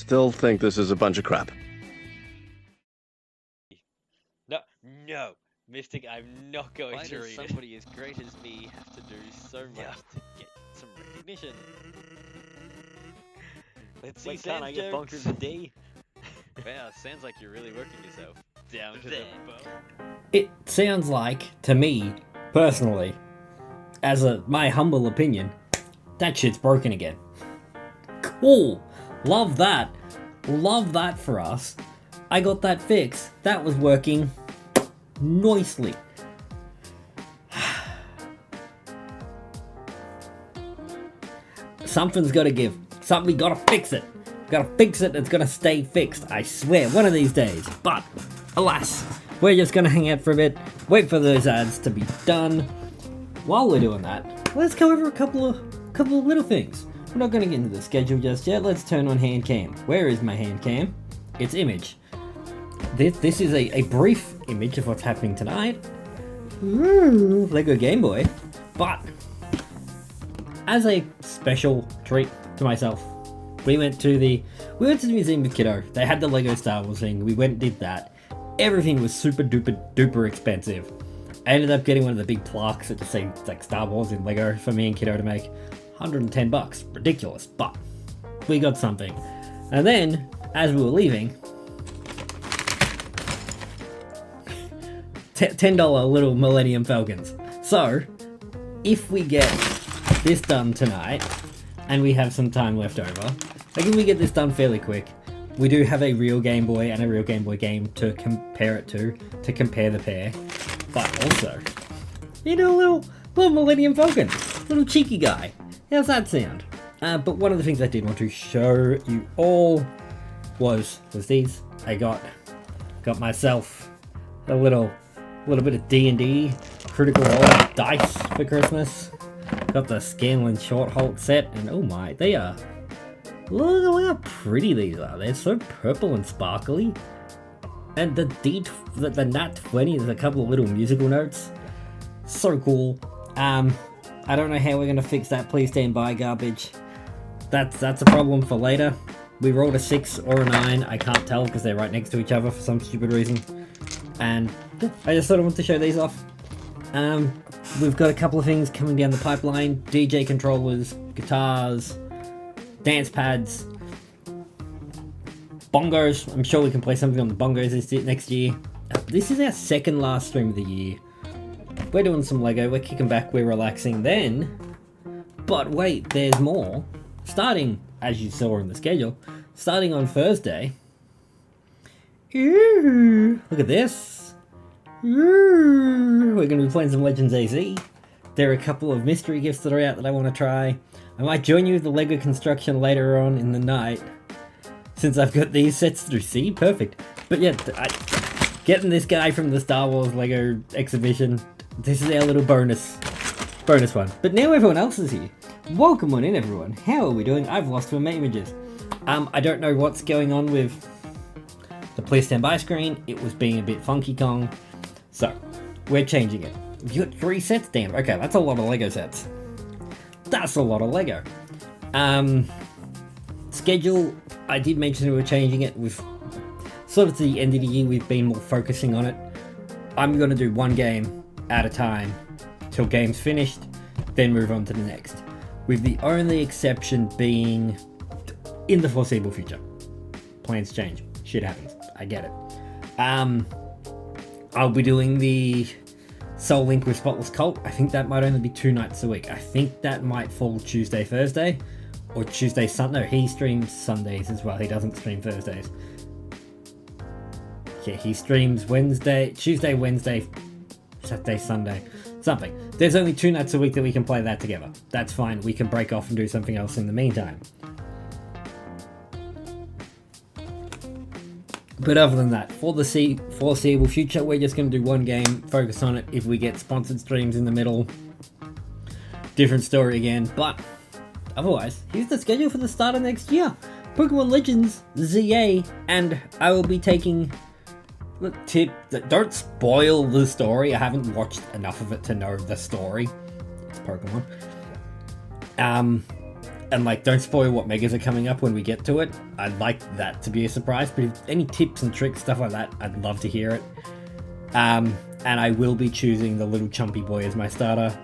still think this is a bunch of crap. No, Mystic, I'm not going Why to does read it. somebody as great as me have to do so much to get some recognition? Let's see Why can't I get bonkers a D? Wow, sounds like you're really working yourself. Down to the bone. It sounds like, to me, personally, my humble opinion, that shit's broken again. Cool. Love that. Love that for us. I got that fixed. That was working nicely. Something's gotta give. Somebody gotta fix it. Gotta fix it, it's gonna stay fixed. I swear, one of these days. But, alas, we're just gonna hang out for a bit, wait for those ads to be done. While we're doing that, let's go over a couple of little things. We're not gonna get into the schedule just yet. Let's turn on hand cam. Where is my hand cam? It's image. This is a brief image of what's happening tonight. Ooh, Lego Game Boy. But, as a special treat to myself, we went to the museum with Kiddo. They had the Lego Star Wars thing. We went and did that. Everything was super duper expensive. I ended up getting one of the big plaques that just says like Star Wars in Lego for me and Kiddo to make. $110. Ridiculous, but we got something. And then, as we were leaving, $10 little Millennium Falcons. So, if we get this done tonight, and we have some time left over, like if we get this done fairly quick, we do have a real Game Boy and a real Game Boy game to compare it to compare the pair. But also, you know, little Millennium Falcon, little cheeky guy. How's that sound? But one of the things I did want to show you all was these. I got myself a little bit of D&D Critical Role dice for Christmas. Got the Scanlan Short Halt set, and oh my, they are. Look how pretty these are. They're so purple and sparkly. And the Nat 20, there's a couple of little musical notes. So cool. I don't know how we're gonna fix that please stand by garbage. That's a problem for later. We rolled a 6 or a 9, I can't tell because they're right next to each other for some stupid reason. And I just sort of want to show these off. We've got a couple of things coming down the pipeline. DJ controllers, guitars, dance pads, bongos. I'm sure we can play something on the bongos next year. This is our second last stream of the year. We're doing some Lego, we're kicking back, we're relaxing then. But wait, there's more. Starting, as you saw in the schedule, starting on Thursday. Ooh, look at this. Ooh, we're going to be playing some Legends AZ. There are a couple of mystery gifts that are out that I want to try. I might join you with the Lego construction later on in the night, since I've got these sets through. See, perfect. But yeah, getting this guy from the Star Wars Lego exhibition, this is our little bonus one. But now everyone else is here. Welcome on in, everyone. How are we doing? I've lost my images. I don't know what's going on with the please stand by screen. It was being a bit funky Kong. So, we're changing it. You got 3 sets, damn. Okay, that's a lot of Lego sets. That's a lot of Lego. Schedule, I did mention we were changing it. With sort of to the end of the year, we've been more focusing on it. I'm going to do one game at a time till game's finished, then move on to the next. With the only exception being in the foreseeable future. Plans change. Shit happens. I get it. I'll be doing the Soul Link with Spotless Cult. I think that might only be 2 nights a week. I think that might fall Tuesday, Thursday, or Tuesday, Sunday. No, he streams Sundays as well. He doesn't stream Thursdays. Yeah, he streams Tuesday, Wednesday, Saturday, Sunday. Something. There's only 2 nights a week that we can play that together. That's fine. We can break off and do something else in the meantime. But other than that, for the foreseeable future, we're just going to do one game, focus on it. If we get sponsored streams in the middle, different story again. But otherwise, here's the schedule for the start of next year. Pokemon Legends ZA, and I will be taking the tip that don't spoil the story. I haven't watched enough of it to know the story. It's Pokemon. And like, don't spoil what megas are coming up when we get to it. I'd like that to be a surprise, but if any tips and tricks, stuff like that, I'd love to hear it. And I will be choosing the little Chumpy Boy as my starter.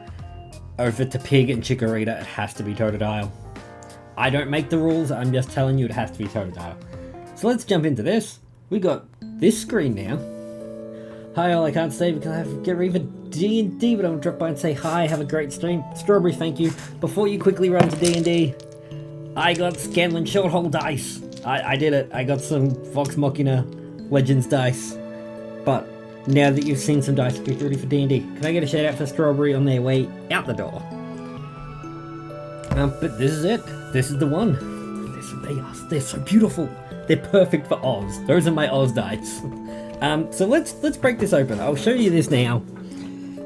Over to Pig and Chikorita, it has to be Totodile. I don't make the rules, I'm just telling you it has to be Totodile. So let's jump into this. We got this screen now. Hi all, I can't stay because I have to get ready for D&D, but I'll drop by and say hi, have a great stream. Strawberry, thank you. Before you quickly run to D&D, I got Scanlan Shorthole dice. I did it. I got some Vox Machina Legends dice. But now that you've seen some dice, get ready for D&D. Can I get a shout out for Strawberry on their way out the door? But this is it. This is the one. They're so beautiful. They're perfect for Oz. Those are my Oz dice. So let's break this open. I'll show you this now,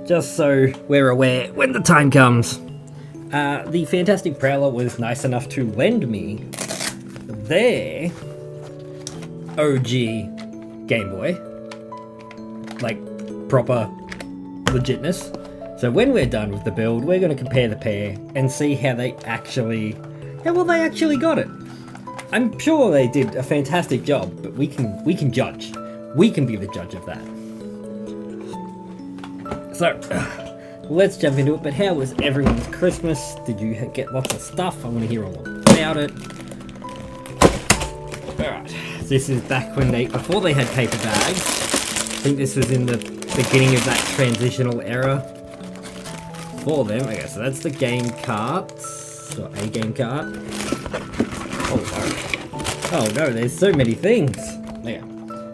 just so we're aware when the time comes. The Fantastic Prowler was nice enough to lend me their OG Game Boy, like proper legitness. So when we're done with the build, we're going to compare the pair and see how they actually got it. I'm sure they did a fantastic job, but we can judge. We can be the judge of that. So, let's jump into it. But how was everyone's Christmas? Did you get lots of stuff? I want to hear all about it. Alright, this is back when before they had paper bags. I think this was in the beginning of that transitional era for them. Okay, so that's the game carts. Or a game cart. Oh no, there's so many things. There.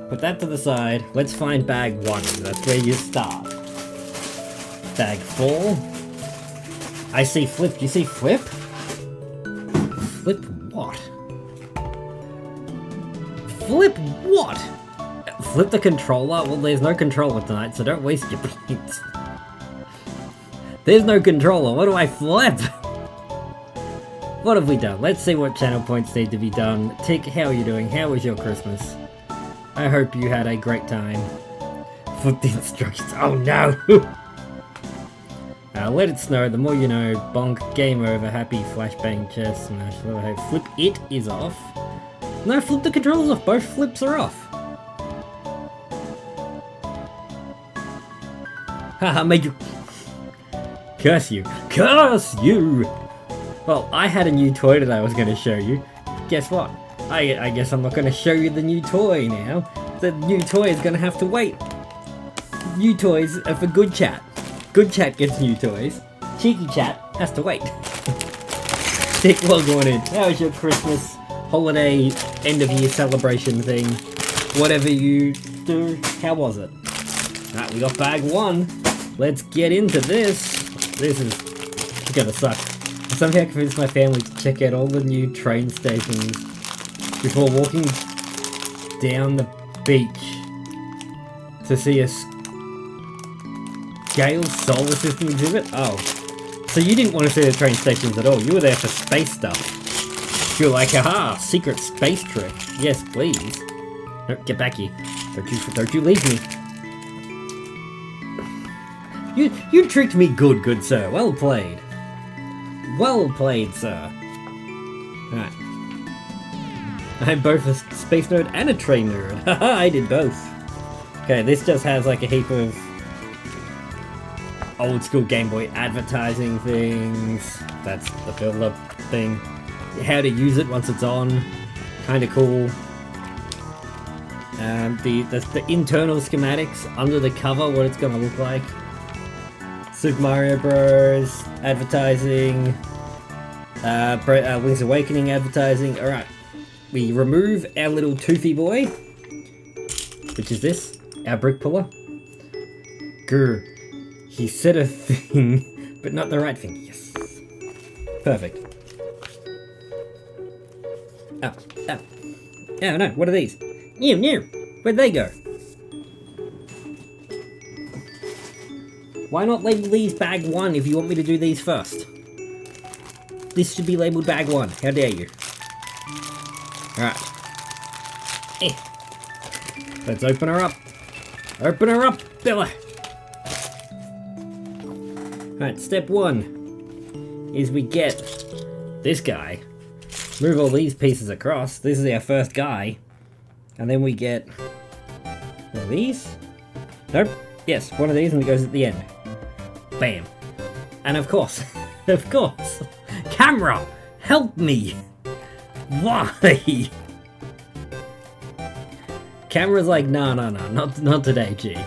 Put that to the side. Let's find bag 1. That's where you start. Bag 4. I see Flip. Do you see Flip? Flip what? Flip what? Flip the controller? Well, there's no controller tonight, so don't waste your points. There's no controller. What do I flip? What have we done? Let's see what channel points need to be done. Tick, how are you doing? How was your Christmas? I hope you had a great time. Flip the instructions. Oh no! Let it snow. The more you know. Bonk. Game over. Happy. Flashbang. Chess. Smash. Flip it is off. No, flip the controllers off. Both flips are off. Haha, made you. Curse you. Curse you! Well, I had a new toy that I was going to show you. Guess what? I guess I'm not going to show you the new toy now. The new toy is going to have to wait. New toys are for Good Chat. Good Chat gets new toys. Cheeky Chat has to wait. Dick, log on in. How was your Christmas, holiday, end of year celebration thing? Whatever you do, how was it? Alright, we got bag 1. Let's get into this. This is gonna suck. I somehow convinced my family to check out all the new train stations before walking down the beach to see a Scale Solar System exhibit? Oh. So you didn't want to see the train stations at all, you were there for space stuff. You're like, haha, secret space trick. Yes, please. No, get back here. Don't you leave me. You tricked me good sir. Well played. Well played, sir. Alright. I'm both a space nerd and a train nerd. Haha, I did both. Okay, this just has like a heap of old school Game Boy advertising things. That's the build-up thing. How to use it once it's on. Kinda cool. The internal schematics under the cover, what it's gonna look like. Super Mario Bros. Advertising. Link's Awakening advertising. Alright. We remove our little toothy boy. Which is this. Our brick puller. Grr. He said a thing, but not the right thing. Yes. Perfect. Oh. Oh no, what are these? New. Where'd they go? Why not label these bag 1 if you want me to do these first? This should be labeled bag 1. How dare you? Alright. Let's open her up. Open her up, Bella. Alright, step 1 is we get this guy. Move all these pieces across. This is our first guy. And then we get one of these. Nope. Yes, one of these and it goes at the end. Bam. And of course, of course, camera, help me. Why? Camera's like, no, not today, Chief.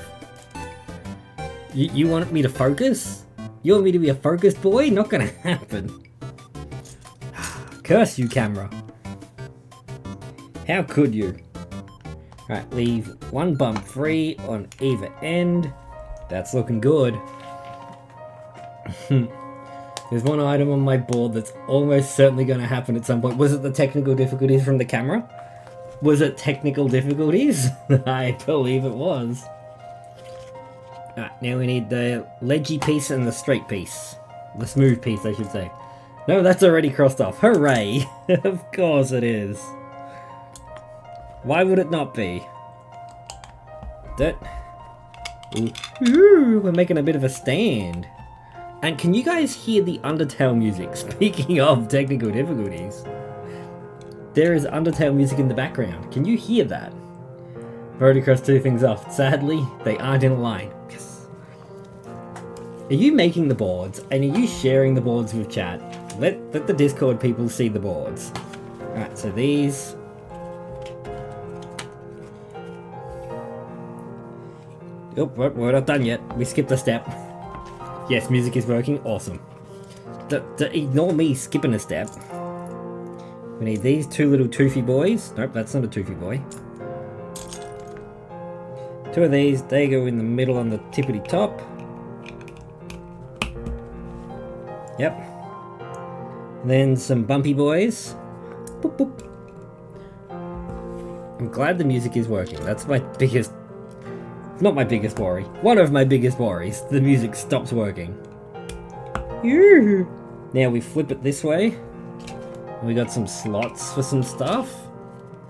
You want me to focus? You want me to be a focused boy? Not gonna happen. Curse you, camera. How could you? Right, leave one bump free on either end. That's looking good. There's one item on my board that's almost certainly going to happen at some point. Was it the technical difficulties from the camera? Was it technical difficulties? I believe it was. Alright, now we need the ledgy piece and the straight piece. The smooth piece, I should say. No, that's already crossed off. Hooray! Of course it is. Why would it not be? That. Ooh, we're making a bit of a stand. And can you guys hear the Undertale music? Speaking of technical difficulties, there is Undertale music in the background. Can you hear that? I've already crossed two things off. Sadly, they aren't in a line. Yes. Are you making the boards? And are you sharing the boards with chat? Let the Discord people see the boards. Alright, so these. Oh, we're not done yet. We skipped a step. Yes, music is working. Awesome. Ignore me skipping a step. We need these two little toothy boys. Nope, that's not a toothy boy. Two of these, they go in the middle on the tippity top. Yep. And then some bumpy boys. Boop, boop. I'm glad the music is working. That's my biggest... Not my biggest worry. One of my biggest worries. The music stops working. Now we flip it this way. We got some slots for some stuff.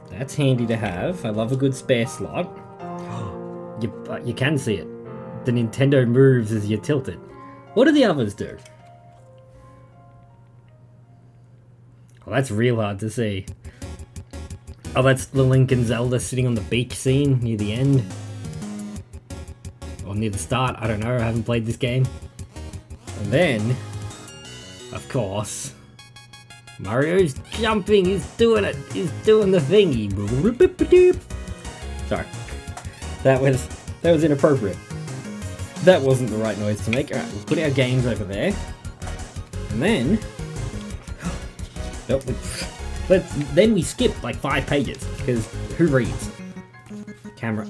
That's handy to have. I love a good spare slot. You can see it. The Nintendo moves as you tilt it. What do the others do? Oh, that's real hard to see. Oh, that's the Link and Zelda sitting on the beach scene near the end. Or near the start, I don't know, I haven't played this game. And then, of course, Mario's jumping, he's doing it, he's doing the thingy. Sorry, that was inappropriate. That wasn't the right noise to make. Alright, we'll put our games over there. And then, then we skip like 5 pages, because who reads? Camera.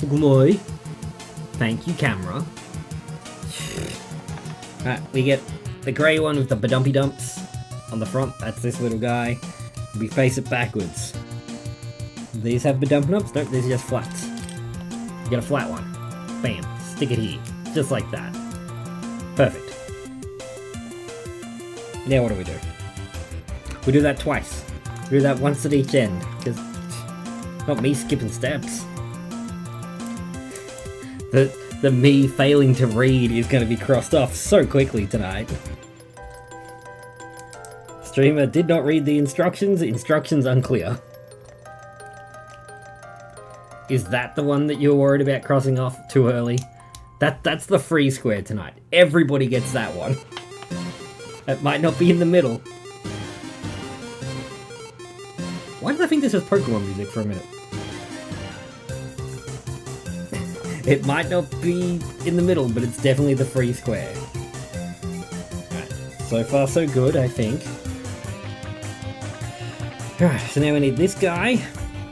Good. Thank you, camera. Alright, we get the grey one with the badumpy dumps on the front. That's this little guy. We face it backwards. These have badumpy dumps? Nope, these are just flats. You get a flat one. Bam. Stick it here. Just like that. Perfect. Now what do? We do that twice. We do that once at each end. Because not me skipping steps. The me failing to read is going to be crossed off so quickly tonight. Streamer did not read the instructions. Instructions unclear. Is that the one that you're worried about crossing off too early? That's the free square tonight. Everybody gets that one. It might not be in the middle. Why did I think this was Pokemon music for a minute? It might not be in the middle, but it's definitely the free square. Right. So far so good, I think. Alright, so now we need this guy,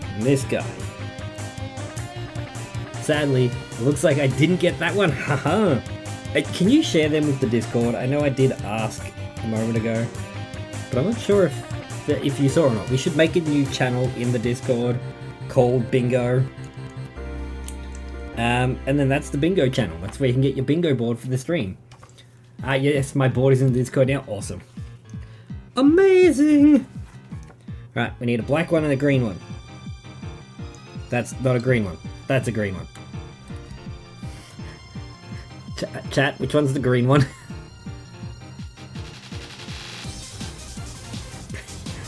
and this guy. Sadly, it looks like I didn't get that one. Haha! Can you share them with the Discord? I know I did ask a moment ago, but I'm not sure if you saw or not. We should make a new channel in the Discord called Bingo. And then that's the bingo channel. That's where you can get your bingo board for the stream. Yes, my board is in the Discord now. Awesome. Amazing! Right, we need a black one and a green one. That's not a green one. That's a green one. Chat, which one's the green one?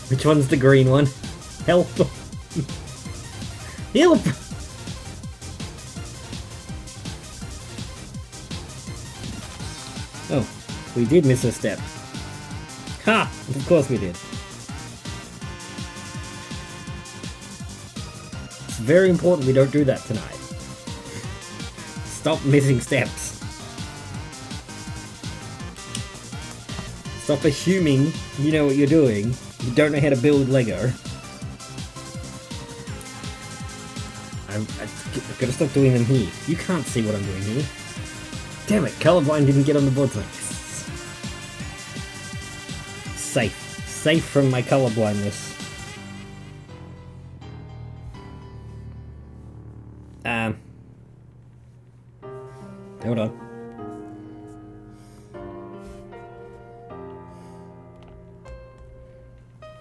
Which one's the green one? Help! Help! Oh, we did miss a step. Ha! Of course we did. It's very important we don't do that tonight. Stop missing steps. Stop assuming you know what you're doing. You don't know how to build Lego. I've got to stop doing them here. You can't see what I'm doing here. Damn it, colorblind didn't get on the board tonight. Safe. Safe from my colorblindness. Hold on.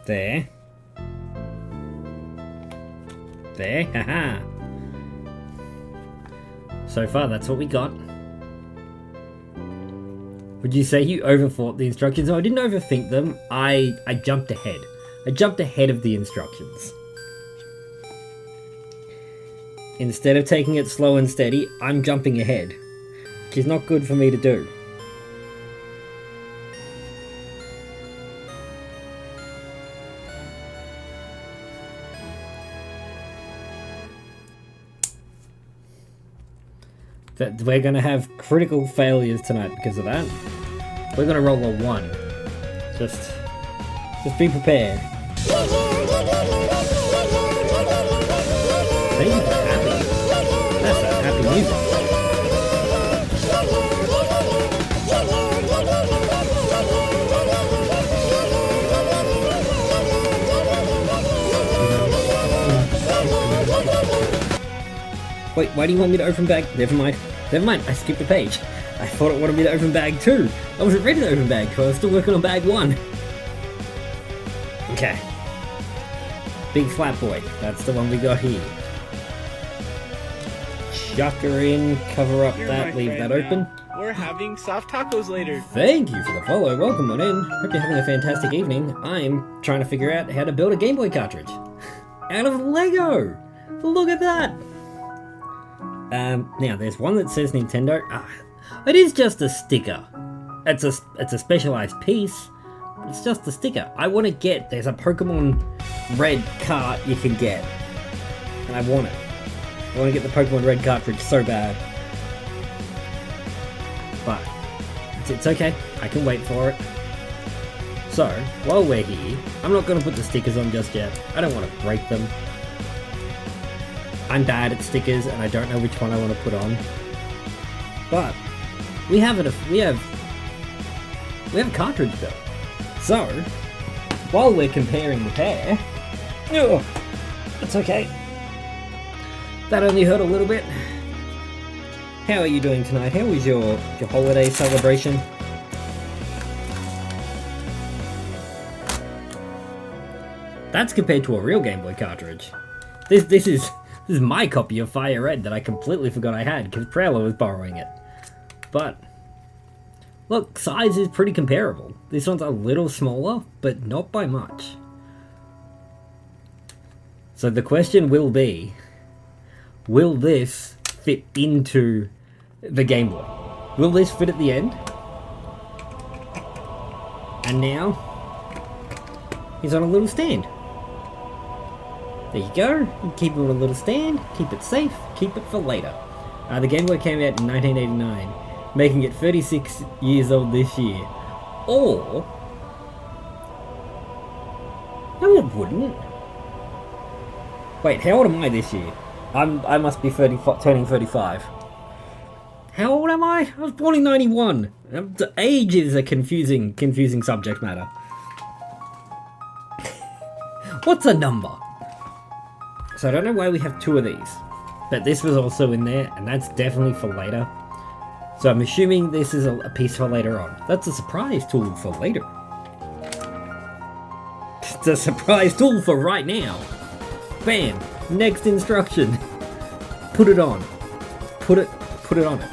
There. There, haha. So far, that's what we got. Would you say you overthought the instructions? No, I didn't overthink them. I jumped ahead. I jumped ahead of the instructions. Instead of taking it slow and steady, I'm jumping ahead. Which is not good for me to do. That we're gonna have critical failures tonight because of that. We're gonna roll a 1. Just be prepared. Thank you for happy. That's a happy music. Wait, why do you want me to open bag? Never mind. Never mind, I skipped a page. I thought it wanted me to open bag 2. I wasn't ready to open bag 2, I was still working on bag 1. Okay. Big flat boy, that's the one we got here. Chuck her in, cover up that, leave that open. We're having soft tacos later. Thank you for the follow, welcome on in. Hope you're having a fantastic evening. I'm trying to figure out how to build a Game Boy cartridge. Out of Lego! Look at that! Now there's one that says Nintendo. It is just a sticker. It's a specialized piece, but it's just a sticker. I want to get, there's a Pokemon Red cart you can get, and I want it. I want to get the Pokemon Red cartridge so bad. But it's okay, I can wait for it. So, while we're here, I'm not going to put the stickers on just yet. I don't want to break them. I'm bad at stickers and I don't know which one I want to put on. But we have a cartridge built. So while we're comparing the pair, that's okay. That only hurt a little bit. How are you doing tonight? How was your holiday celebration? That's compared to a real Game Boy cartridge. This is my copy of Fire Red that I completely forgot I had because Prowler was borrowing it. But look, size is pretty comparable. This one's a little smaller, but not by much. So the question will be, will this fit into the Game Boy? Will this fit at the end? And now, he's on a little stand. There you go, you keep it on a little stand, keep it safe, keep it for later. The Game Boy came out in 1989, making it 36 years old this year. Or, no it wouldn't. Wait, how old am I this year? I must be turning 35. How old am I? I was born in 91. The age is a confusing subject matter. What's a number? So I don't know why we have 2 of these, but this was also in there, and that's definitely for later. So I'm assuming this is a piece for later on. That's a surprise tool for later. It's a surprise tool for right now. Bam! Next instruction. Put it on. Put it on it.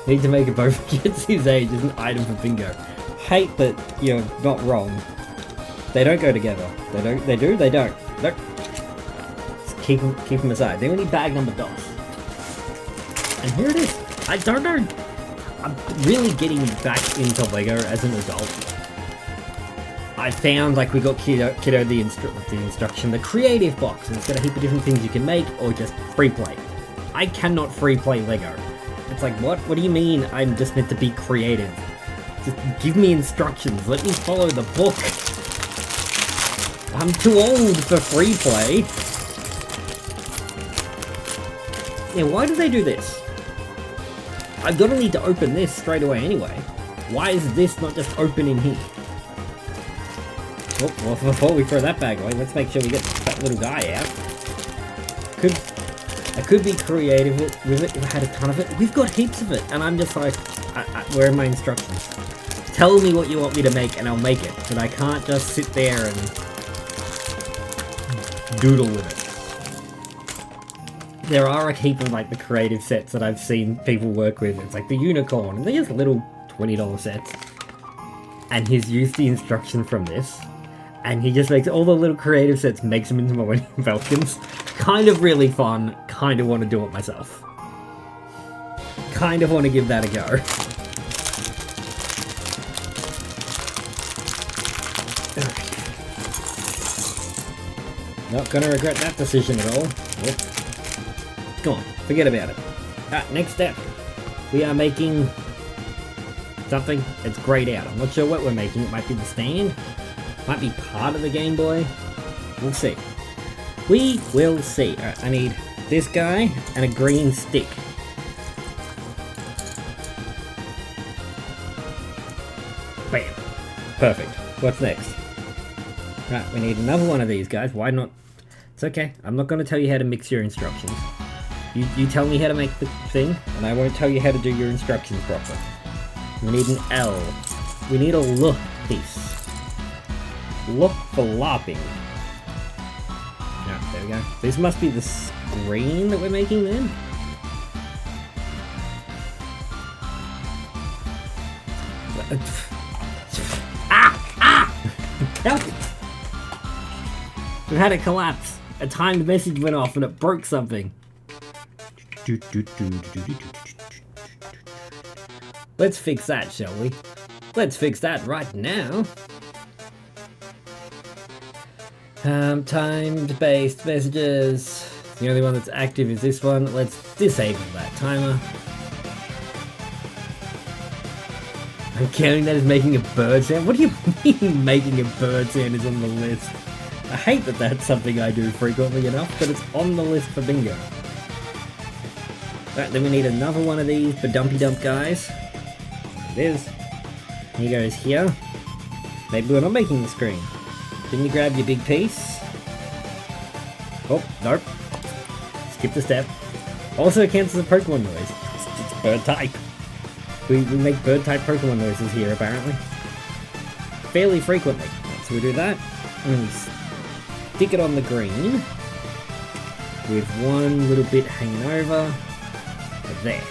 Need to make a both Jitsu's age as an item for bingo. Hate that you're not wrong. They don't go together. They don't. They do. They don't. Nope. Just keep them aside. Then we need bag number DOS. And here it is. I don't know. I'm really getting back into Lego as an adult. I found like we got Kiddo the instruction, the creative box, and it's got a heap of different things you can make or just free play. I cannot free play Lego. It's like, what? What do you mean I'm just meant to be creative? Just give me instructions. Let me follow the book. I'm too old for free play. Yeah, why do they do this? I'm gonna need to open this straight away anyway. Why is this not just open in here? Oh, well, before we throw that bag away, let's make sure we get that little guy out. I could be creative with it if I had a ton of it. We've got heaps of it, and I'm just like, where are my instructions? Tell me what you want me to make, and I'll make it. But I can't just sit there and doodle with it. There are a heap of like the creative sets that I've seen people work with. It's like the unicorn, and they're just little $20 sets. And he's used the instruction from this, and he just makes all the little creative sets, makes them into Millennium Falcons. Kind of really fun, kind of want to do it myself. Kind of want to give that a go. Not gonna regret that decision at all. Yep. Go on, forget about it. Next step. We are making something that's grayed out. I'm not sure what we're making. It might be the stand. Might be part of the Game Boy. We'll see. We will see. Alright, I need this guy and a green stick. Bam. Perfect. What's next? Right, we need another one of these guys. Why not? It's okay. I'm not going to tell you how to mix your instructions. You tell me how to make the thing, and I won't tell you how to do your instructions properly. We need an L. We need a L piece. Look for lopping. Ah, there we go. This must be the screen that we're making then. Help! We've had a collapse. A timed message went off and it broke something. Let's fix that, shall we? Let's fix that right now. Timed-based messages. The only one that's active is this one. Let's disable that timer. I'm counting that as making a bird sound. What do you mean making a bird sound is on the list? I hate that that's something I do frequently enough, but it's on the list for bingo. Right, then we need another one of these Badumpy Dump guys. It is. He goes here. Maybe we're not making the screen. Didn't you grab your big piece? Oh, nope. Skip the step. Also counts as a Pokemon noise. It's bird type. We make bird type Pokemon noises here apparently. Fairly frequently. So we do that. And we stick it on the green. With one little bit hanging over. There.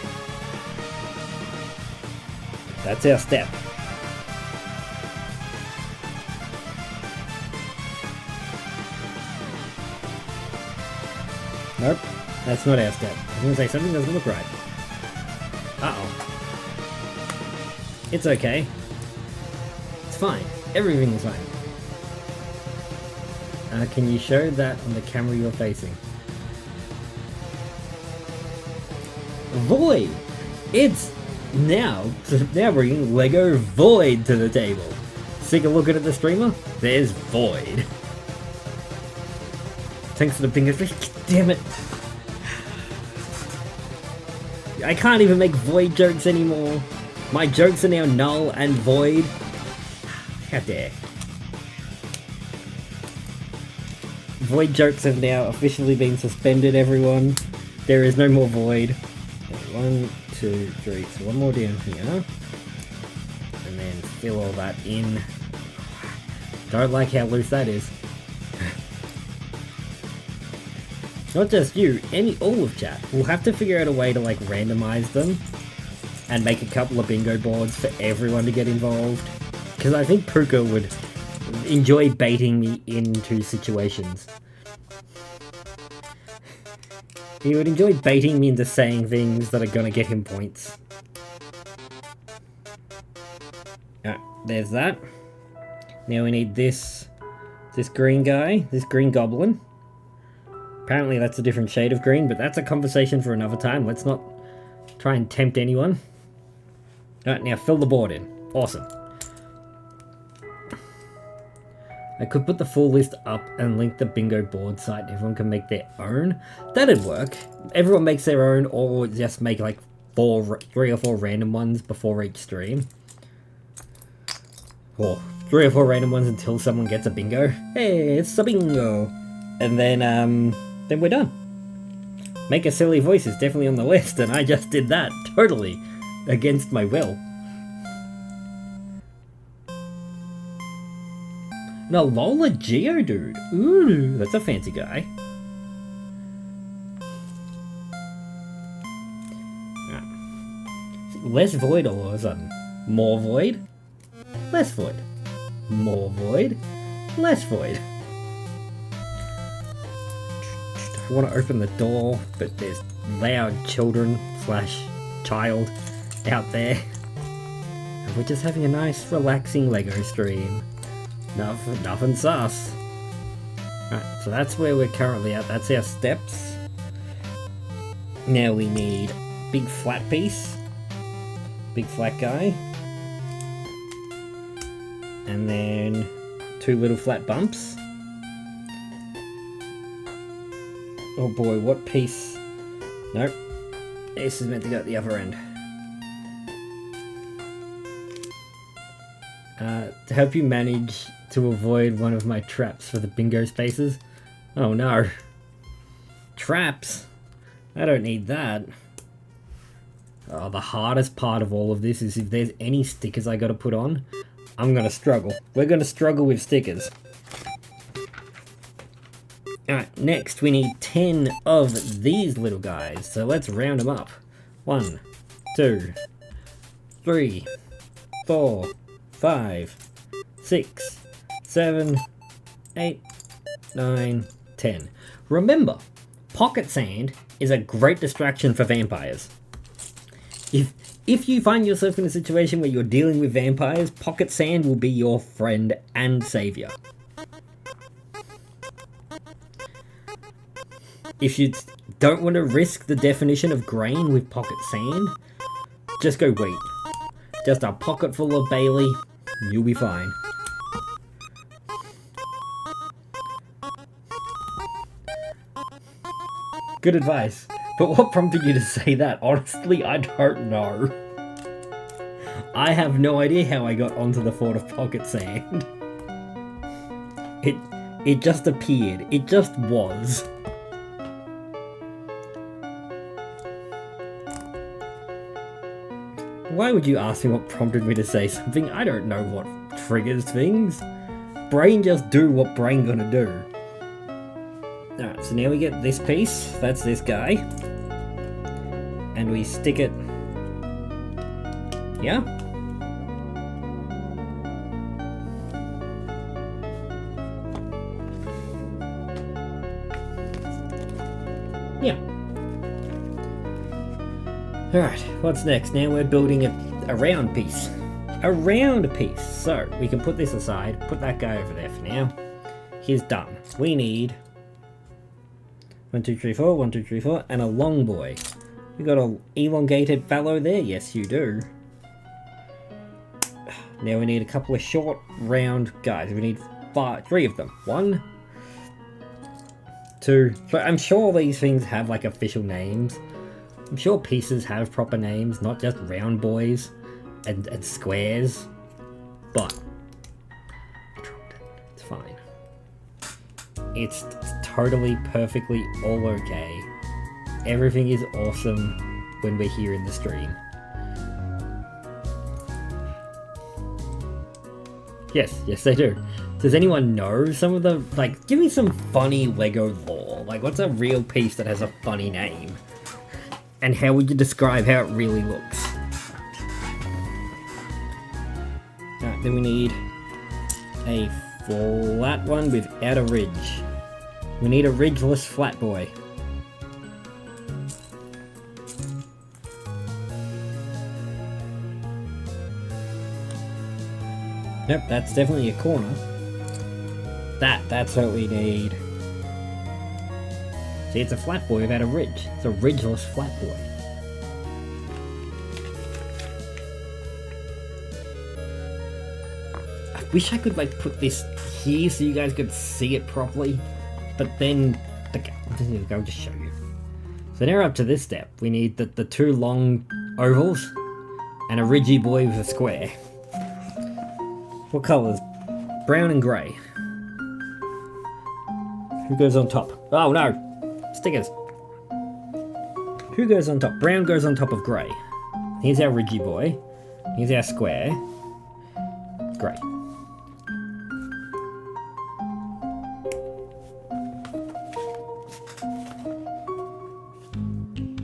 That's our step. Nope, that's not our step. I was gonna say something doesn't look right. Uh-oh. It's okay. It's fine. Everything is fine. Can you show that on the camera you're facing? Void! It's now bringing Lego Void to the table. Take a look at the streamer. There's Void. Thanks for the bingo. Damn it. I can't even make Void jokes anymore. My jokes are now null and void. How dare. Void jokes have now officially been suspended, everyone. There is no more Void. 1, 2, 3. So one more down here. And then fill all that in. Don't like how loose that is. Not just you, all of chat. We'll have to figure out a way to like randomize them and make a couple of bingo boards for everyone to get involved. Because I think Puka would enjoy baiting me into situations. He would enjoy baiting me into saying things that are gonna get him points. Alright, there's that. Now we need this green guy, this green goblin. Apparently that's a different shade of green, but that's a conversation for another time. Let's not try and tempt anyone. Alright, now fill the board in. Awesome. I could put the full list up and link the bingo board site. Everyone can make their own. That'd work. Everyone makes their own, or just make like 3 or 4 random ones before each stream. Or 3 or 4 random ones until someone gets a bingo. Hey, it's a bingo! And then we're done. Make a silly voice is definitely on the list, and I just did that, totally, against my will. And a Lola Geodude. Ooh, that's a fancy guy. Less void all of a sudden. More void. Less void. More void. Less void. I want to open the door, but there's loud children / child out there. And we're just having a nice relaxing Lego stream. Nothing sus. Alright, so that's where we're currently at. That's our steps. Now we need big flat piece. Big flat guy. And then 2 little flat bumps. Oh boy, what piece? Nope. This is meant to go at the other end. To help you manage to avoid one of my traps for the bingo spaces. Oh no. Traps? I don't need that. Oh, the hardest part of all of this is if there's any stickers I gotta put on, I'm gonna struggle. We're gonna struggle with stickers. Alright, next we need 10 of these little guys, so let's round them up. 1, 2, 3, 4, 5, 6, 7, 8, 9, 10. Remember, pocket sand is a great distraction for vampires. If you find yourself in a situation where you're dealing with vampires, pocket sand will be your friend and savior. If you don't want to risk the definition of grain with pocket sand, just go wheat. Just a pocket full of Bailey, you'll be fine. Good advice. But what prompted you to say that? Honestly, I don't know. I have no idea how I got onto the thought of pocket sand. It just appeared. It just was. Why would you ask me what prompted me to say something? I don't know what triggers things. Brain just do what brain gonna do. Alright, so now we get this piece. That's this guy. And we stick it... Yeah? Yeah. Alright, what's next? Now we're building a round piece. A round piece. So, we can put this aside, put that guy over there for now. He's done. We need 1, 2, 3, 4, 1, 2, 3, 4, and a long boy. You got an elongated fellow there? Yes, you do. Now we need a couple of short, round guys. We need 3 of them. 1, 2, 3. I'm sure these things have like official names. I'm sure pieces have proper names, not just round boys and squares. But it's fine. It's totally, perfectly all okay. Everything is awesome when we're here in the stream. Yes they do. Does anyone know some of the, like, give me some funny Lego lore. Like, what's a real piece that has a funny name? And how would you describe how it really looks? then we need a flat one without a ridge. We need a ridgeless flat boy. Nope, that's definitely a corner. That's what we need. See, it's a flat boy without a ridge. It's a ridgeless flat boy. I wish I could like put this here so you guys could see it properly, but then I'll just show you. So now we're up to this step. We need the two long ovals and a ridgy boy with a square. What colours? Brown and grey. Who goes on top? Oh no! Stickers. Who goes on top? Brown goes on top of grey. Here's our ridgy boy. Here's our square. Grey.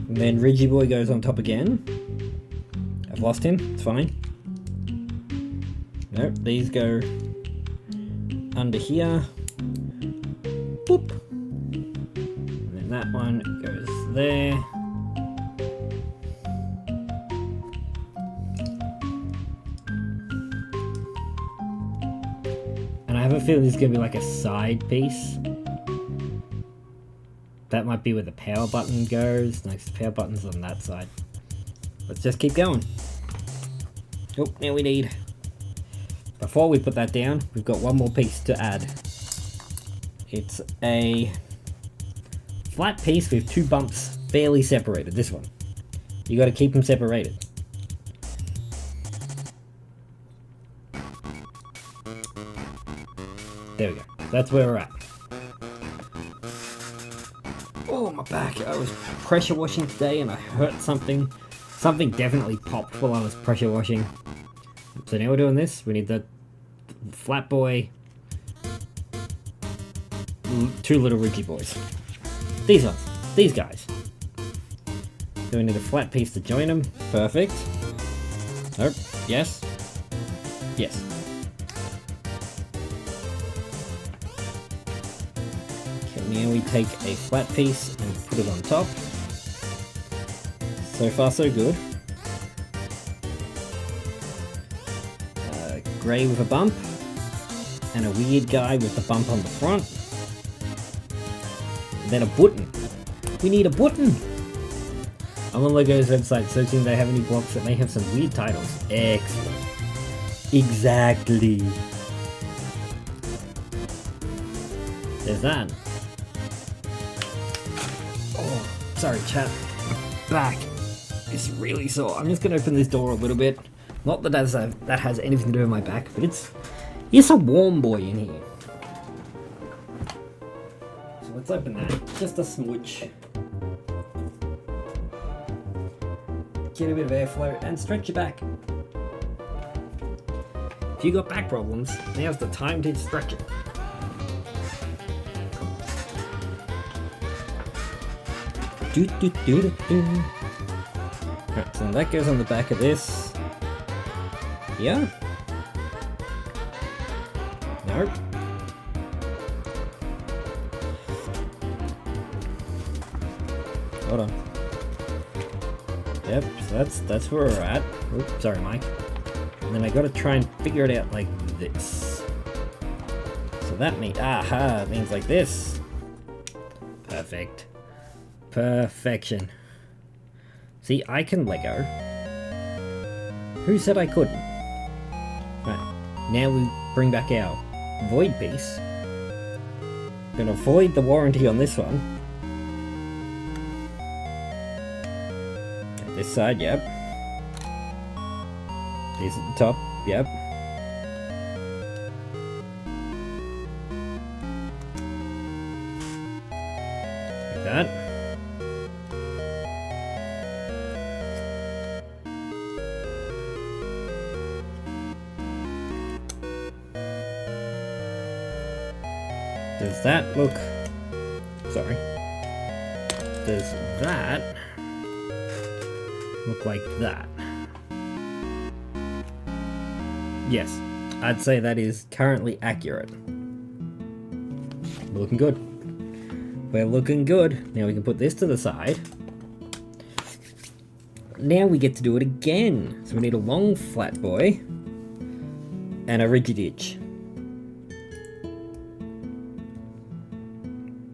And then ridgy boy goes on top again. I've lost him. It's fine. Nope, these go under here. Boop. And then that one goes there. And I have a feeling this is going to be like a side piece. That might be where the power button goes. Next, the power button's on that side. Let's just keep going. Oh, now we need... Before we put that down, we've got one more piece to add. It's a flat piece with two bumps fairly separated. This one. You got to keep them separated. There we go. That's where we're at. Oh, my back. I was pressure washing today and I hurt something. Something definitely popped while I was pressure washing. So now we're doing this. We need the flat boy. Two little ridgy boys. These ones. These guys. So we need a flat piece to join them. Perfect. Nope. Yes. Yes. Okay, now we take a flat piece and put it on top. So far so good. Grey with a bump. And a weird guy with the bump on the front. And then a button. We need a button! I'm on Lego's website searching if they have any blocks that may have some weird titles. Excellent. Exactly. There's that. Oh, sorry chat. My back is really sore. I'm just gonna open this door a little bit. Not that that has anything to do with my back, but it's a warm boy in here. So let's open that. Just a smooch. Get a bit of airflow and stretch your back. If you got back problems, now's the time to stretch it. Right, so that goes on the back of this. Yeah. Nope. Hold on. Yep, so that's where we're at. Oops, sorry, Mike. And then I gotta try and figure it out like this. So that means, aha, it means like this. Perfect. Perfection. See, I can Lego. Who said I couldn't? Right, now we bring back our void piece. Gonna void the warranty on this one. This side, yep. These at the top, yep. Like that. Does that look... Sorry. Does that look like that? Yes. I'd say that is currently accurate. We're looking good. We're looking good. Now we can put this to the side. Now we get to do it again. So we need a long flat boy and a rigid edge.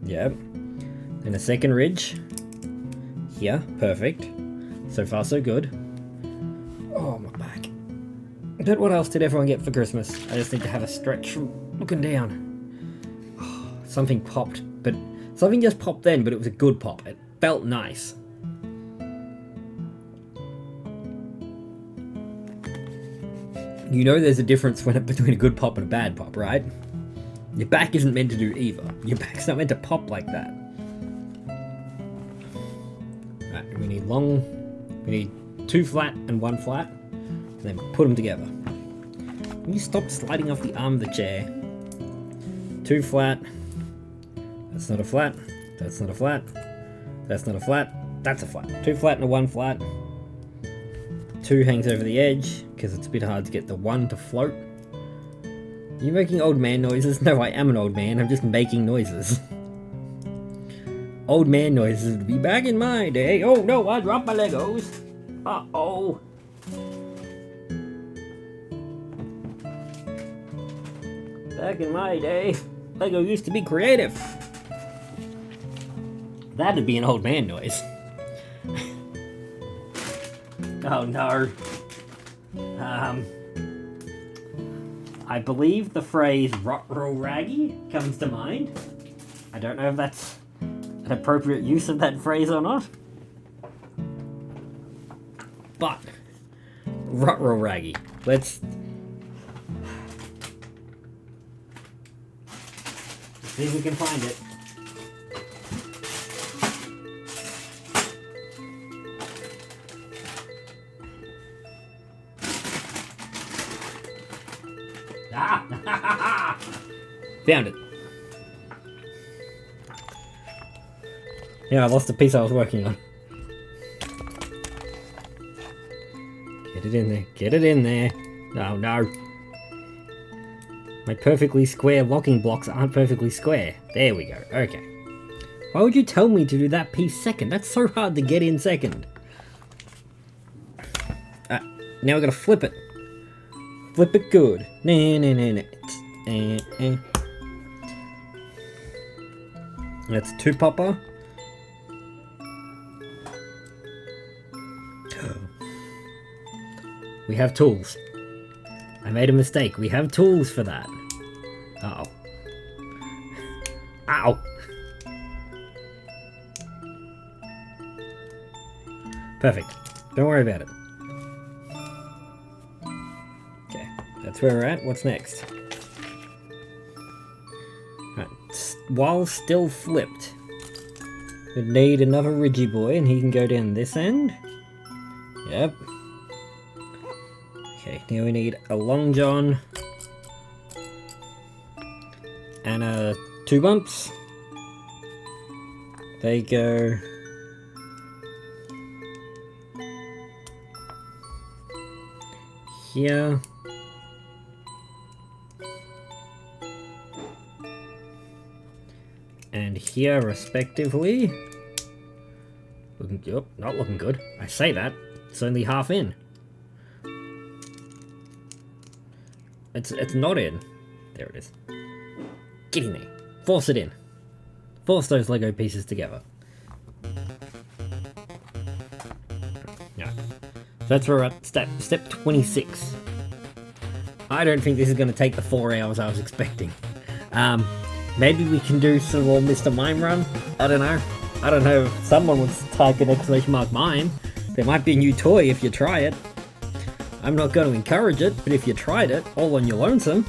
Yep. And a second ridge. Here, perfect. So far so good. Oh, my back. But what else did everyone get for Christmas? I just need to have a stretch from looking down. Oh, something popped, but something just popped then, but it was a good pop. It felt nice. You know there's a difference between a good pop and a bad pop, right? Your back isn't meant to do either. Your back's not meant to pop like that. Right, we need 2 flat and 1 flat, and then put them together. Can you stop sliding off the arm of the chair? 2 flat. That's not a flat. That's not a flat. That's not a flat. That's a flat. 2 flat and a 1 flat. 2 hangs over the edge, because it's a bit hard to get the 1 to float. Are you making old man noises? No, I am an old man. I'm just making noises. Old man noises would be back in my day. Oh no, I dropped my Legos. Uh-oh. Back in my day, Lego used to be creative. That'd be an old man noise. Oh no. I believe the phrase "rot-roll raggy" comes to mind. I don't know if that's an appropriate use of that phrase or not. But, rot-roll raggy. Let's see if we can find it. Ah! Found it. Yeah, I lost the piece I was working on. Get it in there. Get it in there. Oh no. My perfectly square locking blocks aren't perfectly square. There we go. Okay. Why would you tell me to do that piece second? That's so hard to get in second. Now we gotta flip it. Flip it good. That's 2 popper. We have tools. I made a mistake. We have tools for that. Uh-oh. Ow! Perfect. Don't worry about it. Okay, that's where we're at. What's next? Right. While still flipped, we need another Ridgy boy, and he can go down this end. Yep. Okay, now we need a Long John and 2 bumps. They go here. And here, respectively. Yep, not looking good. I say that. It's only half in. It's not in. There it is. Get in there. Force it in. Force those Lego pieces together. Yeah. So that's where we're at step 26. I don't think this is going to take the 4 hours I was expecting. Maybe we can do some more Mr. Mime run. I don't know. I don't know if someone wants to type an ! mime. There might be a new toy if you try it. I'm not going to encourage it, but if you tried it, all on your lonesome,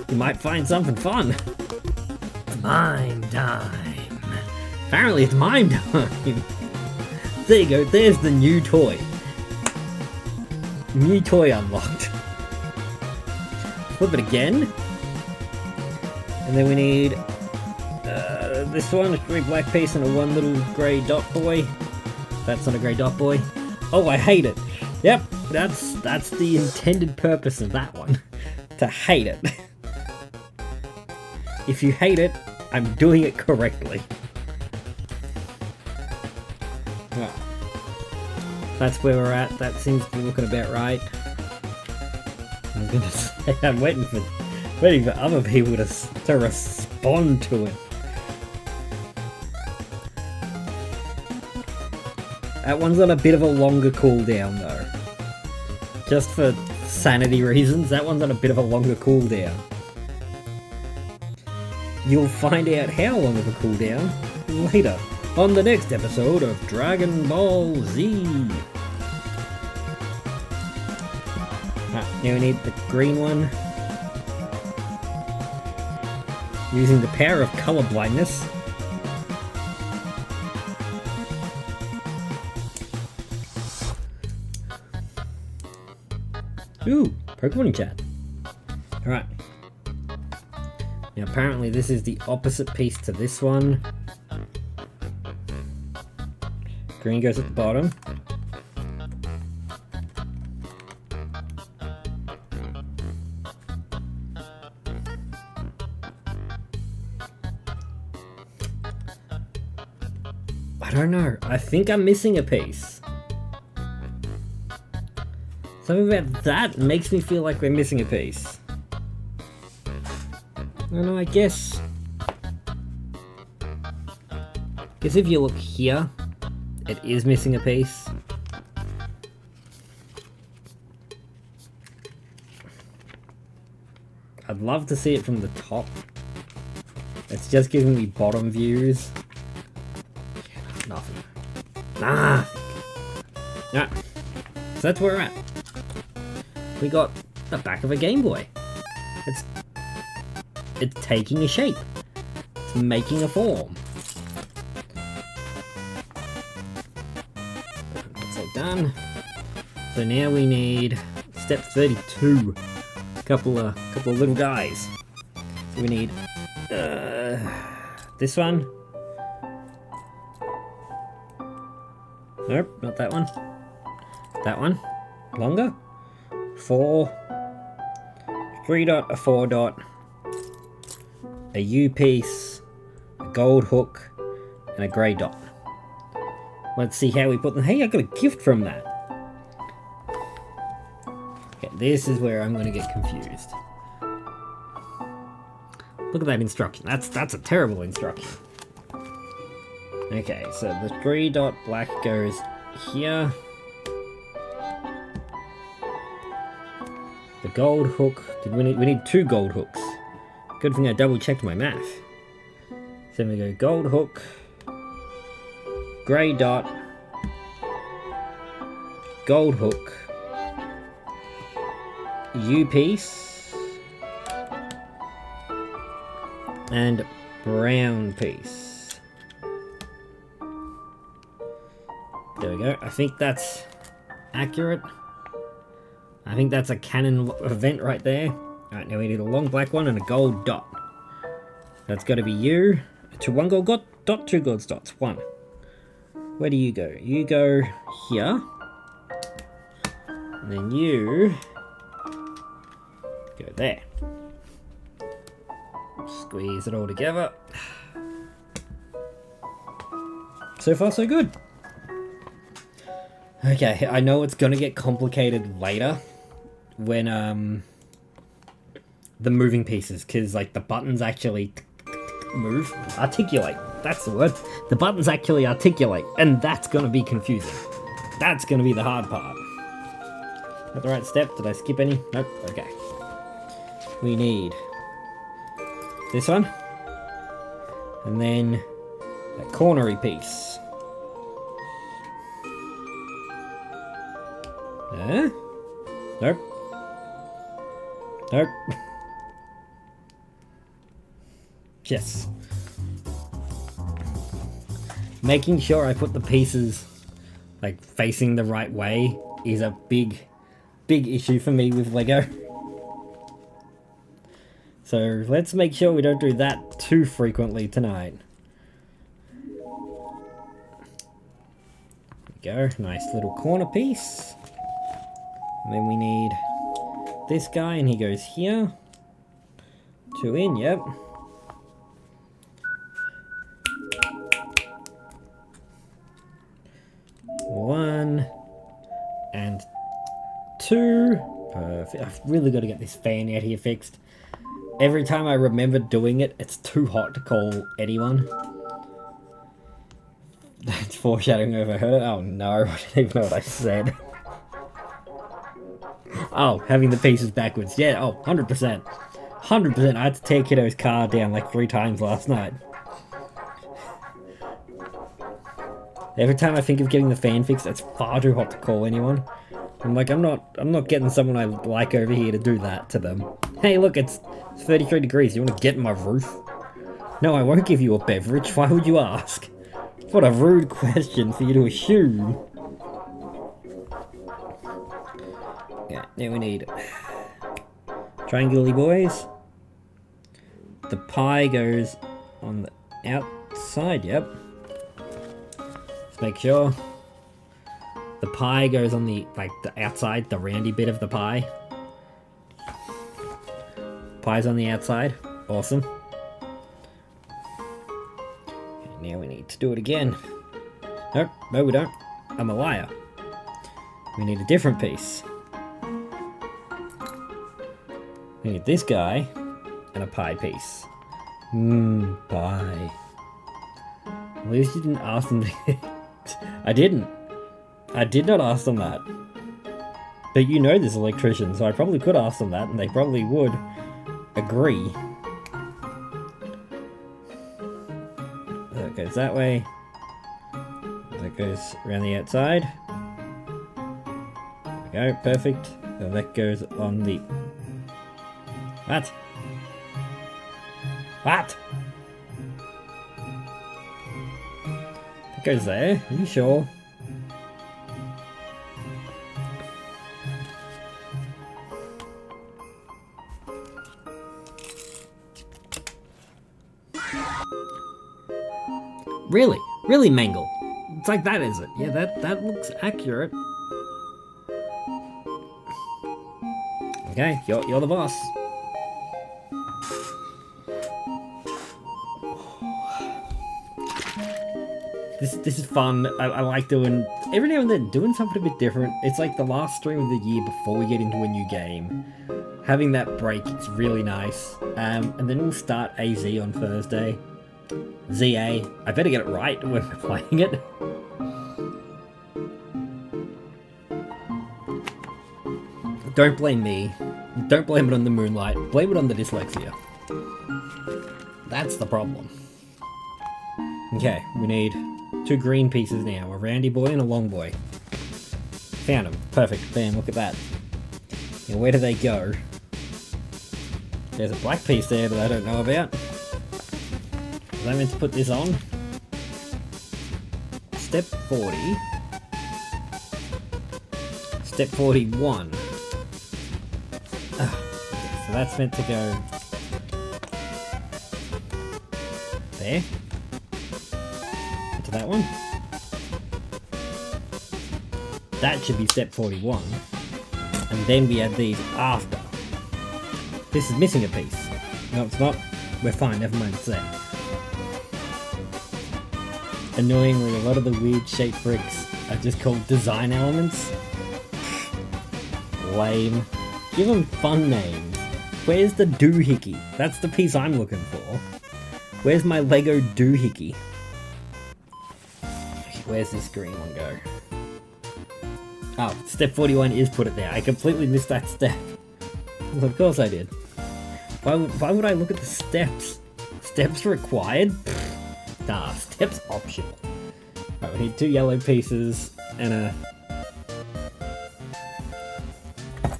you might find something fun. Mime time. Apparently it's mime time. There you go, there's the new toy. New toy unlocked. Flip it again. And then we need this one, a 3 black piece and a 1 little grey dot boy. That's not a grey dot boy. Oh, I hate it. Yep, that's the intended purpose of that one. to hate it. If you hate it, I'm doing it correctly. Right. That's where we're at. That seems to be looking about right. I'm gonna say I'm waiting for other people to respond to it. That one's on a bit of a longer cooldown though. Just for sanity reasons, that one's on a bit of a longer cooldown. You'll find out how long of a cooldown later on the next episode of Dragon Ball Z. Right, now we need the green one. Using the power of color blindness. Ooh, Pokemon chat. Alright. Now apparently this is the opposite piece to this one. Green goes at the bottom. I don't know. I think I'm missing a piece. Something about that makes me feel like we're missing a piece. I don't know, I guess if you look here, it is missing a piece. I'd love to see it from the top. It's just giving me bottom views. Nothing. Nah. Nah. So that's where we're at. We got the back of a Game Boy. It's taking a shape. It's making a form. That's all done. So now we need step 32. A couple of little guys. So we need this one. Nope, not that one. That one. Longer. 4. 3 dot, a 4 dot. A U piece, a gold hook, and a grey dot. Let's see how we put them. Hey, I got a gift from that. Okay, this is where I'm going to get confused. Look at that instruction. That's a terrible instruction. Okay, so the 3 dot black goes here. The gold hook. We need 2 gold hooks. Good thing I double checked my math. So we go gold hook, grey dot, gold hook, U piece, and brown piece. There we go. I think that's accurate. I think that's a cannon event right there. Alright, now we need a long black one and a gold dot. That's got to be you. 1 gold dot, 2 gold dots. 1. Where do you go? You go here. And then you go there. Squeeze it all together. So far, so good. Okay, I know it's gonna get complicated later when the moving pieces, because like the buttons actually move, articulate, that's the word. The buttons actually articulate, and that's gonna be confusing. That's gonna be the hard part. Got the right step? Did I skip any? Nope. Okay. We need this one, and then a cornery piece. Nope. Nope. Yes. Making sure I put the pieces like facing the right way is a big issue for me with Lego. So let's make sure we don't do that too frequently tonight. There we go, nice little corner piece. And then we need this guy and he goes here. 2 in, yep. One and 2. Perfect. I've really got to get this fan out here fixed. Every time I remember doing it, it's too hot to call anyone. That's foreshadowing over her. Oh no, I didn't even know what I said. Oh, having the pieces backwards. Yeah, oh, 100%. 100%. I had to tear Kiddo's car down like 3 times last night. Every time I think of getting the fan fixed, it's far too hot to call anyone. I'm like, I'm not getting someone I like over here to do that to them. Hey, look, it's 33 degrees. You want to get in my roof? No, I won't give you a beverage. Why would you ask? What a rude question for you to assume. Yeah, now we need triangular boys. The pie goes on the outside, yep. Let's make sure. The pie goes on the, like, the outside, the roundy bit of the pie. Pie's on the outside. Awesome. And now we need to do it again. Nope, no we don't. I'm a liar. We need a different piece. We need this guy and a pie piece. Pie. At least you didn't ask them to... I didn't. I did not ask them that. But you know this electrician, so I probably could ask them that, and they probably would agree. That goes that way. That goes around the outside. There we go, perfect. And that goes on the... What? What? It goes there, are you sure? Really? Really, Mangle? It's like that, is it? Yeah, that looks accurate. Okay, you're the boss. This is fun. I like doing, every now and then, doing something a bit different. It's like the last stream of the year before we get into a new game. Having that break is really nice. And then we'll start AZ on Thursday. ZA. I better get it right when we're playing it. Don't blame me. Don't blame it on the moonlight. Blame it on the dyslexia. That's the problem. Okay, we need 2 green pieces now. A roundy boy and a long boy. Found them. Perfect. Bam, look at that. Now, where do they go? There's a black piece there that I don't know about. Was I meant to put this on? Step 40. Step 41. So that's meant to go there. Into that one. That should be step 41. And then we add these after. This is missing a piece. No, it's not. We're fine, never mind, it's there. Annoyingly, a lot of the weird shaped bricks are just called design elements. Lame. Give them fun names. Where's the doohickey? That's the piece I'm looking for. Where's my Lego doohickey? Where's this green one go? Oh, step 41 is put it there. I completely missed that step. Well, of course I did. Why would I look at the steps? Steps required? Nah, steps optional. Right, we need 2 yellow pieces and a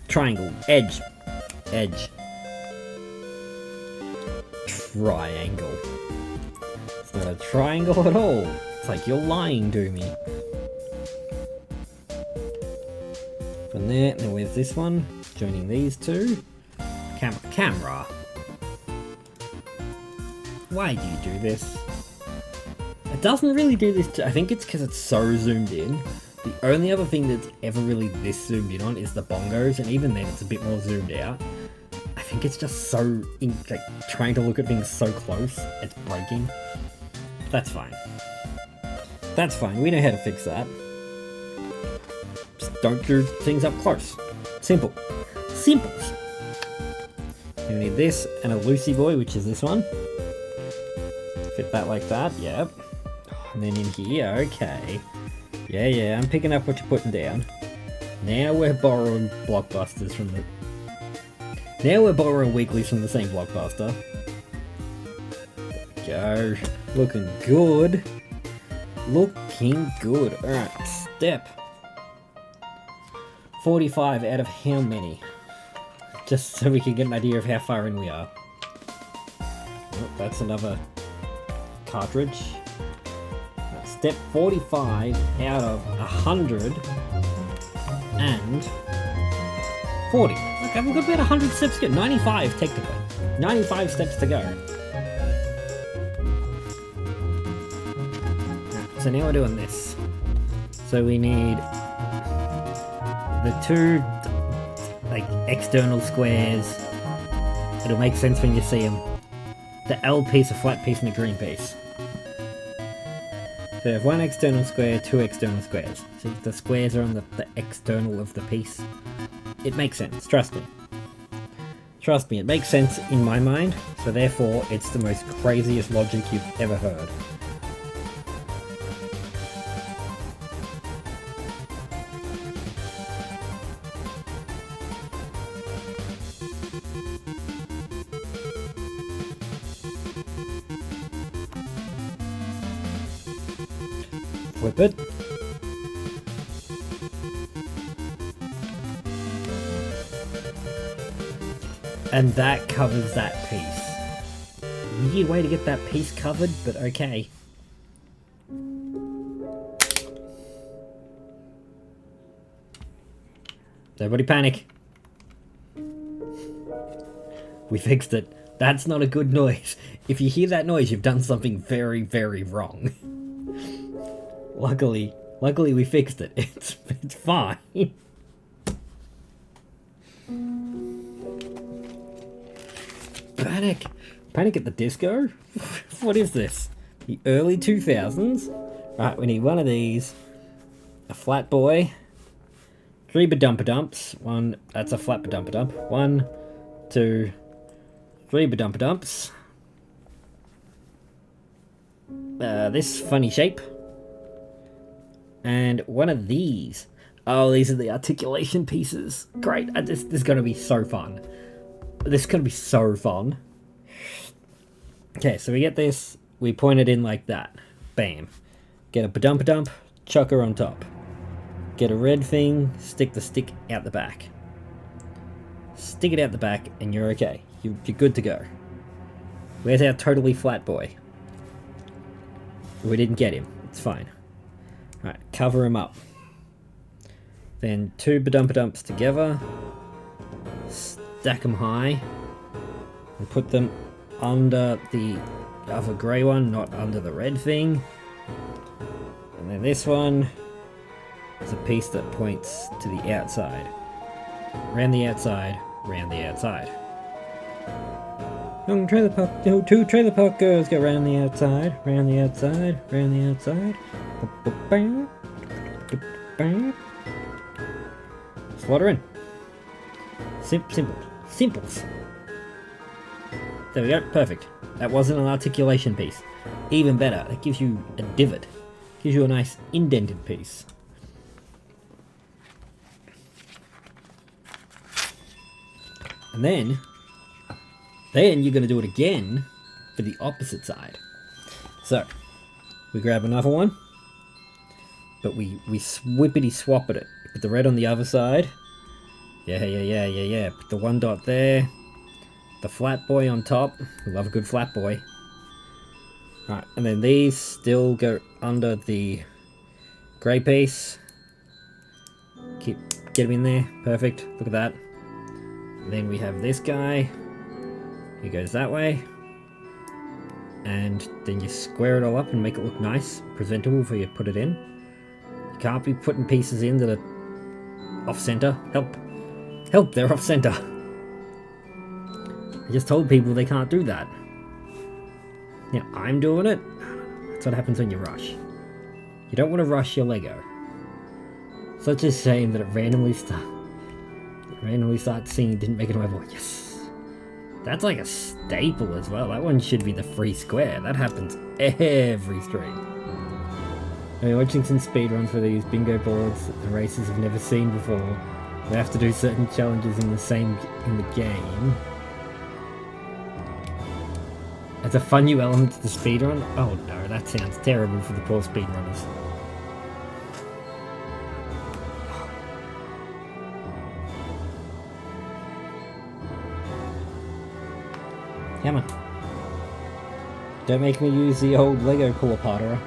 triangle. Edge. Edge. Triangle. It's not a triangle at all. It's like you're lying to me. From there, now where's this one? Joining these 2. Camera. Why do you do this? It doesn't really do this, I think it's because it's so zoomed in, The only other thing that's ever really this zoomed in on is the bongos, and even then it's a bit more zoomed out. I think it's just so, like, trying to look at things so close, it's breaking. That's fine. That's fine, we know how to fix that. Just don't do things up close. Simple. Simples. We need this and a Lucy Boy, which is this one. Fit that like that, yep. And then in here, okay. Yeah, I'm picking up what you're putting down. Now we're borrowing blockbusters from the... Now we're borrowing weeklies from the same blockbuster. Go. Looking good. Looking good. Alright, step. 45 out of how many? Just so we can get an idea of how far in we are. Oh, that's another cartridge. Step 45 out of 140. Okay, we've got about 100 steps to go. 95 technically. 95 steps to go. Right, so now we're doing this. So we need the two like external squares. It'll make sense when you see them. The L piece, a flat piece, and a green piece. So you have one external square, two external squares. So the squares are on the external of the piece. It makes sense, trust me. Trust me, it makes sense in my mind, so therefore it's the most craziest logic you've ever heard. Flip it. And that covers that piece. Weird way to get that piece covered, but okay. Everybody panic. We fixed it. That's not a good noise. If you hear that noise, you've done something very, very wrong. Luckily we fixed it. It's fine. Panic! Panic at the Disco? What is this? The early 2000s? Right, we need one of these. A flat boy. 3 badumpadumps. One, that's a flat badumpadump. 1, 2, 3 badumpadumps. This funny shape. And one of these. Oh, these are the articulation pieces. Great. This is going to be so fun. This is going to be so fun. Okay, so we get this. We point it in like that. Bam. Get a badumpadump. Chuck her on top. Get a red thing. Stick the stick out the back. Stick it out the back and you're okay. You're good to go. Where's our totally flat boy? We didn't get him. It's fine. Right, cover him up. Then 2 badumpadumps together. Stack them high. And put them under the other grey one, not under the red thing. And then this one is a piece that points to the outside. Round the outside, round the outside. Young trailer park, no, 2 trailer park girls go round the outside, round the outside, round the outside. Slaughter in. Simples. There we go, perfect. That wasn't an articulation piece. Even better, it gives you a divot. Gives you a nice indented piece. And then you're going to do it again for the opposite side. So, we grab another one, but we swippity swap at it. Put the red on the other side. Yeah. Put the 1 dot there. The flat boy on top. We love a good flat boy. Right, and then these still go under the grey piece. Get him in there. Perfect. Look at that. Then we have this guy. He goes that way. And then you square it all up and make it look nice, presentable before you put it in. You can't be putting pieces in that are off-center. Help. Help, they're off-center. I just told people they can't do that. Now, I'm doing it. That's what happens when you rush. You don't want to rush your Lego. Such a shame that it randomly starts singing Didn't Make It My Boy. Yes. That's like a staple as well. That one should be the free square. That happens every stream. I've been watching some speedruns for these bingo boards that the racers have never seen before. They have to do certain challenges in the game. As a fun new element to the speedrun? Oh no, that sounds terrible for the poor speedrunners. Come on. Don't make me use the old Lego pull-aparter.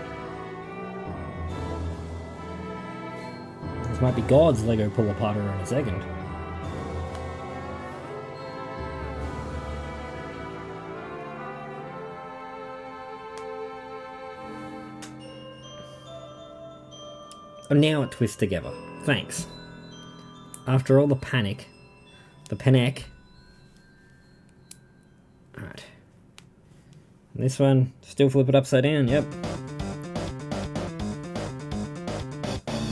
This might be God's Lego pull-aparter in a second. Oh, now it twists together. Thanks. After all the panic. The panic. Alright. This one, still flip it upside down, yep.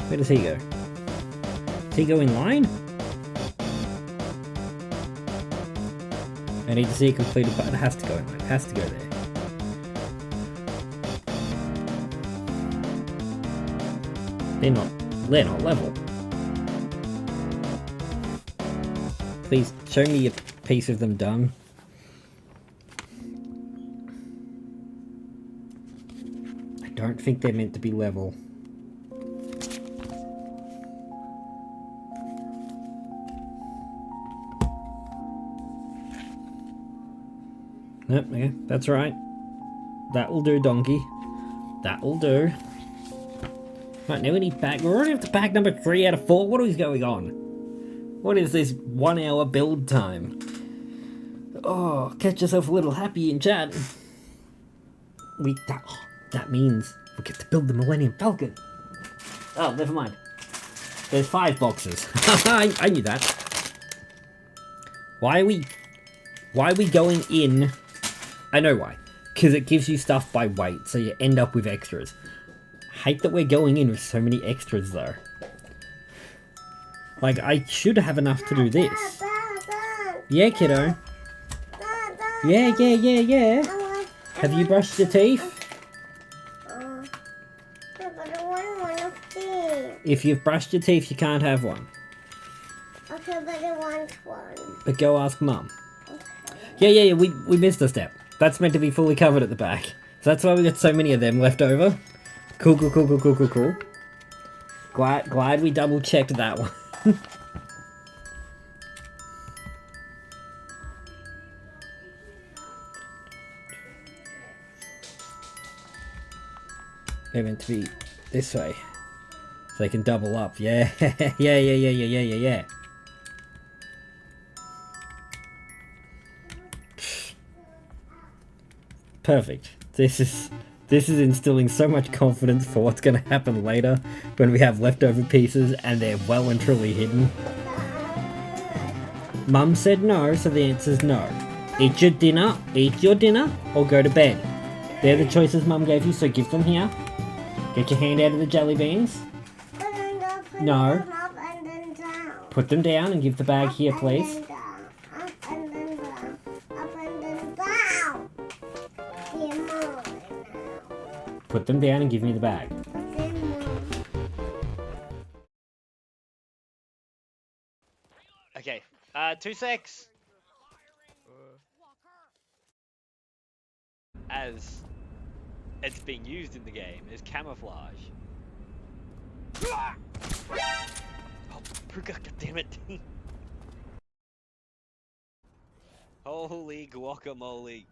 Where does he go? Does he go in line? I need to see it completed, but it has to go in line. It has to go there. They're not level. Please, show me a piece of them done. I don't think they're meant to be level. Yep, okay, that's right. That will do, donkey. That will do. Right, now we need bag. We're already up to bag number 3 out of 4. What is going on? What is this 1 hour build time? Oh, catch yourself a little happy in chat. That means we get to build the Millennium Falcon. Oh, never mind. There's 5 boxes. I knew that. Why are we going in? I know why. Because it gives you stuff by weight, so you end up with extras. Hate that we're going in with so many extras though. Like, I should have enough to do this. Yeah, kiddo. Yeah. Have you brushed your teeth? If you've brushed your teeth, you can't have one. Okay, but I want one. But go ask Mum. Okay. Yeah, we missed a step. That's meant to be fully covered at the back. So that's why we got so many of them left over. Cool. Glad we double checked that one. They're meant to be this way. So they can double up. Yeah. Perfect. This is instilling so much confidence for what's going to happen later when we have leftover pieces and they're well and truly hidden. Mum said no, so the answer's no. Eat your dinner, or go to bed. They're the choices Mum gave you, so give them here. Get your hand out of the jelly beans. No. Put them down and give the bag here, please. Put them down and give me the bag. Okay, 2 secs. As it's being used in the game as camouflage. Oh, Pruka, goddammit. Holy guacamole.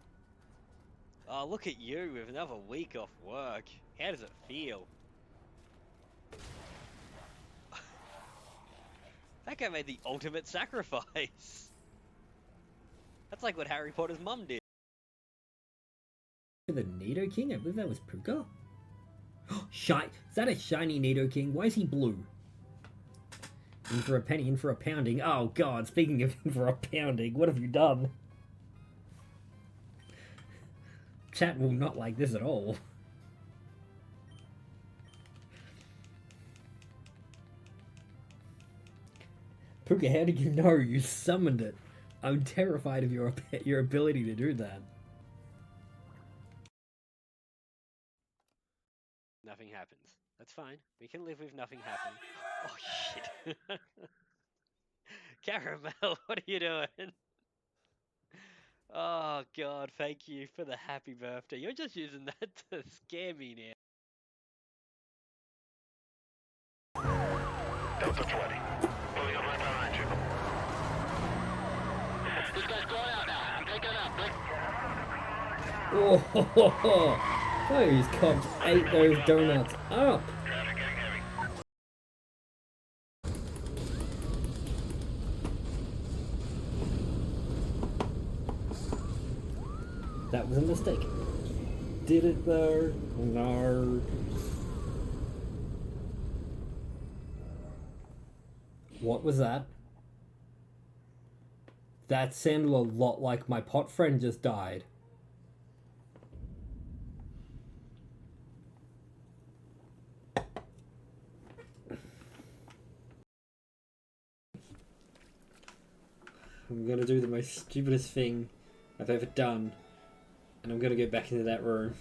Oh, look at you with another week off work. How does it feel? That guy made the ultimate sacrifice. That's like what Harry Potter's mum did. The Nido King? I believe that was Pruka. Is that a shiny Nidoking? Why is he blue? In for a penny, in for a pounding. Oh god, speaking of in for a pounding, what have you done? Chat will not like this at all. Puka, how did you know? You summoned it. I'm terrified of your ability to do that. Nothing happens. That's fine. We can live with nothing happening. Oh shit. Caramel, what are you doing? Oh god, thank you for the happy birthday. You're just using that to scare me now. Delta 20. Pulling up right behind you. This guy's going out now. I'm taking out. Oh, ho, ho, ho. Those cops ate those donuts up. Traffic getting heavy. That was a mistake. Did it though? No. What was that? That sounded a lot like my pot friend just died. I'm gonna do the most stupidest thing I've ever done, and I'm gonna go back into that room.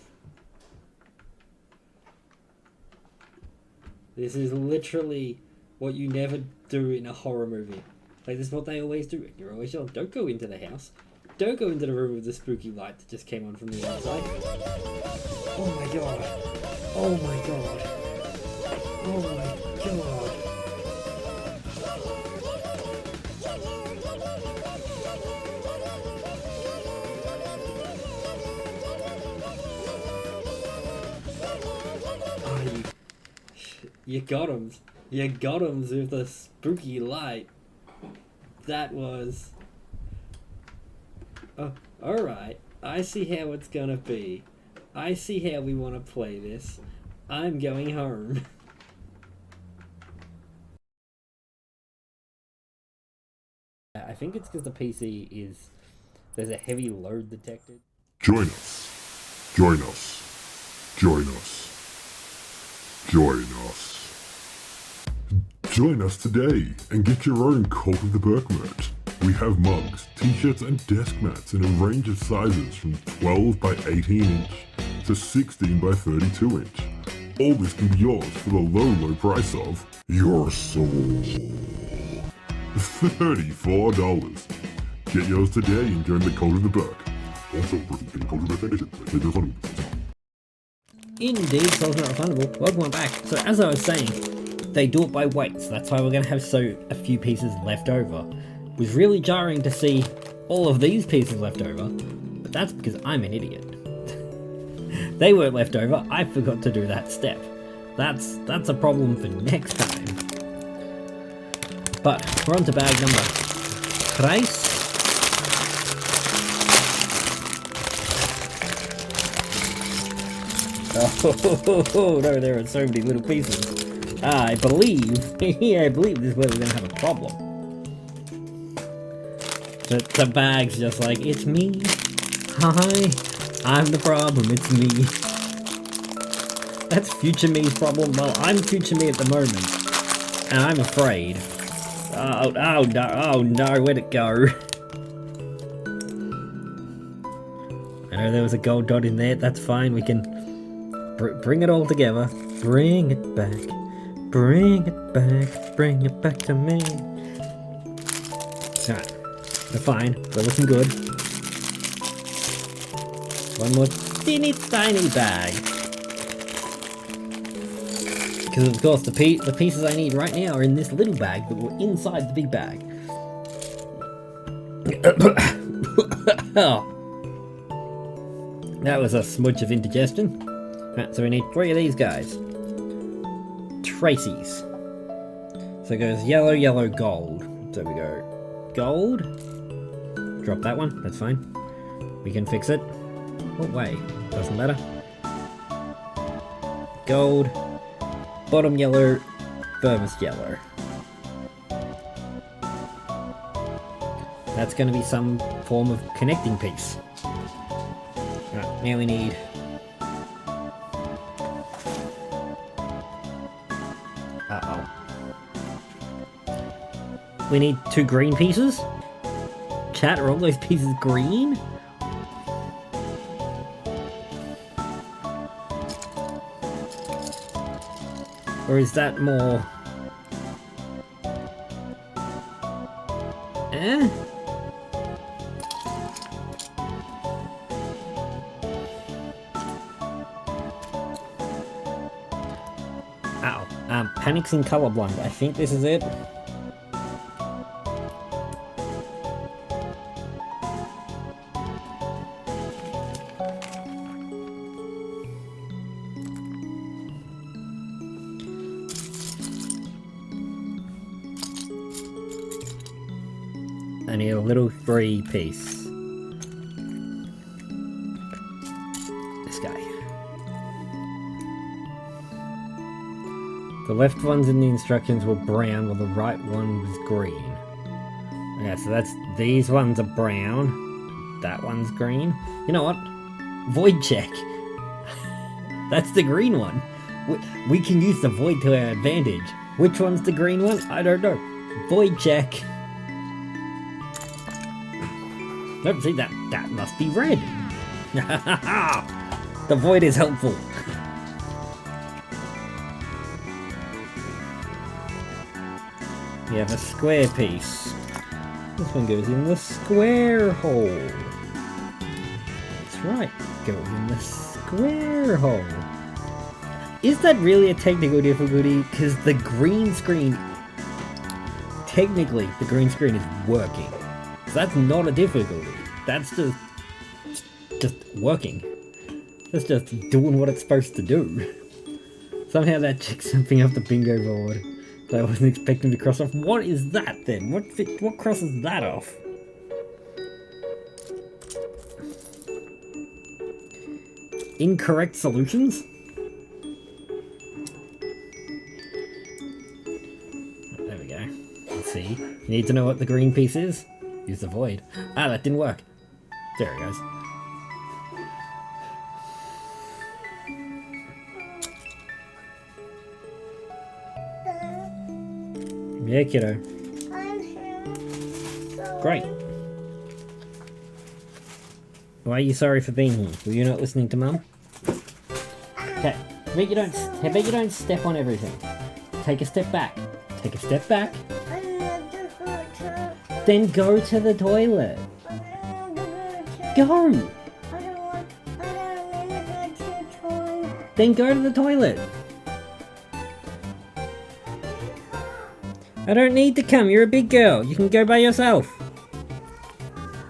This is literally what you never do in a horror movie. Like, this is what they always do. You're always yelling, don't go into the house. Don't go into the room with the spooky light that just came on from the outside. Oh my god. Oh my god. Oh my god. Oh, you got him. You got him with the spooky light. That was... Oh, alright. I see how it's gonna be. I see how we want to play this. I'm going home. I think it's because the PC is... There's a heavy load detected. Join us. Join us. Join us. Join us. Join us today and get your own Cult of the Burke merch. We have mugs, t-shirts and desk mats in a range of sizes from 12 by 18 inch to 16 by 32 inch. All this can be yours for the low price of your soul. $34. Get yours today and join the Cult of the Burke. Also, participating Cult of the Burke Foundation. Make your fun. Indeed, Soul's Not Refundable. Welcome back. So as I was saying, they do it by weight, so that's why we're going to have a few pieces left over. It was really jarring to see all of these pieces left over, but that's because I'm an idiot. They weren't left over, I forgot to do that step. That's a problem for next time. But we're on to bag number 3. Oh no, there are so many little pieces. I believe this is where we're gonna have a problem. The bag's just like, it's me. Hi, I'm the problem, it's me. That's future me's problem. Well, I'm future me at the moment. And I'm afraid. Oh no, where'd it go? I know there was a gold dot in there, that's fine, we can bring it all together. Bring it back. Bring it back. Bring it back to me. Alright. We're fine. We're looking good. One more teeny tiny bag. Because of course the pieces I need right now are in this little bag that were inside the big bag. Oh. That was a smudge of indigestion. Right, so we need 3 of these guys. Tracy's. So it goes yellow, yellow, gold. So we go gold. Drop that one, that's fine. We can fix it. Oh wait, doesn't matter. gold, bottom yellow, Burmese yellow. That's going to be some form of connecting piece. Right, now we need... Uh-oh. We need 2 green pieces? Chat, are all those pieces green? Or is that more... Eh? Ow. Panics in colorblind. I think this is it. I need a little 3 piece. This guy. The left ones in the instructions were brown, while the right one was green. Okay, so that's... these ones are brown. That one's green. You know what? Void check. That's the green one. We can use the void to our advantage. Which one's the green one? I don't know. Void check. Nope, see, that must be red. The void is helpful. We have a square piece. This one goes in the square hole. That's right, goes in the square hole. Is that really a technical difficulty? Because the green screen... technically, the green screen is working. So that's not a difficulty. That's just working. That's just doing what it's supposed to do. Somehow that checks something off the bingo board that I wasn't expecting to cross off. What is that then? What crosses that off? Incorrect solutions? There we go. Let's see. You need to know what the green piece is? Use the void. Ah, that didn't work. There it goes. Yeah, kiddo. I'm here. So Great. Why are you sorry for being here? Were you not listening to Mum? Okay. How about you don't step on everything. Take a step back. Take a step back. I'm not the good child. Then go to the toilet. I don't want to go to Go! I don't want to go to toilet. Then go to the toilet. I don't need to come, you're a big girl. You can go by yourself.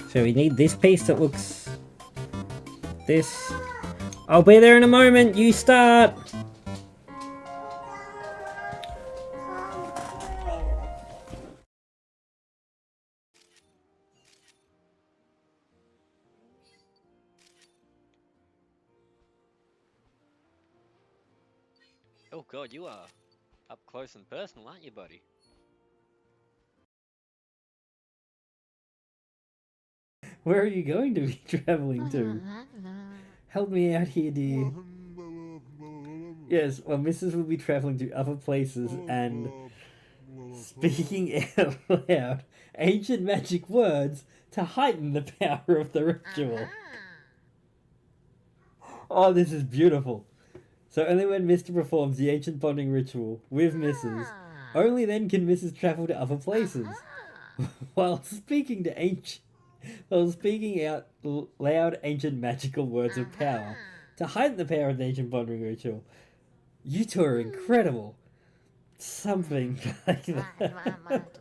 So we need this piece that looks... this. I'll be there in a moment, you start. Oh god, you are up close and personal, aren't you, buddy? Where are you going to be travelling to? Help me out here, dear. Yes, well, Mrs. will be travelling to other places and speaking out loud ancient magic words to heighten the power of the ritual. Oh, this is beautiful. So only when Mr. performs the ancient bonding ritual with Mrs., only then can Mrs. travel to other places. While speaking out loud ancient magical words of power to heighten the power of the ancient bonding ritual. You two are incredible. Something like that.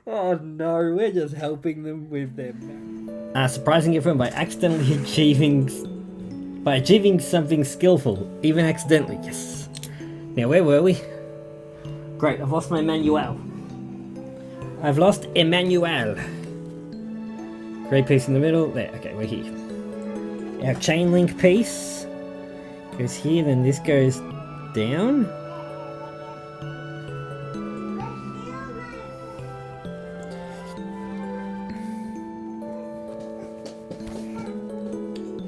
Oh no, we're just helping them with them. Surprising everyone by accidentally achieving something skillful, even accidentally. Yes. Now where were we? Great, I've lost my manual. I've lost Emmanuel. Great piece in the middle. There, okay, we're here. Our chain link piece Goes here, then this goes down.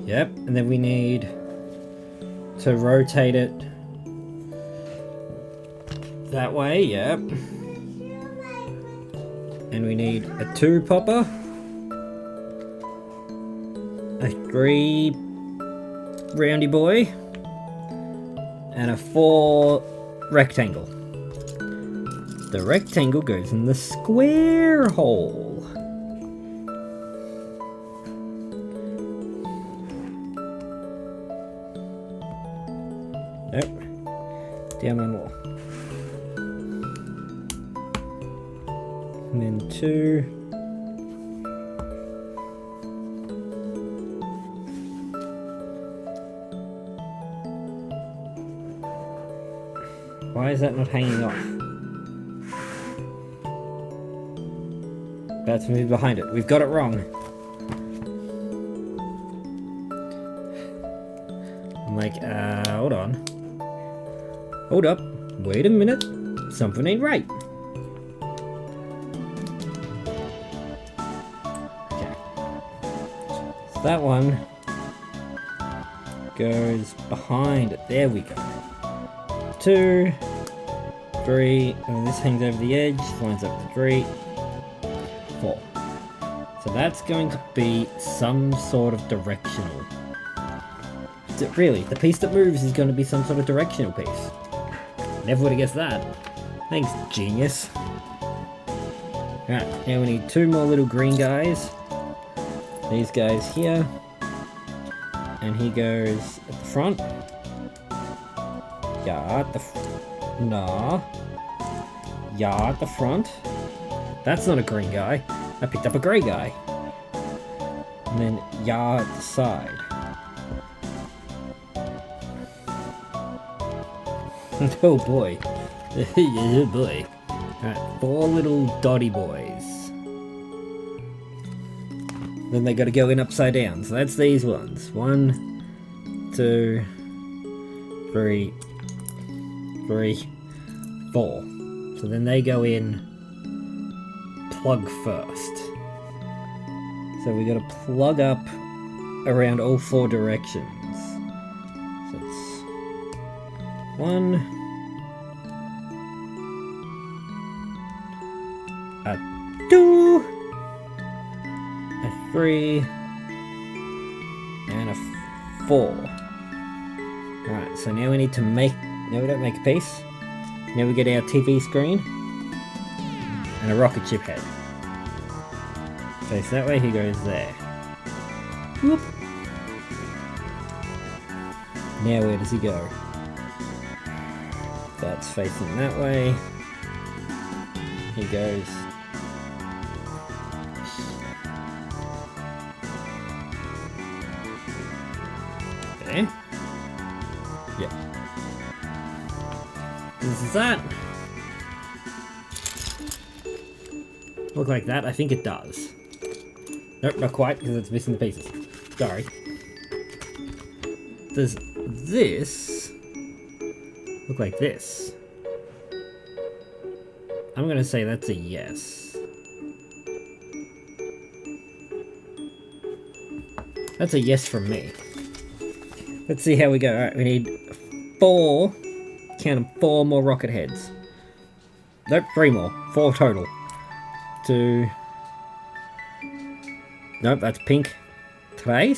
Yep, and then we need to rotate it that way, yep. And we need a 2 popper, a 3 roundy boy, and a 4 rectangle. The rectangle goes in the square hole. Nope. Down one more. And then 2. Why is that not hanging off? That's moved behind it. We've got it wrong. I'm like, hold on. Hold up. Wait a minute. Something ain't right. Okay. So that one goes behind it. There we go. 2, 3, and this hangs over the edge, lines up to 3, 4. So that's going to be some sort of directional. Really, the piece that moves is going to be some sort of directional piece. Never would have guessed that. Thanks, genius. Alright, now we need 2 more little green guys. These guys here. And he goes at the front. Yeah, at the yeah, at the front. That's not a green guy. I picked up a grey guy. And then yeah at the side. Oh boy. Oh boy. Alright, 4 little dotty boys. Then they gotta go in upside down. So that's these ones. 1, 2, 3, 4. So then they go in plug first. So we gotta plug up around all 4 directions. So it's 1, a 2, a 3, and a 4. Alright, so now we need to make... No, we don't make a piece. Now we get our TV screen and a rocket ship head. Face that way, he goes there. Whoop. Now where does he go? That's facing that way. He goes... there. Yep. This is that. Look like that? I think it does. Nope, not quite, because it's missing the pieces. Sorry. Does this look like this? I'm gonna say that's a yes. That's a yes from me. Let's see how we go. Alright, we need 4, count them, 4 more rocket heads. Nope, 3 more. 4 total. 2. Nope, that's pink. 3.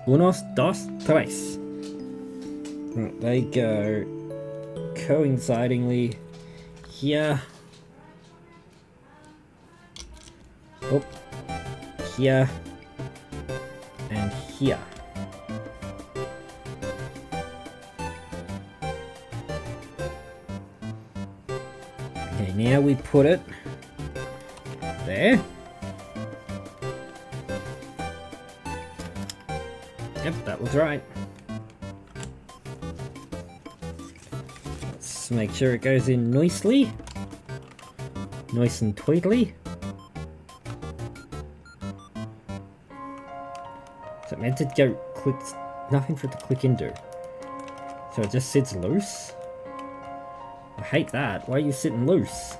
1, 2, 3. Right, they go coincidingly here. Oh, here. And here. Okay, now we put it there. Yep, that was right. Let's make sure it goes in nicely. Nice and tweedly. Is it meant to go click? Nothing for it to click into. So it just sits loose? I hate that. Why are you sitting loose?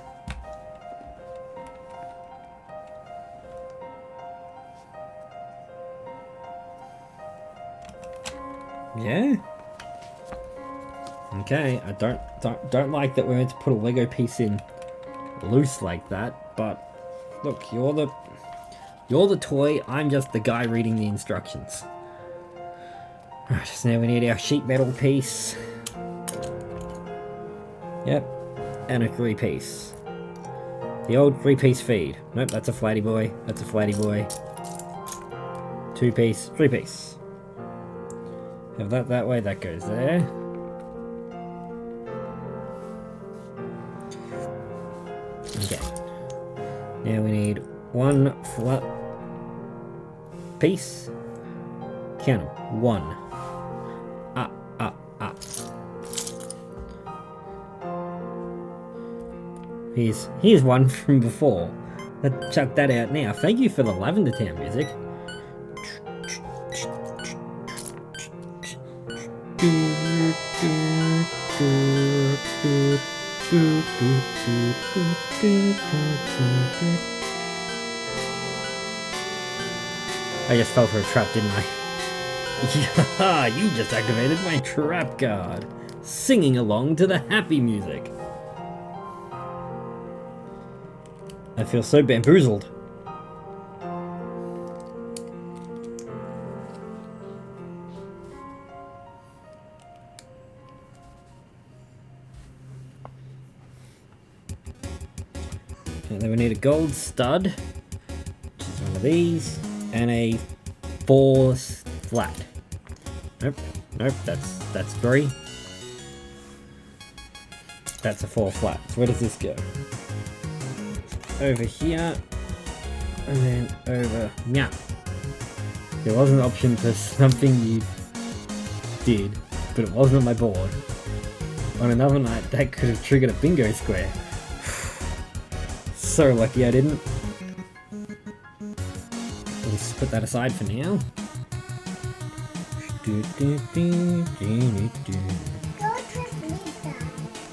Yeah? Okay, I don't like that we're meant to put a Lego piece in loose like that, but look, you're the toy, I'm just the guy reading the instructions. Right, so now we need our sheet metal piece. Yep, and a 3-piece. The old 3-piece feed. Nope, that's a flatty boy. That's a flatty boy. 2-piece, 3-piece. Have that way, that goes there. Okay. Now we need 1 flat piece. Count them. 1. Up. Here's one from before. Let's chuck that out now. Thank you for the Lavender Town music. I just fell for a trap, didn't I? Yeah, you just activated my trap card. Singing along to the happy music. I feel so bamboozled. And then we need a gold stud, which is one of these, and a 4 flat. Nope, that's 3. That's a 4 flat. So where does this go? Over here, and then over. Yeah. There was an option for something you did, but it wasn't on my board. On another night, that could have triggered a bingo square. So lucky I didn't. Let's put that aside for now.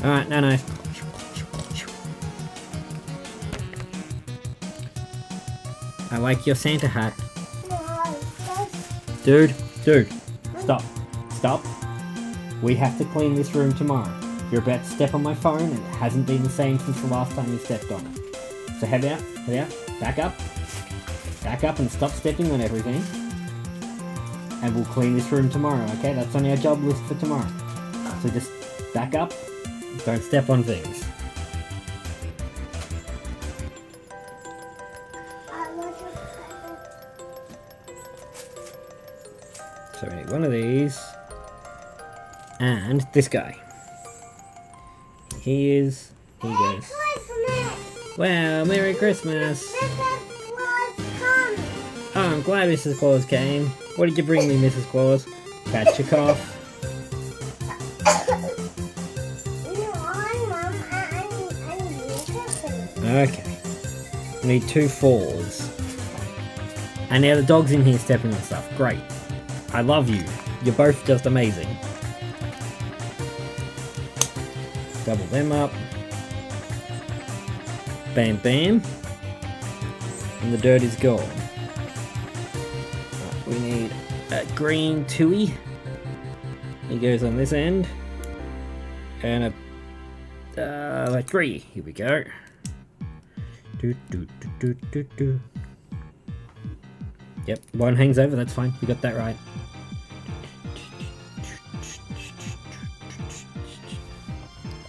Alright, no. I like your Santa hat. Dude, stop. We have to clean this room tomorrow. You're about to step on my phone and it hasn't been the same since the last time you stepped on it. So head out, back up and stop stepping on everything. And we'll clean this room tomorrow, okay? That's on our job list for tomorrow. So just back up, don't step on things. So we need one of these. And this guy. He goes. Wow, Merry Christmas! Oh, I'm glad Mrs. Claus came. What did you bring me, Mrs. Claus? Catch a cough. Okay. We need 2 4s. And now the dog's in here stepping on stuff. Great. I love you. You're both just amazing. Double them up. Bam, bam. And the dirt is gone. Right, we need a green Tui. He goes on this end. And a 3. Here we go. Yep, one hangs over, that's fine. We got that right.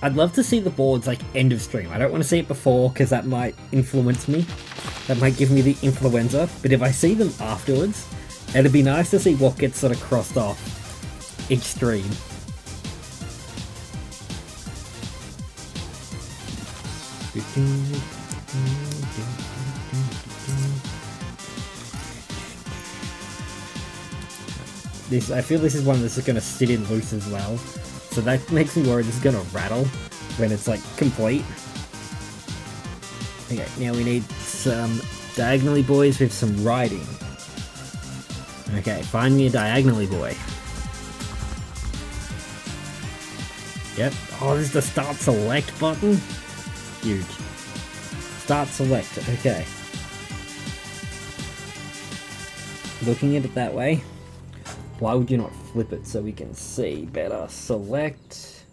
I'd love to see the boards like end of stream. I don't want to see it before because that might influence me. That might give me the influenza. But if I see them afterwards, it'd be nice to see what gets sort of crossed off each stream. I feel this is one that's going to sit in loose as well. So that makes me worry this is going to rattle when it's like complete. Okay, now we need some diagonally boys with some writing. Okay, find me a diagonally boy. Yep. Oh, this is the start select button? Huge. Start select, okay. Looking at it that way, why would you not flip it so we can see better? Select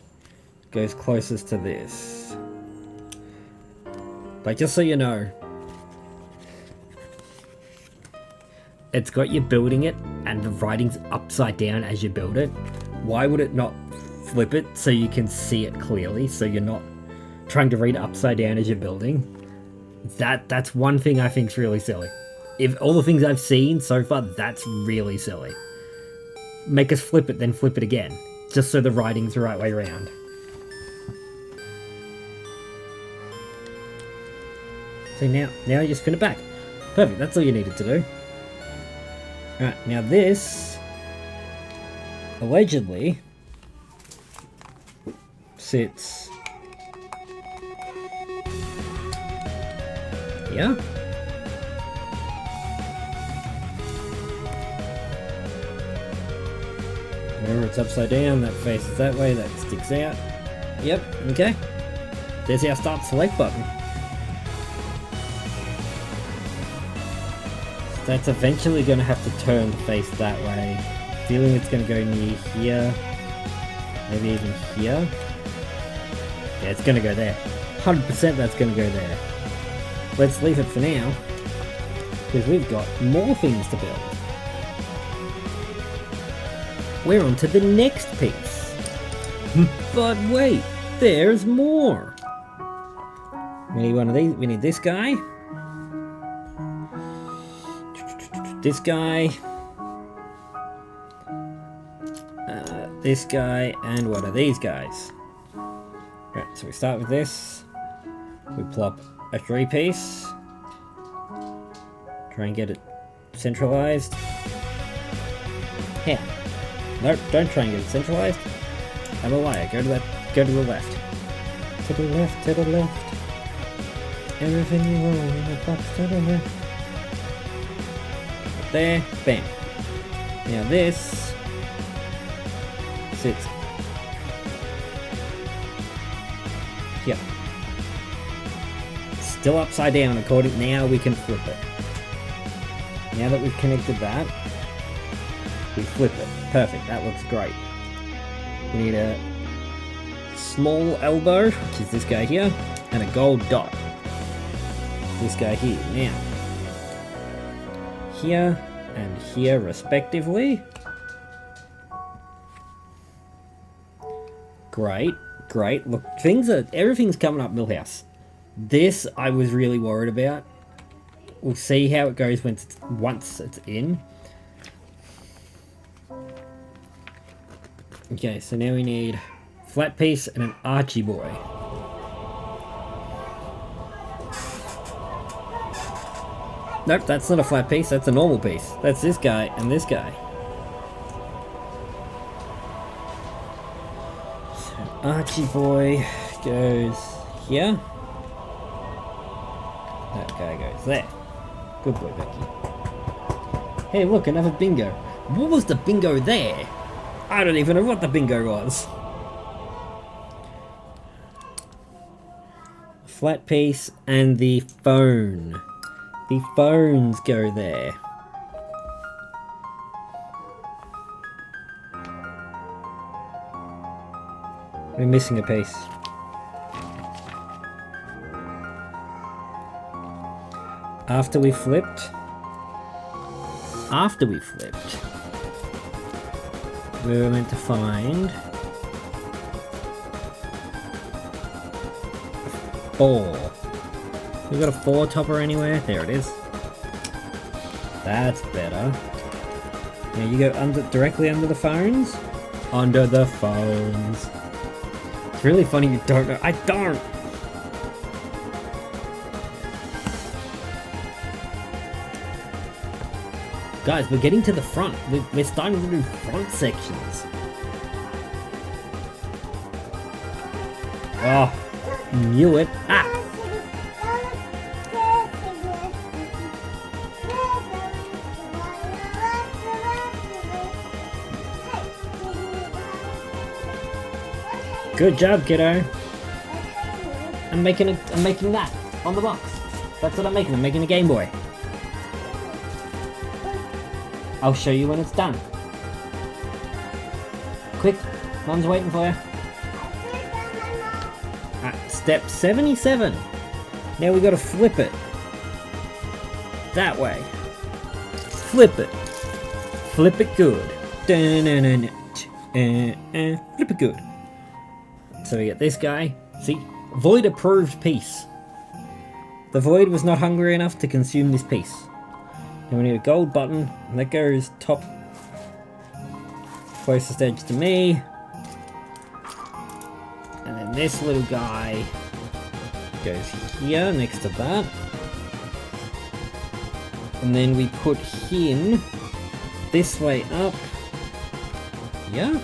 goes closest to this. But just so you know, it's got you building it and the writing's upside down as you build it. Why would it not flip it so you can see it clearly, so you're not trying to read upside down as you're building? That's one thing I think's really silly. If all the things I've seen so far, that's really silly. Make us flip it, then flip it again, just so the writing's the right way around. So now you spin it back. Perfect, that's all you needed to do. Alright, now this allegedly sits here. Remember, it's upside down, that faces that way, that sticks out. Yep, okay. There's our start select button. That's eventually going to have to turn to face that way. Feeling it's going to go near here. Maybe even here. Yeah, it's going to go there. 100% that's going to go there. Let's leave it for now, because we've got more things to build. We're on to the next piece. But wait, there's more. We need one of these. We need this guy. This guy. This guy. And what are these guys? Right, so we start with this. We plop a 3-piece. Try and get it centralized. Here. Nope, don't try and get it centralized. I'm a liar. Go to the left. To the left, to the left. Everything you want in the box to the left. There, bam. Now this sits here. Still upside down according. Now we can flip it. Now that we've connected that, we flip it. Perfect, that looks great. We need a small elbow, which is this guy here, and a gold dot. This guy here. Now, here and here respectively. Great, great. Look, everything's coming up Millhouse. This I was really worried about. We'll see how it goes once it's in. Okay, so now we need flat piece and an Archie boy. Nope, that's not a flat piece, that's a normal piece. That's this guy and this guy. So Archie boy goes here. That guy goes there. Good boy, Becky. Hey, look, another bingo. What was the bingo there? I don't even know what the bingo was. Flat piece and the phone. The phones go there. We're missing a piece. After we flipped, we were meant to find 4. We got a 4 topper anywhere? There it is. That's better. Now you go directly under the phones? Under the phones. It's really funny you don't know. I don't! Guys, we're getting to the front. We're starting to do front sections. Oh, knew it. Ah! Good job, kiddo. I'm making that on the box. That's what I'm making. I'm making a Game Boy. I'll show you when it's done. Quick, Mum's waiting for you. Alright, step 77. Now we gotta flip it. That way. Flip it. Flip it good. Flip it good. So we get this guy. See? Void approved piece. The Void was not hungry enough to consume this piece. Now we need a gold button, and that goes top closest edge to me. And then this little guy goes here next to that. And then we put him this way up. Yeah.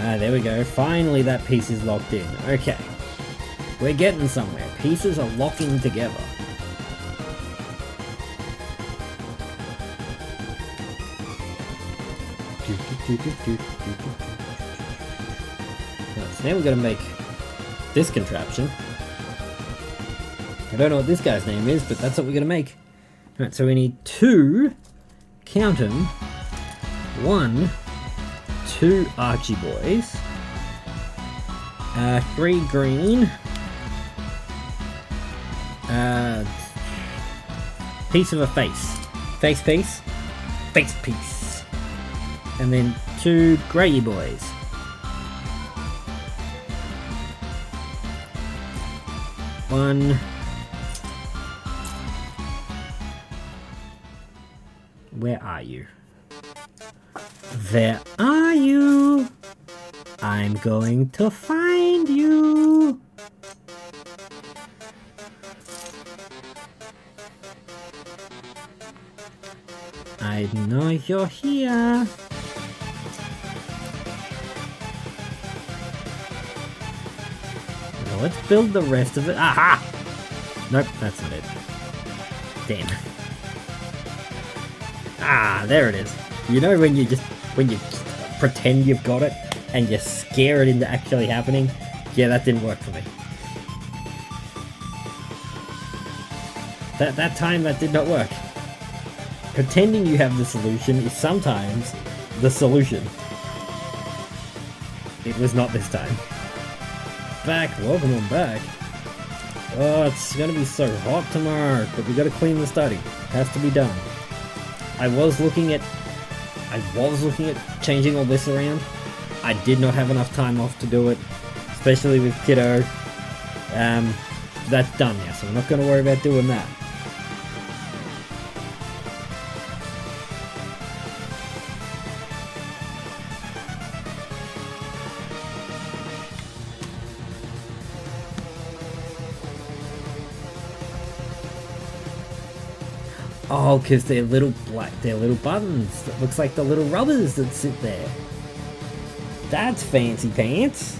Ah, there we go. Finally that piece is locked in. Okay. We're getting somewhere. Pieces are locking together. Right, so now we're going to make this contraption. I don't know what this guy's name is, but that's what we're going to make. Alright, so we need 2, count them, 1, 2 Archie boys, 3 green, piece of a face, face piece, and then 2 grey boys. One. Where are you? Where are you? I'm going to find you. I know you're here. Now let's build the rest of it. Aha! Nope, that's not it. Damn. Ah, there it is. You know when you pretend you've got it and you scare it into actually happening? Yeah, that didn't work for me. That time that did not work. Pretending you have the solution is sometimes the solution. It was not this time. Welcome on back. Oh, it's gonna be so hot tomorrow, but we gotta clean the study. Has to be done. I was looking at changing all this around. I did not have enough time off to do it, especially with kiddo. That's done now, so we're not going to worry about doing that. Oh, because they're little buttons. That looks like the little rubbers that sit there. That's fancy pants.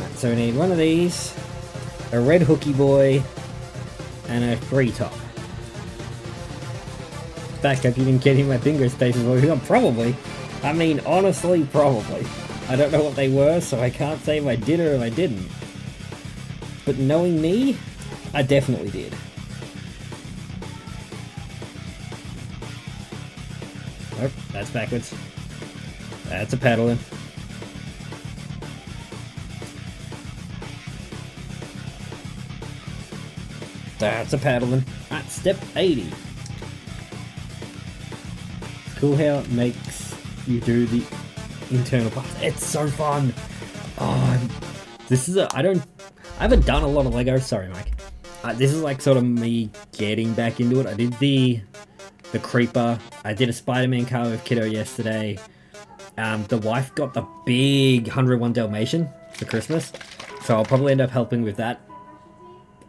Right, so we need one of these, a red hooky boy, and a free top. Back up, you didn't get in my finger spaces. Well, probably. I mean, honestly, probably. I don't know what they were, so I can't say if I did or if I didn't. But knowing me, I definitely did. Nope, that's backwards. That's a paddling. That's a paddling. Alright, step 80. Cool how it makes you do the internal parts. It's so fun! Oh, this is I haven't done a lot of Lego. Sorry, Mike. This is like sort of me getting back into it. I did the Creeper. I did a Spider-Man car with kiddo yesterday. The wife got the big 101 Dalmatian for Christmas, so I'll probably end up helping with that.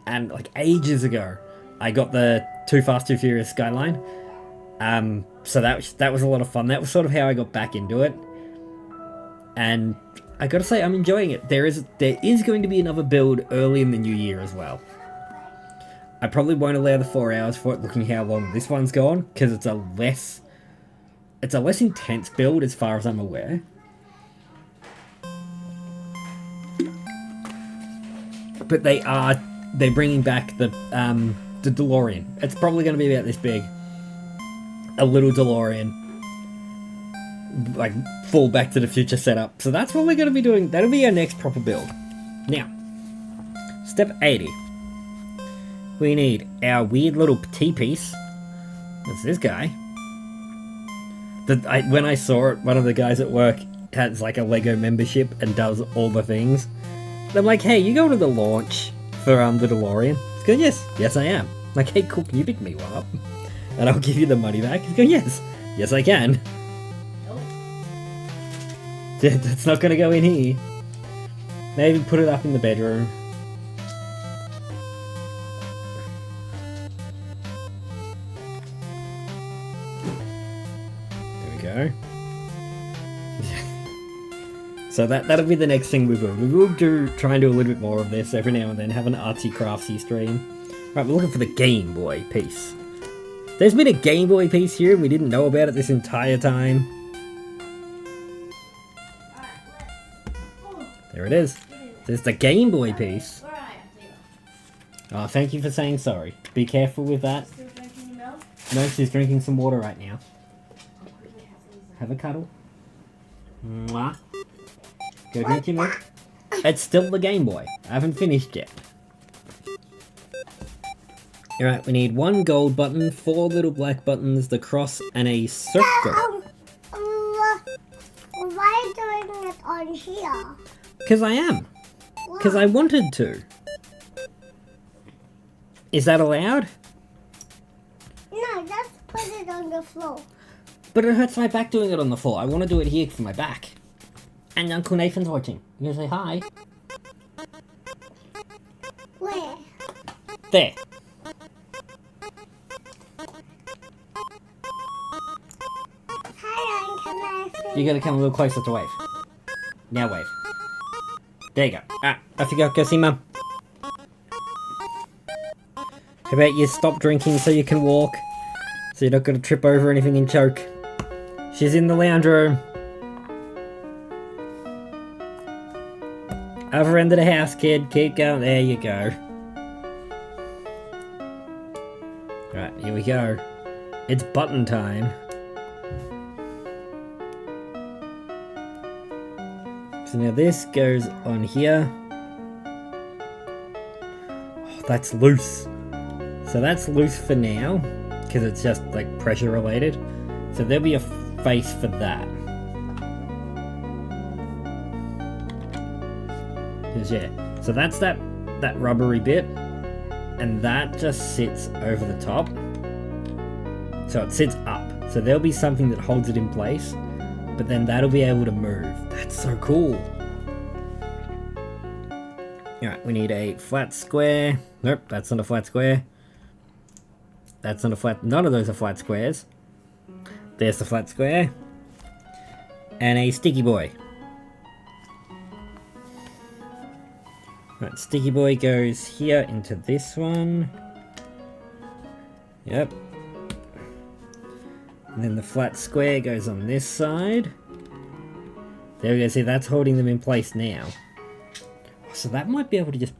And like ages ago, I got the Too Fast, Too Furious Skyline. So that was a lot of fun. That was sort of how I got back into it. And I gotta say, I'm enjoying it. There is going to be another build early in the new year as well. I probably won't allow the 4 hours for it, looking how long this one's gone, because it's a less intense build as far as I'm aware. But they're bringing back the DeLorean. It's probably going to be about this big. A little DeLorean. Like, full Back to the Future setup. So that's what we're going to be doing. That'll be our next proper build. Now, step 80. We need our weird little T-piece. That's this guy. When I saw it, one of the guys at work has like a Lego membership and does all the things. And I'm like, hey, you go to the launch for the DeLorean? He's going, yes I am. I'm like, hey, cool, can you pick me one up? And I'll give you the money back. He's going, yes I can. That's not gonna go in here. Maybe put it up in the bedroom. There we go. So that'll be the next thing we will. We will try and do a little bit more of this every now and then. Have an artsy craftsy stream. Right, we're looking for the Game Boy piece. There's been a Game Boy piece here and we didn't know about it this entire time. There it is. There's the Game Boy piece. Oh, thank you for saying sorry. Be careful with that. No, she's drinking some water right now. Have a cuddle. Mwah. Go drink your milk. It's still the Game Boy. I haven't finished yet. Alright, we need 1 gold button, 4 little black buttons, the cross, and a circle. Why are you doing it on here? Because I am. Because I wanted to. Is that allowed? No, just put it on the floor. But it hurts my back doing it on the floor. I want to do it here for my back. And Uncle Nathan's watching. You gonna say hi? Where? There. Hi, Uncle Nathan. You gotta come a little closer to wave. Now wave. There you go. Ah, off you go. Go see Mum. How about you stop drinking so you can walk? So you're not gonna trip over anything and choke. She's in the lounge room. Other end of the house, kid. Keep going. There you go. Right, here we go. It's button time. So now this goes on here. Oh, that's loose. So that's loose for now, because it's just like pressure related. So there'll be a face for that. Yeah. So that's that rubbery bit, and that just sits over the top. So it sits up. So there'll be something that holds it in place, but then that'll be able to move. That's so cool. Alright, we need a flat square. Nope, that's not a flat square. That's not a flat... None of those are flat squares. There's the flat square. And a sticky boy. Right, sticky boy goes here into this one. Yep. And then the flat square goes on this side. There we go, see that's holding them in place now. So that might be able to just...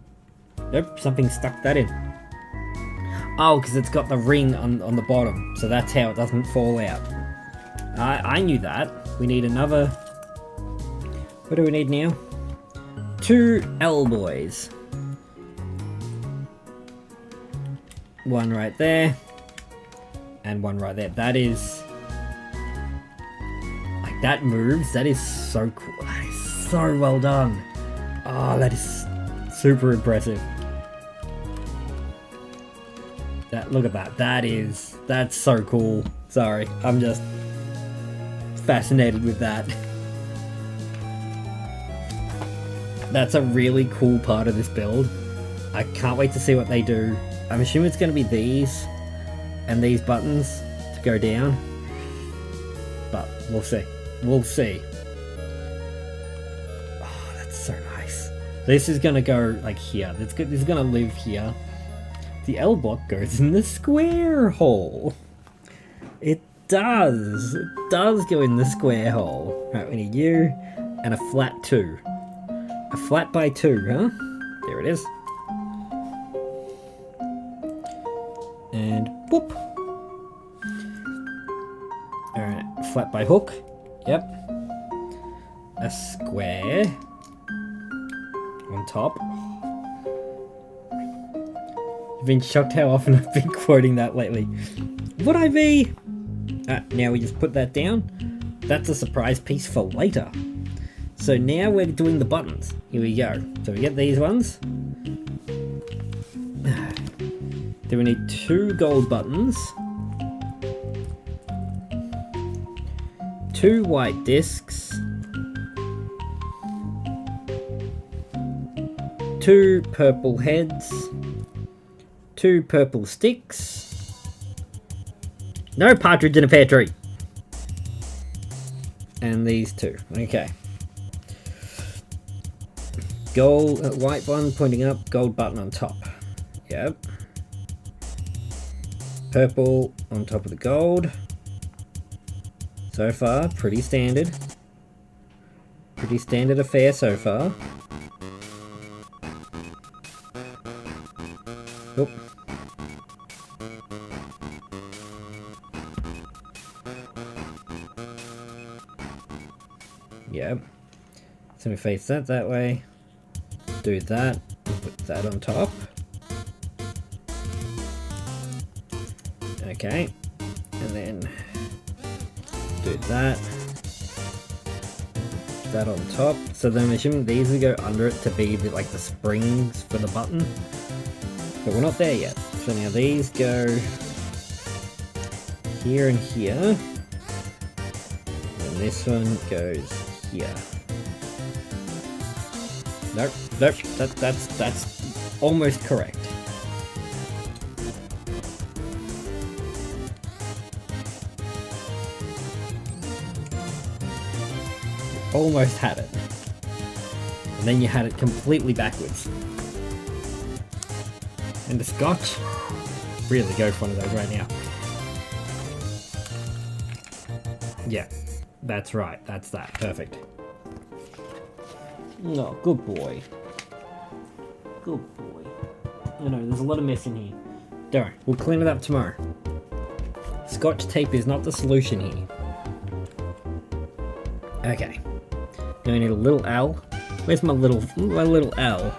Nope, something stuck that in. Oh, because it's got the ring on the bottom. So that's how it doesn't fall out. I knew that. We need another... What do we need now? 2 L-boys. One right there. And one right there. That is... Like, that moves. That is so cool. That is so well done. Oh, that is super impressive. Look at that. That's so cool. Sorry, I'm just fascinated with that. That's a really cool part of this build. I can't wait to see what they do. I'm assuming it's going to be these and these buttons to go down. But we'll see. We'll see. Oh, that's so nice. This is going to go like here. This is going to live here. The L block goes in the square hole. It does. It does go in the square hole. Right, we need you and a flat 2. A flat by 2, huh? There it is. And boop. Alright, flat by hook. Yep. A square on top. I've been shocked how often I've been quoting that lately. Would I be? Now we just put that down. That's a surprise piece for later. So now we're doing the buttons. Here we go. So we get these ones. Then we need 2 gold buttons. 2 white discs. 2 purple heads. 2 purple sticks. No partridge in a pear tree. And these 2. Okay. Gold, white one pointing up, gold button on top. Yep. Purple on top of the gold. So far, pretty standard. Pretty standard affair so far. Oop. Yep. So we face that way. Do that, and put that on top. Okay, and then do that on top. So then I'm assuming these will go under it to be like the springs for the button, but we're not there yet. So now these go here and here, and this one goes here. Nope, nope, that's almost correct. Almost had it. And then you had it completely backwards. And the scotch? Really go for one of those right now. Yeah, that's right, that's that, perfect. No, good boy. Good boy. I know, there's a lot of mess in here. Don't worry, we'll clean it up tomorrow. Scotch tape is not the solution here. Okay. Now we need a little L. Where's my little L?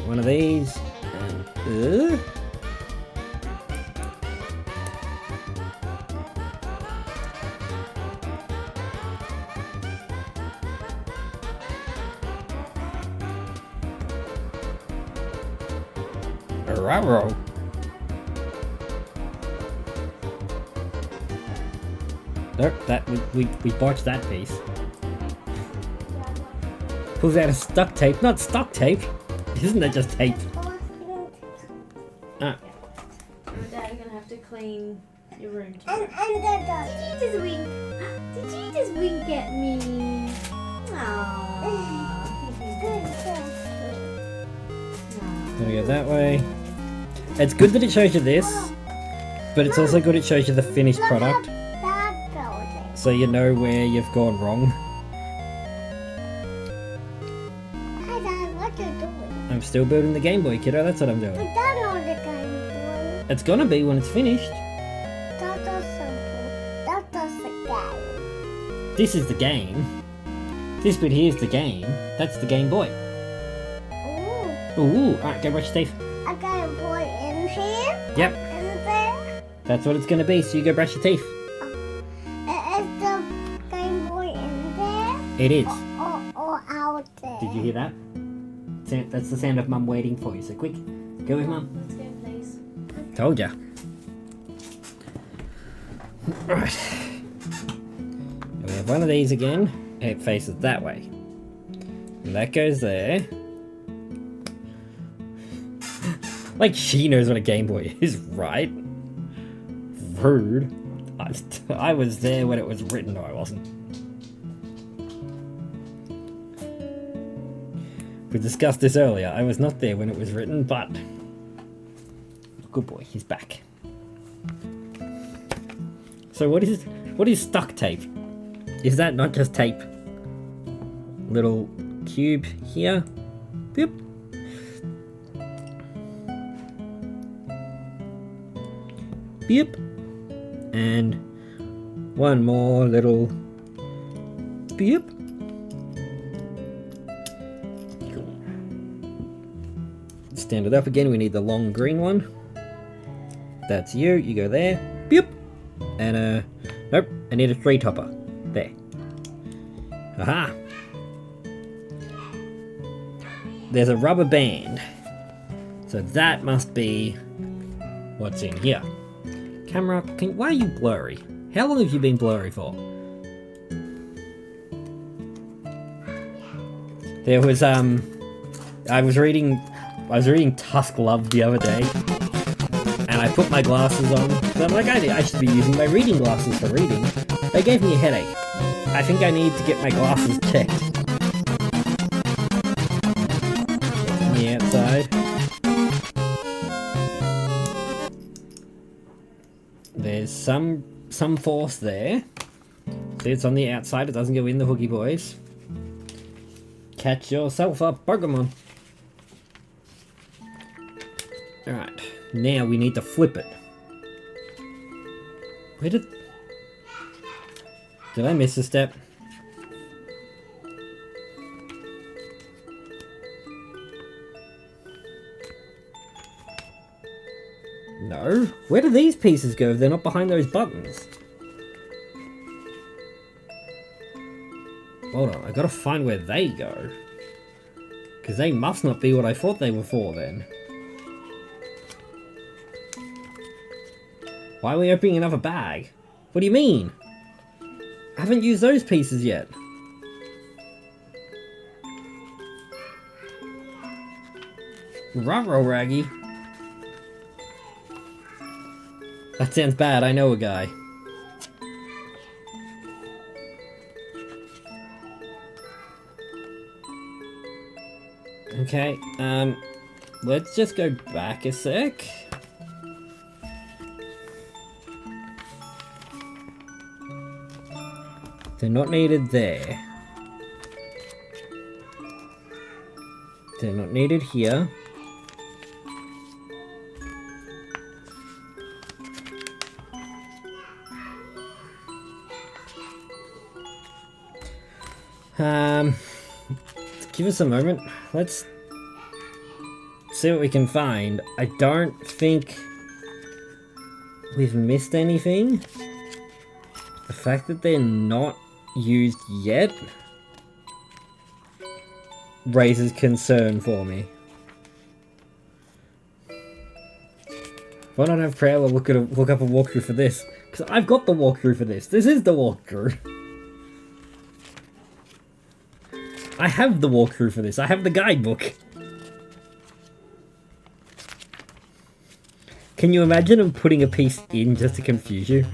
One of these. And, Raro. Nope, that we botched that piece. Pulls out a stuck tape, not stock tape. Isn't that just tape? Oh, Dad, you're gonna have to clean your room too. and did you just wink? Did you just wink at me? Gonna go that way. It's good that it shows you this, but it's also good it shows you the finished product, so you know where you've gone wrong. Hi Dad, what you doing? I'm still building the Game Boy, kiddo, that's what I'm doing. But that on the Game Boy. It's gonna be when it's finished. That's so simple. That's the game. This is the game. This bit here is the game. That's the Game Boy. Ooh, Ooh, alright, go brush your teeth. I got a boy in here. Yep, In there. that's what it's gonna be, so you go brush your teeth. Is the Game Boy in there? It is. Or out there? Did you hear that? That's the sound of Mum waiting for you, so quick, go with Mum. Let's go, please. Told ya. Right. We have one of these again, and it faces that way. And that goes there. Like she knows what a Game Boy is, right? Rude. I was there when it was written. No, I wasn't. We discussed this earlier. I was not there when it was written, but Good boy, he's back. So what is stuck tape? Is that not just tape? Little cube here. Boop. Beep. And one more little beep. Stand it up again. We need the long green one. That's you. You go there. Beep. And nope. I need a tree topper. There. Aha. There's a rubber band. So that must be what's in here. Camera, why are you blurry? How long have you been blurry for? There was I was reading Tusk Love the other day, and I put my glasses on. So I'm like, I should be using my reading glasses for reading. They gave me a headache. I think I need to get my glasses checked. On the outside. There's some force there. See, it's on the outside, it doesn't go in the hooky boys. Catch yourself a Pokemon. Alright, now we need to flip it. Where did I miss a step? No. Where do these pieces go if they're not behind those buttons? Hold on, I gotta find where they go. Because they must not be what I thought they were for then. Why are we opening another bag? What do you mean? I haven't used those pieces yet. Ruh-roh, Raggy. That sounds bad, I know a guy. Okay, let's just go back a sec. They're not needed there. They're not needed here. Give us a moment. Let's see what we can find. I don't think we've missed anything. The fact that they're not used yet raises concern for me. Why not have Prowler look up a walkthrough for this? Because I've got the walkthrough for this. This is the walkthrough. I have the walkthrough for this. I have the guidebook. Can you imagine them putting a piece in just to confuse you?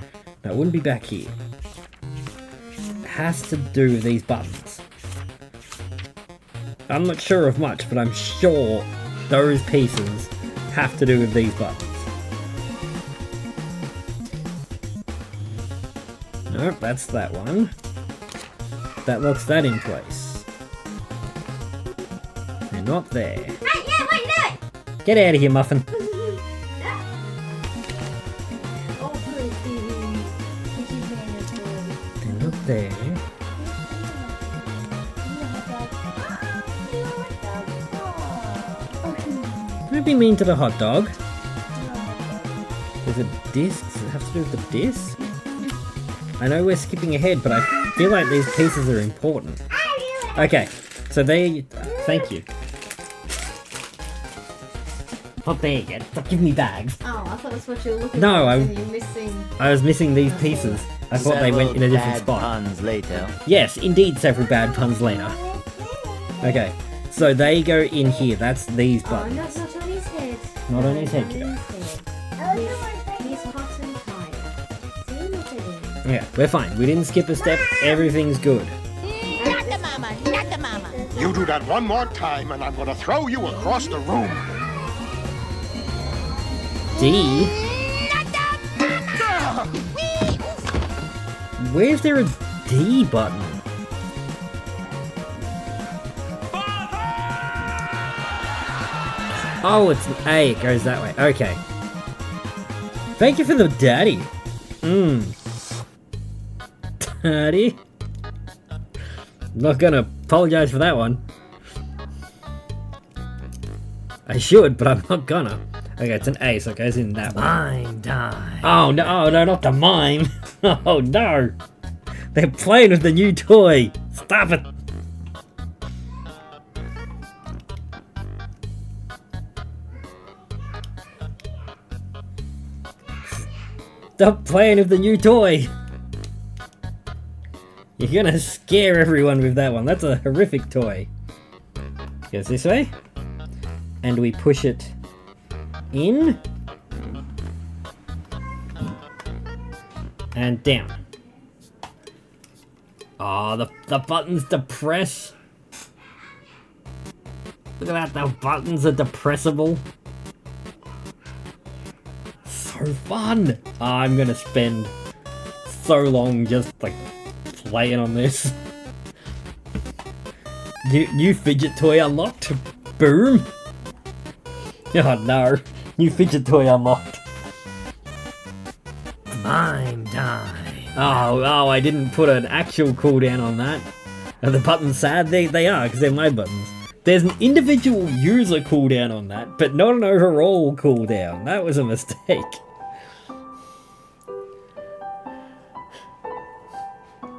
No, it wouldn't be back here. It has to do with these buttons. I'm not sure of much, but I'm sure those pieces have to do with these buttons. Nope, that's that one. That locks that in place. They're not there. Hey, yeah, what are you doing? Get out of here, Muffin. They're not there. Don't be mean to the hot dog. There's a disc. Does it have to do with the disc? I know we're skipping ahead, but I feel like these pieces are important. Okay, so they... Thank you. Oh, there you go. Stop giving me bags. Oh, I thought that's what you were looking No, for. I'm- and you're missing. I was missing these pieces. I thought they went in a different spot. Puns later. Yes, indeed, several bad puns later. Okay, so they go in here. That's these Oh, buttons. no, not on his head. Not on his head, Not yeah. on his head. He's hot and tired. See, look at him. Yeah, we're fine. We didn't skip a step. Everything's good. Not the mama, not the mama. You do that one more time, and I'm gonna throw you across the room. D. Where's there a D button? Oh, it's an A. It goes that way. Okay. Thank you for the daddy. Daddy. Not gonna apologize for that one. I should, but I'm not gonna. Okay, it's an A, so it goes in that one. Mime time. Oh no, no, not the mime. Oh no. They're playing with the new toy. Stop it. Stop playing with the new toy. You're gonna scare everyone with that one. That's a horrific toy. Goes this way. And we push it in. And down. Oh, the buttons depress. Look at that, the buttons are depressible. So fun! Oh, I'm gonna spend so long just like playing on this. New fidget toy unlocked. Boom! Oh no, new fidget toy unlocked. Mime time. Oh, I didn't put an actual cooldown on that. Are the buttons sad? They are, because they're my buttons. There's an individual user cooldown on that, but not an overall cooldown. That was a mistake.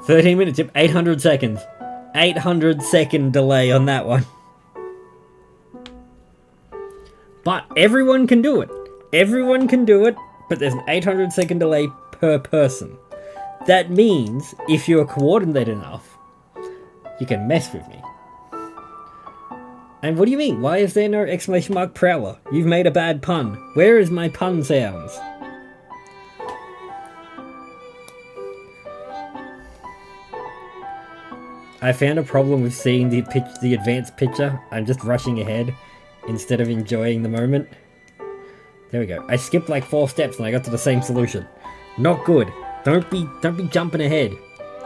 13 minutes, yep, 800 seconds. 800-second delay on that one. But everyone can do it. Everyone can do it, but there's an 800-second delay per person. That means, if you're coordinated enough, you can mess with me. And what do you mean? Why is there no exclamation mark prowler? You've made a bad pun. Where is my pun sounds? I found a problem with seeing the advanced picture. I'm just rushing ahead instead of enjoying the moment. There we go. I skipped like 4 steps and I got to the same solution. Not good. Don't be jumping ahead.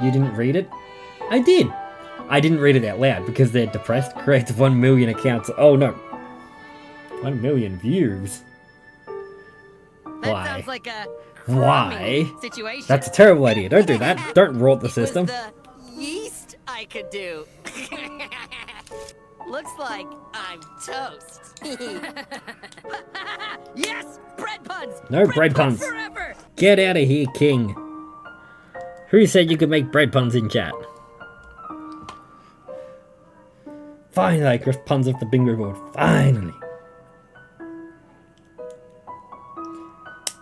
You didn't read it? I did. I didn't read it out loud because they're depressed. Creates 1 million accounts. Oh no. 1 million views. That Why? sounds like a Why? situation. That's a terrible idea. Don't do that. Don't rot the system. It was the yeast I could do. Looks like I'm toast. Yes, bread puns. No bread puns. Forever. Get out of here, King. Who said you could make bread puns in chat? Finally, I got puns off the bingo board. Finally.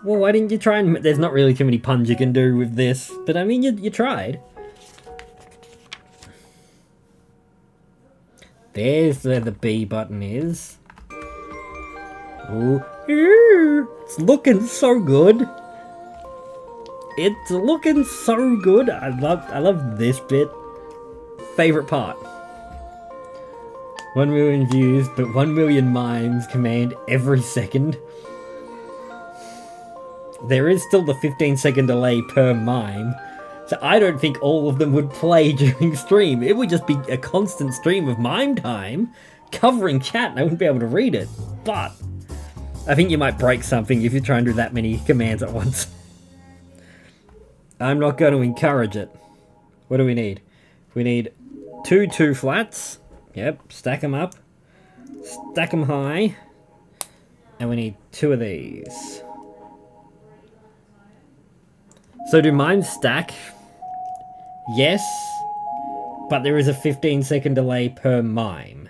Well, why didn't you try and... There's not really too many puns you can do with this. But I mean, you tried. There's where the B button is. Ooh. It's looking so good. It's looking so good. I love this bit. Favorite part. 1 million views, but 1 million mimes command every second. There is still the 15-second delay per mime, so I don't think all of them would play during stream. It would just be a constant stream of mime time, covering chat, and I wouldn't be able to read it. But I think you might break something if you try and do that many commands at once. I'm not going to encourage it. What do we need? We need 2 flats. Yep, stack them up. Stack them high. And we need 2 of these. So do mimes stack? Yes. But there is a 15-second delay per mime.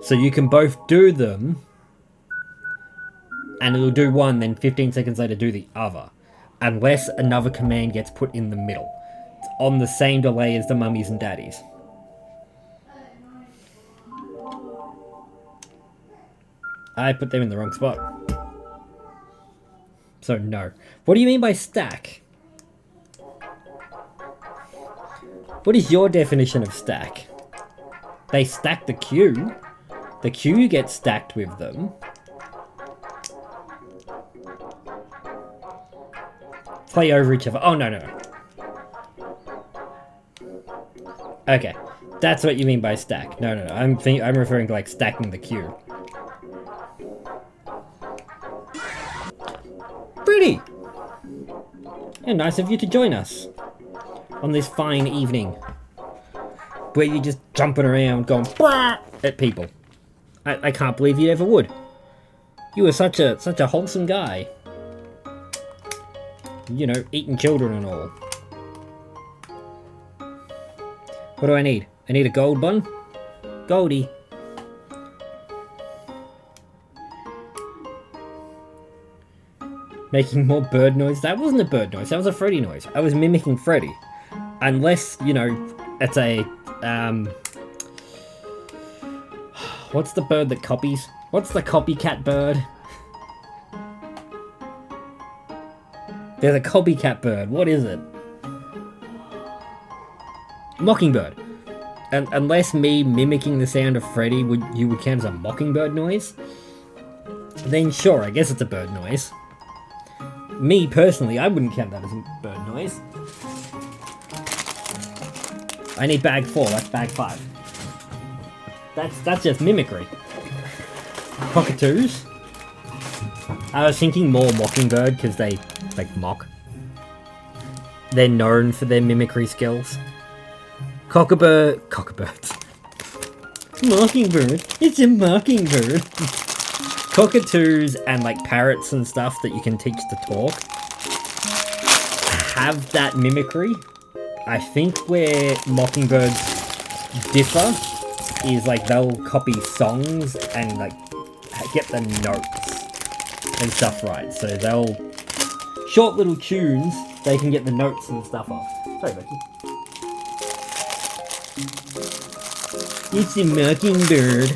So you can both do them. And it'll do one, then 15 seconds later do the other. Unless another command gets put in the middle. It's on the same delay as the mummies and daddies. I put them in the wrong spot. So no. What do you mean by stack? What is your definition of stack? They stack the queue. The queue gets stacked with them. play over each other. Oh, no, no, no. Okay, that's what you mean by stack. No, no, no. I'm referring to like stacking the queue. Pretty. Yeah, nice of you to join us on this fine evening, where you're just jumping around, going "Brah!" at people. I can't believe you ever would. You were such a wholesome guy. You know, eating children and all. What do I need? I need a gold bun? Goldie. Making more bird noise? That wasn't a bird noise, that was a Freddy noise. I was mimicking Freddy. Unless, you know, it's a, what's the bird that copies? What's the copycat bird? There's a copycat bird, what is it? Mockingbird. And unless me mimicking the sound of Freddy you would count as a mockingbird noise, then sure, I guess it's a bird noise. Me personally, I wouldn't count that as a bird noise. I need bag 4, that's bag 5. That's just mimicry. Cockatoos. I was thinking more mockingbird because they like mock. They're known for their mimicry skills. Cockabirds. Mockingbird. It's a mockingbird. Cockatoos and like parrots and stuff that you can teach to talk have that mimicry. I think where mockingbirds differ is like they'll copy songs and like get the notes and stuff right. So they'll short little tunes, they can get the notes and stuff off. Sorry, Becky. It's a mockingbird.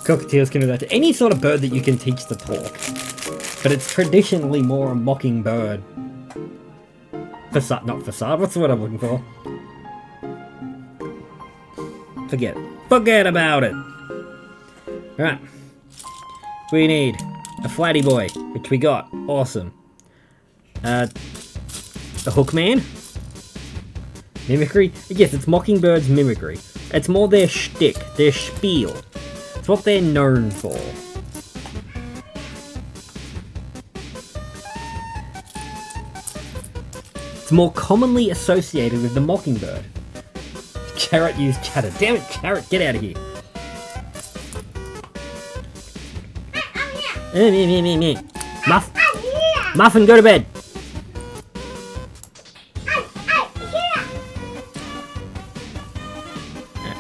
Cockatiels can do that to any sort of bird that you can teach to talk. But it's traditionally more a mockingbird. Facade, not facade, what's the word I'm looking for? Forget it. Forget about it! Right. We need a flatty boy, which we got. Awesome. The Hookman. Mimicry? Yes, it's Mockingbird's mimicry. It's more their shtick, their spiel. It's what they're known for. It's more commonly associated with the mockingbird. Carrot used chatter. Damn it, Carrot, get out of here. Muffin, go to bed.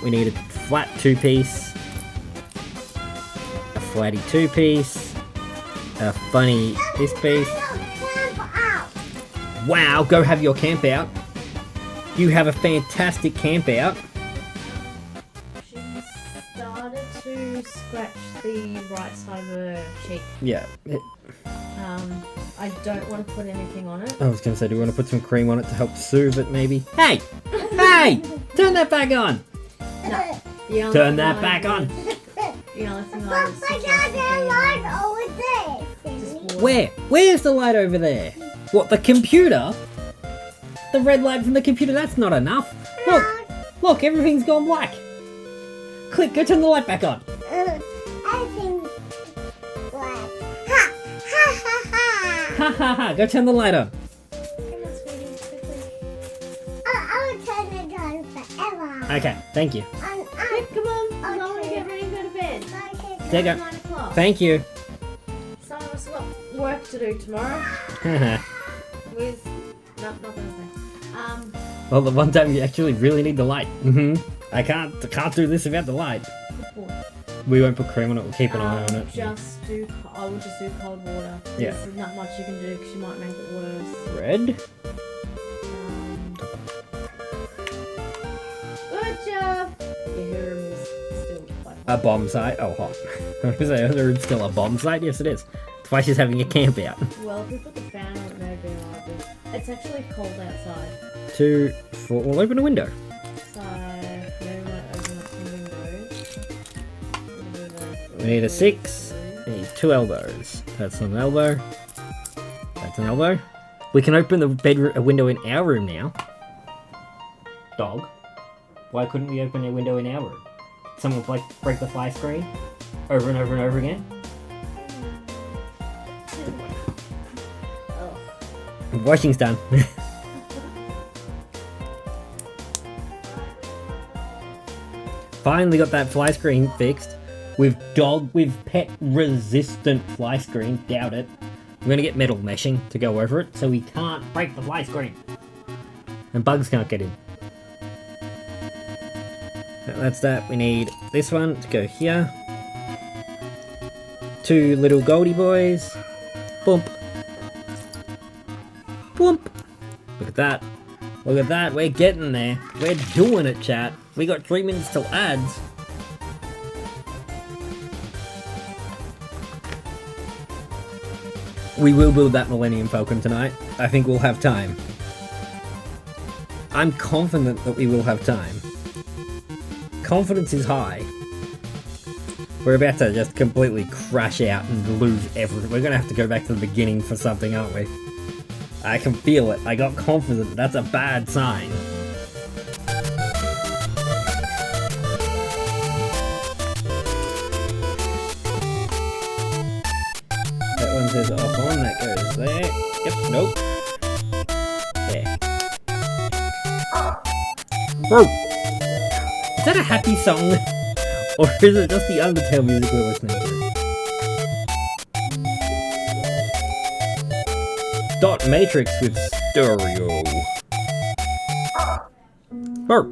We need a flat 2-piece, a flatty 2-piece, a funny this piece. Wow, go have your camp out. You have a fantastic camp out. She started to scratch the right side of her cheek. Yeah. I don't want to put anything on it. I was going to say, do you want to put some cream on it to help soothe it, maybe? Hey! Hey! Turn that back on! No. Turn that back on! The only thing I was suggesting Where? Where's the light over there? What, the computer? The red light from the computer, that's not enough. Look! Look, everything's gone black. Click, go turn the light back on. Everything's black. Ha! Ha ha ha! Ha ha ha, go turn the light on. I'll turn it on forever. Okay, thank you. Come on, I want to get ready and go to bed. There you go. 9 o'clock. Thank you. Some of us got work to do tomorrow. With not gonna say. Well, the one time you actually really need the light. I can't do this without the light. We won't put cream on it, we'll keep an eye on it. I would just do cold water. Yeah. There's not much you can do because you might make it worse. Red? Good job! Yeah, her room is still like A bomb site? Oh, hot. I was going to say, is still a bomb site? Yes, it is. That's why she's having a camp out. Well, if we put the fan on it, maybe it might be. It's actually cold outside. 2, 4, we'll open a window. So, maybe we might open up some windows. We need a 6. We need 2 elbows. That's an elbow. That's an elbow. We can open the bedroom window in our room now. Dog. Why couldn't we open a window in our room? Someone like break the fly screen over and over and over again. Washing's done. Finally got that fly screen fixed. With pet resistant fly screen, doubt it. We're gonna get metal meshing to go over it so we can't break the fly screen. And bugs can't get in. That's that. We need this one to go here. 2 little Goldie boys. Boomp. Boomp. Look at that. Look at that. We're getting there. We're doing it, chat. We got 3 minutes till ads. We will build that Millennium Falcon tonight. I think we'll have time. I'm confident that we will have time. Confidence is high. We're about to just completely crash out and lose everything. We're gonna have to go back to the beginning for something, aren't we? I can feel it. I got confident. That's a bad sign. That one says off on, that goes there. Yep, nope. There. Whoa! Is that a happy song? Or is it just the Undertale music we're listening to? Dot Matrix with stereo. Burp!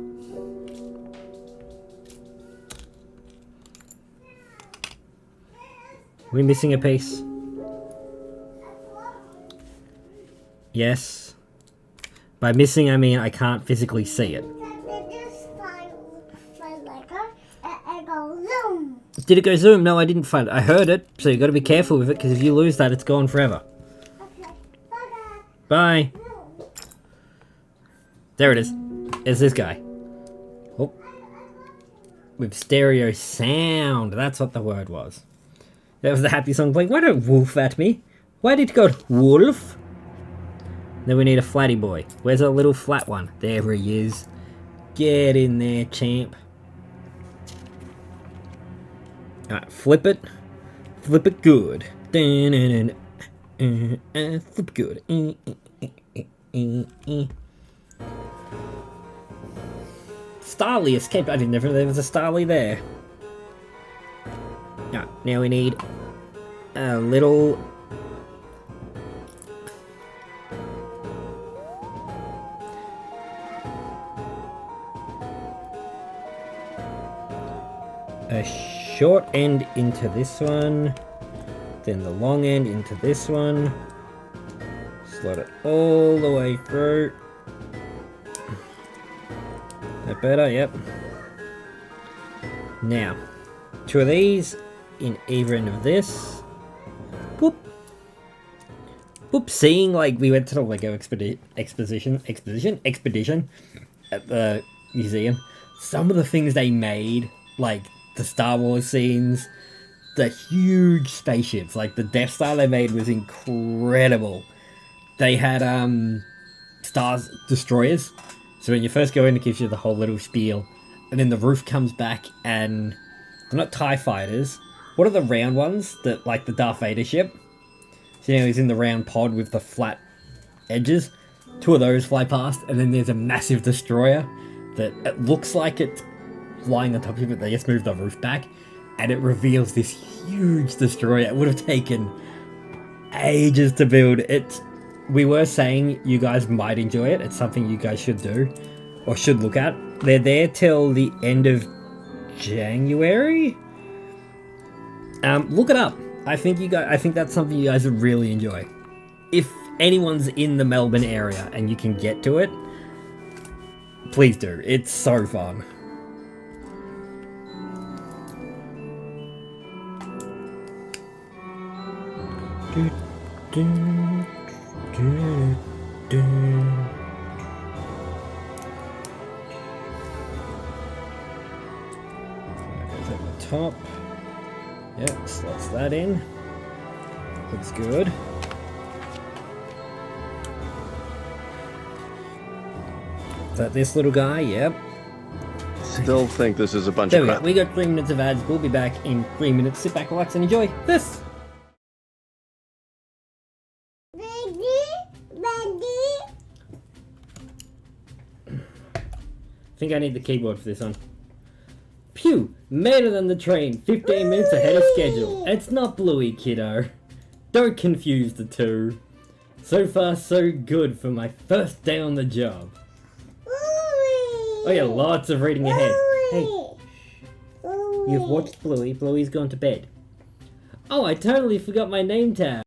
We're missing a piece. Yes. By missing, I mean I can't physically see it. Did it go zoom? No, I didn't find it. I heard it, so you got to be careful with it, because if you lose that, it's gone forever. Okay. Bye. There it is. It's this guy. Oh. With stereo sound. That's what the word was. That was the happy song playing. Why don't wolf at me? Why did it go wolf? Then we need a flatty boy. Where's a little flat one? There he is. Get in there, champ. Alright, flip it. Flip it good. Flip good. Starly escaped. I didn't know there was a Starly there. Alright, now we need a little... a short end into this one, then the long end into this one, slot it all the way through. That better? Yep. Now, 2 of these in either end of this. Boop. Boop. Seeing like we went to the Lego expedition at the museum. Some of the things they made, like the Star Wars scenes, the huge spaceships, like the Death Star they made was incredible. They had Star Destroyers, so when you first go in it gives you the whole little spiel, and then the roof comes back and they're not TIE fighters. What are the round ones that like the Darth Vader ship? So he's in the round pod with the flat edges. 2 of those fly past, and then there's a massive destroyer that it looks like it's flying on top of it, they just move the roof back, and it reveals this huge destroyer. It would have taken ages to build. We were saying you guys might enjoy it. It's something you guys should do, or should look at. They're there till the end of January. Look it up. I think that's something you guys would really enjoy. If anyone's in the Melbourne area and you can get to it, please do. It's so fun. At the top. Yep, slots that in. Looks good. Is that this little guy? Yep. Still think this is a bunch There of we go. crap. We got 3 minutes of ads. We'll be back in 3 minutes. Sit back, relax, and enjoy this. I think I need the keyboard for this one. Pew! Made it on the train, 15 minutes ahead of schedule. It's not Bluey, kiddo. Don't confuse the two. So far, so good for my first day on the job. Oh yeah, lots of reading ahead. Hey, you've watched Bluey. Bluey's gone to bed. Oh, I totally forgot my name tag.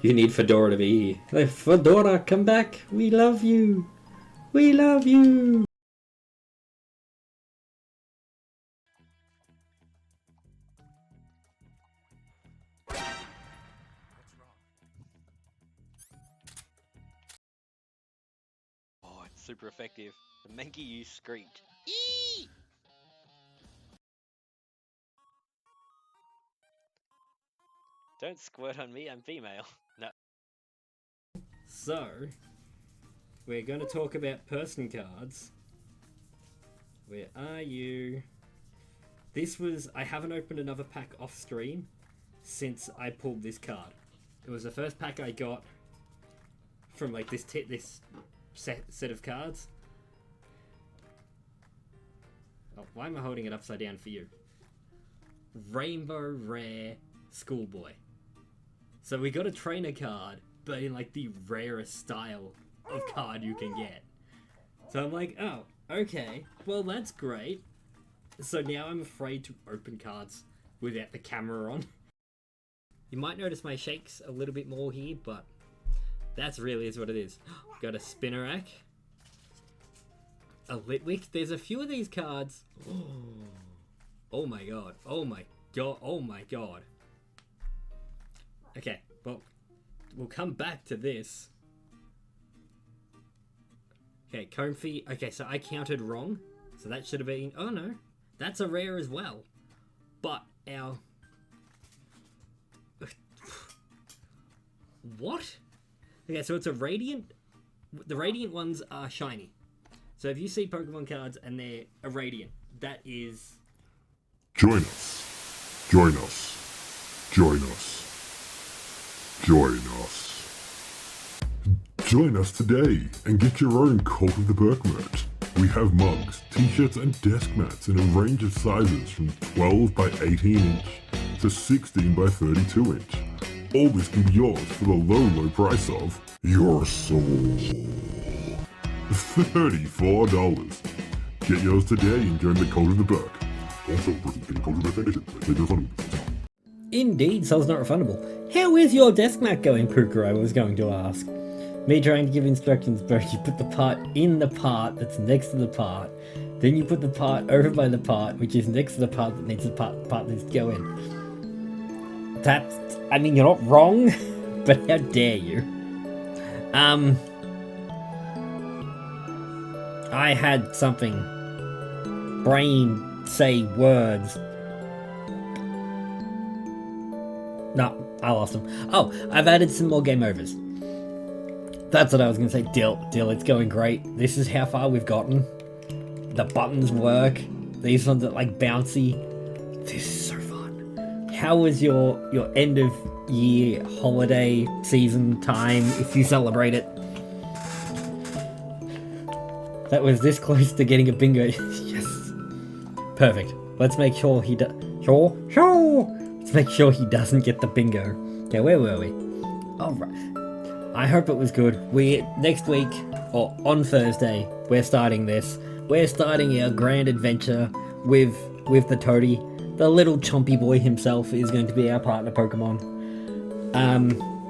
You need Fedora to be here. Hey, Fedora, come back. We love you. We love you. Oh, it's super effective. The Mankey you screech. Eee! Don't squirt on me, I'm female. No. So, we're going to talk about person cards. Where are you? This was... I haven't opened another pack off stream since I pulled this card. It was the first pack I got from like this set of cards. Oh, why am I holding it upside down for you? Rainbow Rare Schoolboy. So we got a trainer card, but in like the rarest style of card you can get. So I'm like, oh, okay, well that's great. So now I'm afraid to open cards without the camera on. You might notice my shakes a little bit more here, but that's really is what it is. Got a Spinnerack, a Litwick. There's a few of these cards. Oh my god, oh my god, oh my god. Okay, well, we'll come back to this. Okay, Comfy. Okay, so I counted wrong. So that should have been... Oh, no. That's a rare as well. But our... What? Okay, so it's a Radiant... The Radiant ones are shiny. So if you see Pokemon cards and they're a Radiant, that is... Join us. Join us. Join us. Join us. Join us today and get your own Cult of the Burk merch. We have mugs, t-shirts and desk mats in a range of sizes from 12 by 18 inch to 16 by 32 inch. All this can be yours for the low price of your soul. $34. Get yours today and join the Cult of the Burk. Also, getting Cult of the Burk Foundation. Take your fun. Indeed, soul's not refundable. How is your desk mat going, Puka? I was going to ask. Me trying to give instructions, bro. You put the part in the part that's next to the part. Then you put the part over by the part, which is next to the part that needs the part needs to go in. That's... I mean, you're not wrong, but how dare you? I had something. Brain say words. No, I lost him. Oh, I've added some more game overs. That's what I was going to say. Dill, it's going great. This is how far we've gotten. The buttons work. These ones are like bouncy. This is so fun. How was your end of year holiday season time, if you celebrate it? That was this close to getting a bingo. Yes. Perfect. Let's make sure he does. Sure. Let's make sure he doesn't get the bingo. Okay, where were we? Alright. I hope it was good. Next week, or on Thursday, we're starting this. We're starting our grand adventure with the Toady. The little chompy boy himself is going to be our partner Pokemon.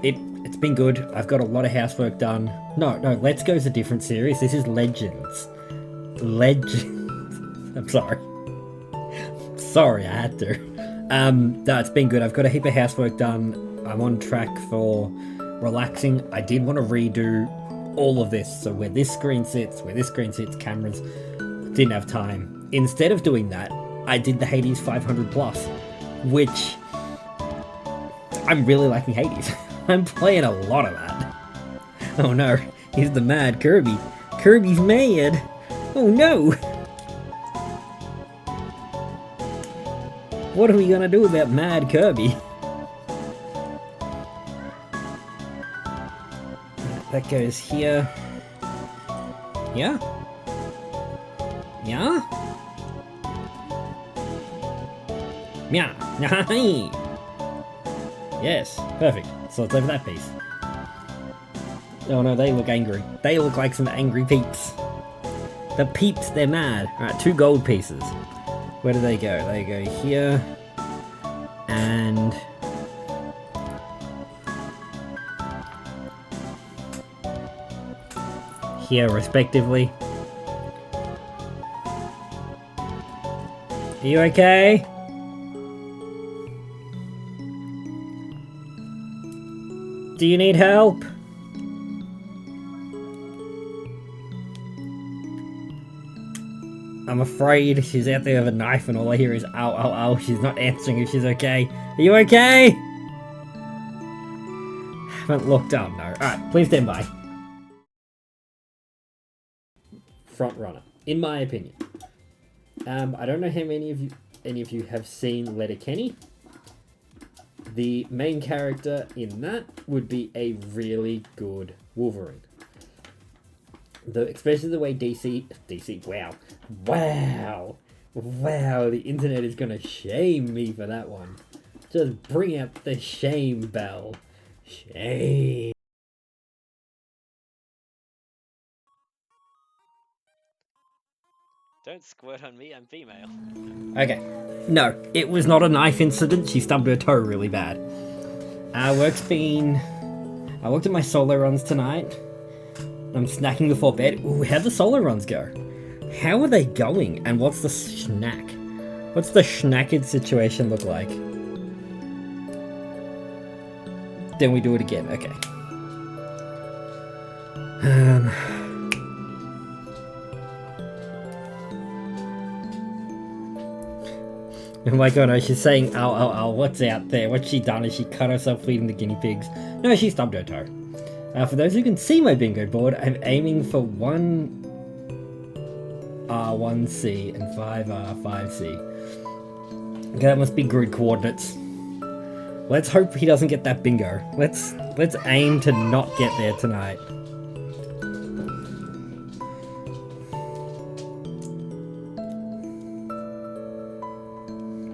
It's been good. I've got a lot of housework done. No, Let's Go's a different series. This is Legends. I'm sorry. Sorry, I had to. No, it's been good. I've got a heap of housework done. I'm on track for relaxing. I did want to redo all of this. So where this screen sits, cameras. Didn't have time. Instead of doing that, I did the Hades 500 Plus, which I'm really liking Hades. I'm playing a lot of that. Oh no, he's the mad Kirby. Kirby's mad. Oh no! What are we gonna do about mad Kirby? That goes here. Yeah? Yeah? Yeah. Yes, perfect. So let's over that piece. Oh no, they look angry. They look like some angry peeps. The peeps, they're mad. Alright, 2 gold pieces. Where do they go? They go here. And... here, respectively. Are you okay? Do you need help? I'm afraid she's out there with a knife and all I hear is ow, ow, ow. She's not answering if she's okay. Are you okay? Haven't looked up, no. Alright, please stand by. Front runner, in my opinion. I don't know how any of you have seen Letterkenny. The main character in that would be a really good Wolverine. Especially the way DC, wow, the internet is gonna shame me for that one. Just bring out the shame bell. Shame. Don't squirt on me, I'm female. Okay. No, it was not a knife incident. She stubbed her toe really bad. I worked at my solo runs tonight. I'm snacking before bed. Ooh, how'd the solo runs go? How are they going? And what's the snack? What's the schnacked situation look like? Then we do it again. Okay. Oh my god, no, she's saying, ow, ow, ow, what's out there? What's she done? Has she cut herself feeding the guinea pigs? No, she stubbed her toe. For those who can see my bingo board, I'm aiming for 1R, 1C, and 5R, 5C. Okay, that must be grid coordinates. Let's hope he doesn't get that bingo. Let's aim to not get there tonight.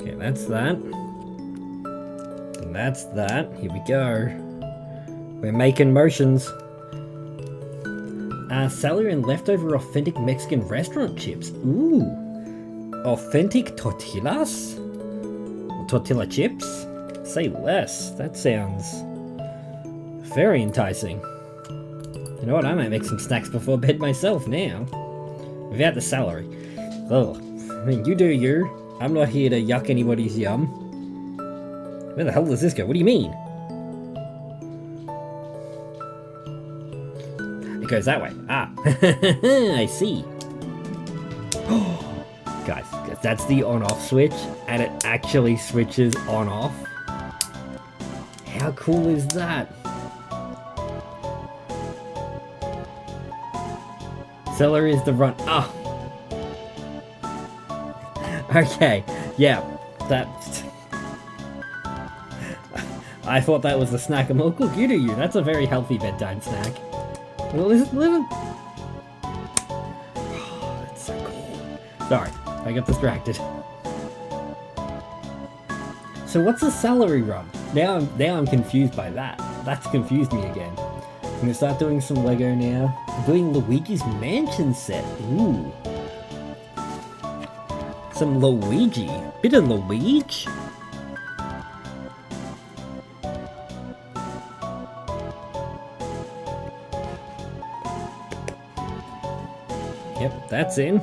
Okay, that's that. And that's that. Here we go. We're making motions. Celery and leftover authentic Mexican restaurant chips. Ooh. Authentic tortillas? Tortilla chips? Say less. That sounds very enticing. You know what? I might make some snacks before bed myself now. Without the celery. Ugh. I mean, you do you. I'm not here to yuck anybody's yum. Where the hell does this go? What do you mean? It goes that way. Ah. I see. Guys, that's the on-off switch, and it actually switches on-off. How cool is that? Celery is the run. Ah. Okay. Yeah. That. I thought that was a snack. I'm all cool. You do you. That's a very healthy bedtime snack. Well, listen. Oh, that's so cool. Sorry, I got distracted. So what's a celery run? Now I'm confused by that. That's confused me again. I'm gonna start doing some Lego now. I'm doing Luigi's Mansion set. Ooh. Some Luigi. Bit of Luigi. Yep, that's in.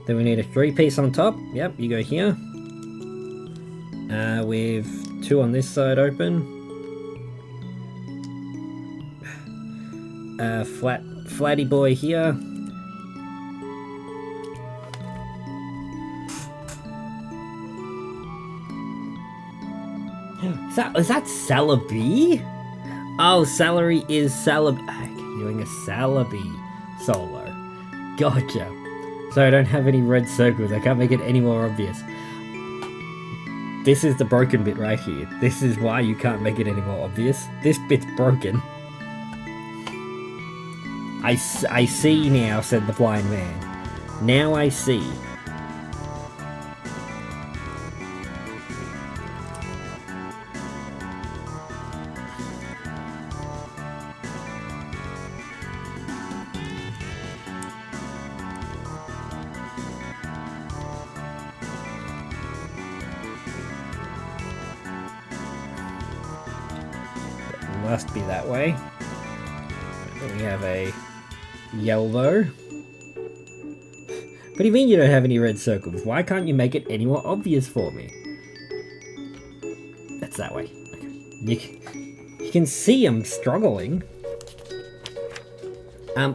Then we need a 3-piece on top. Yep, you go here. With 2 on this side open. Flatty boy here. Is that Celebi? Oh, celery is Celebi. Doing a Celebi. solo. Gotcha. So I don't have any red circles. I can't make it any more obvious. This is the broken bit right here. This is why you can't make it any more obvious. This bit's broken. I see now, said the blind man. Now I see. It must be that way. We have a yellow. What do you mean you don't have any red circles? Why can't you make it any more obvious for me? That's that way. Okay. You can see I'm struggling.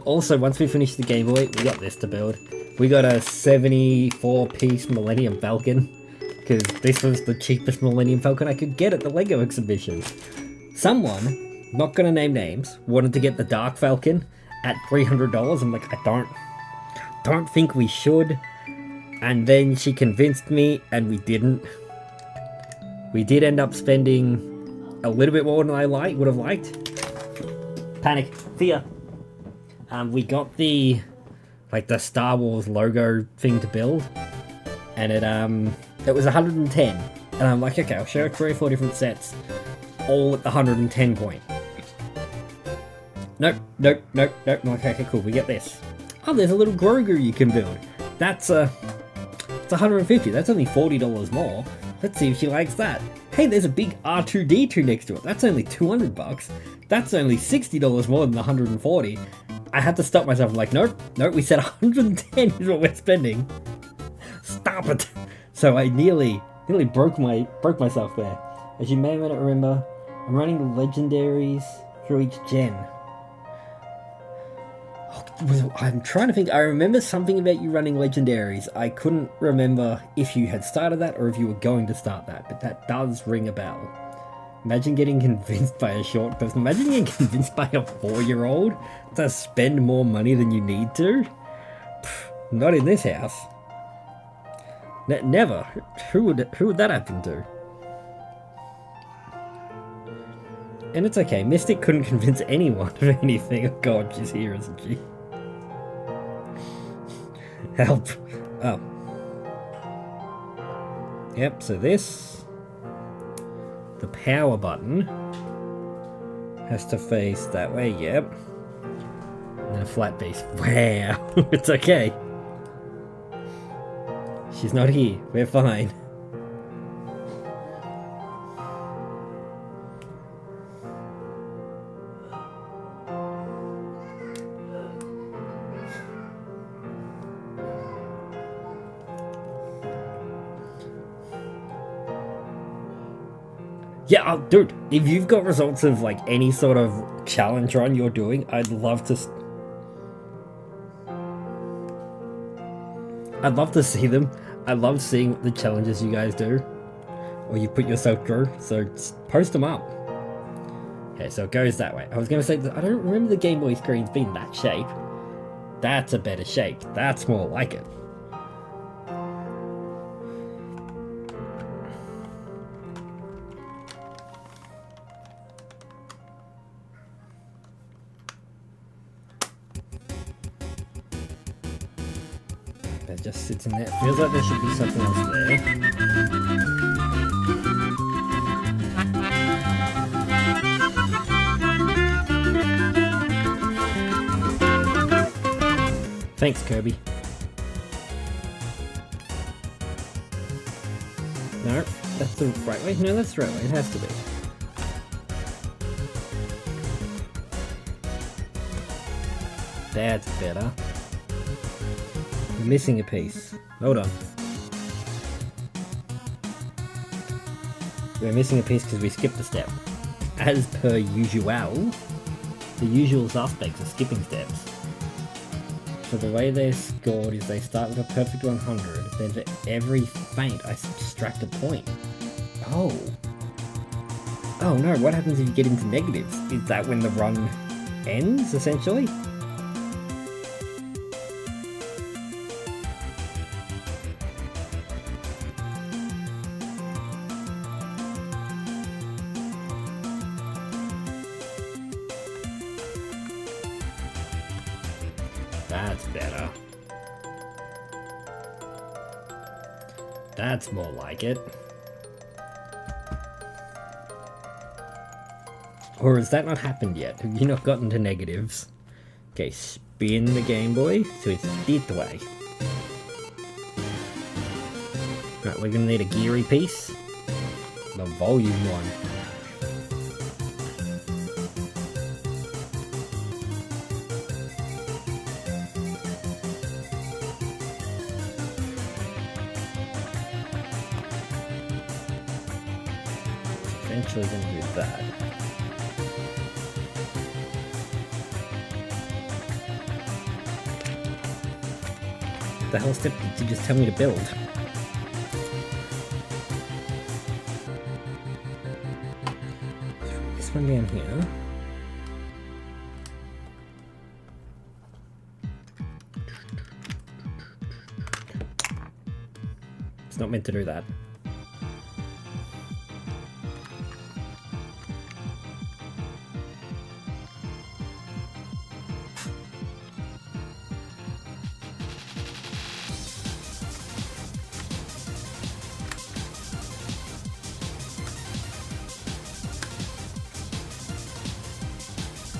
Also, once we finish the Game Boy, we got this to build. We got a 74-piece Millennium Falcon, because this was the cheapest Millennium Falcon I could get at the LEGO exhibition. Someone, not gonna name names, wanted to get the Dark Falcon at $300. I'm like, I don't think we should. And then she convinced me, and we didn't. We did end up spending a little bit more than I would have liked. Panic, fear. We got the Star Wars logo thing to build, and it was 110. And I'm like, okay, I'll show 3 or 4 different sets, all at the 110 point. Nope. I'm like, okay, cool, we get this. Oh, there's a little Grogu you can build. It's 150. That's only $40 more. Let's see if she likes that. Hey, there's a big R2-D2 next to it. That's only $200. That's only $60 more than the 140. I had to stop myself. I'm like, nope, we said 110 is what we're spending. Stop it. So I nearly broke myself there. As you may or may not remember, I'm running legendaries through each gen. I'm trying to think. I remember something about you running legendaries. I couldn't remember if you had started that or if you were going to start that, but that does ring a bell. Imagine getting convinced by a short person. Imagine getting convinced by a 4-year-old to spend more money than you need to. Pff, not in this house. Never. Who would that happen to? And it's okay. Mystic couldn't convince anyone of anything. Oh god, she's here, isn't she? Help. Oh. Yep, so this... the power button has to face that way, yep. And then a flat base. Wow. It's okay. She's not here. We're fine. Yeah, dude, if you've got results of, like, any sort of challenge run you're doing, I'd love to see them. I love seeing the challenges you guys do, or you put yourself through, so just post them up. Okay, so it goes that way. I was going to say, that I don't remember the Game Boy screens being that shape. That's a better shape. That's more like it. That just sits in there. Feels like there should be something else there. Thanks, Kirby. No, that's the right way? No, that's the right way. It has to be. That's better. We're missing a piece. Hold on. We're missing a piece because we skipped a step. As per usual, the usual suspects are skipping steps. So the way they're scored is they start with a perfect 100, then for every feint I subtract a point. Oh. Oh no, what happens if you get into negatives? Is that when the run ends, essentially? That's better. That's more like it. Or has that not happened yet? Have you not gotten to negatives? Okay, spin the Game Boy so it's this way. Right, we're gonna need a geary piece. The volume one. Eventually gonna do that. The hell step did you just tell me to build? This one down here. It's not meant to do that.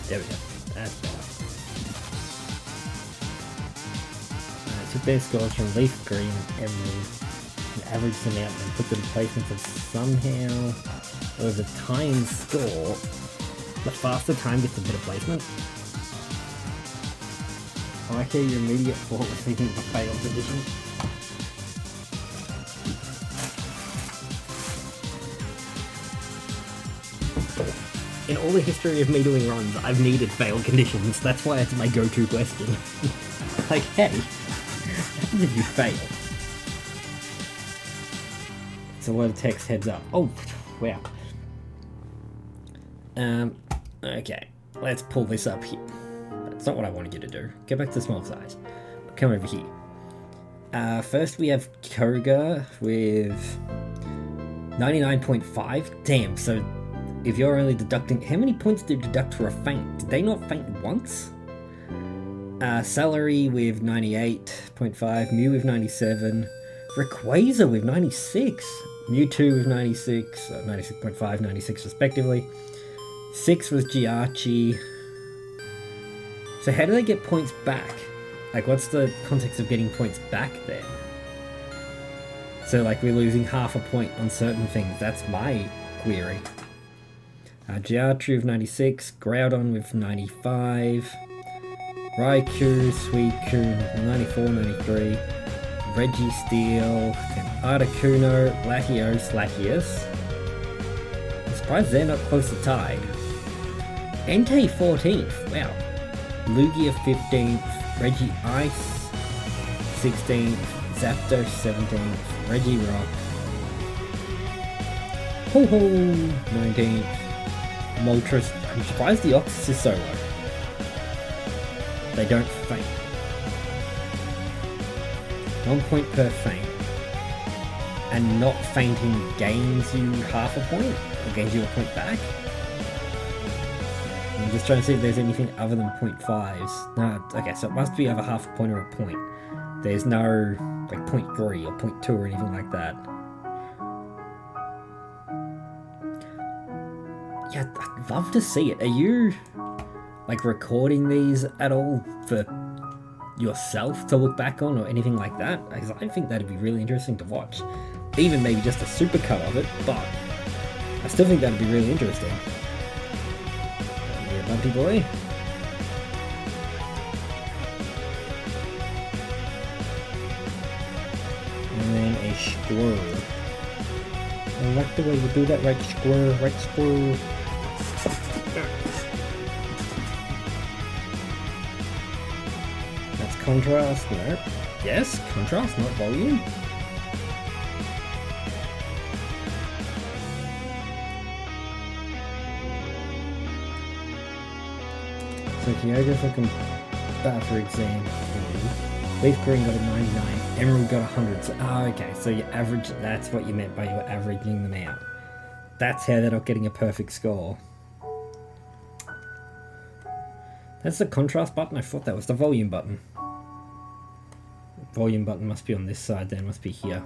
There we go. That's better. Alright, so base scores from leaf green and emerald. And average them out and put them in placements of somehow there was a time score. The faster time gets a better placement. I like how your immediate fault receiving a failed edition. In all the history of me doing runs, I've needed fail conditions. That's why it's my go-to question. Like, hey, what happens if you fail? It's a lot of text heads up. Oh, wow. Okay. Let's pull this up here. That's not what I wanted you to do. Go back to small size. Come over here. First we have Koga with 99.5. Damn, so if you're only deducting... How many points do you deduct for a feint? Did they not feint once? Celery with 98.5. Mew with 97. Rayquaza with 96. Mewtwo with 96. 96.5, 96 respectively. 6 was Giachi. So how do they get points back? Like, what's the context of getting points back then? So, like, we're losing half a point on certain things. That's my query. Giatru with 96, Groudon with 95, Raikou, Suicune, 94, 93, Registeel, then Articuno, Latios, Latias. I'm surprised they're not close to tied. Entei 14th, wow. Lugia 15th, Reggie Ice 16th, Zapdos 17th, Regirock, Ho-Ho 19th, Moltres. I'm surprised the Oxus is so low. They don't faint. 1 point per feint. And not fainting gains you half a point? Or gains you a point back? I'm just trying to see if there's anything other than 0.5s. No, okay, so it must be over half a point or a point. There's no, like, 0.3 or 0.2 or anything like that. Yeah, I'd love to see it. Are you, like, recording these at all for yourself to look back on or anything like that? Because I think that'd be really interesting to watch. Even maybe just a supercut of it, but I still think that'd be really interesting. Yeah, Bumpy boy. And then a squirrel. I like the way you do that, right squirrel, right squirrel. That's contrast, no. Yes, contrast, not volume. So Kyogre's looking bad for exam. Leaf Green got a 99, Emerald got 100. So, okay, so you average, that's what you meant by you were averaging them out. That's how they're not getting a perfect score. That's the contrast button? I thought that was the volume button. volume button must be on this side then, must be here.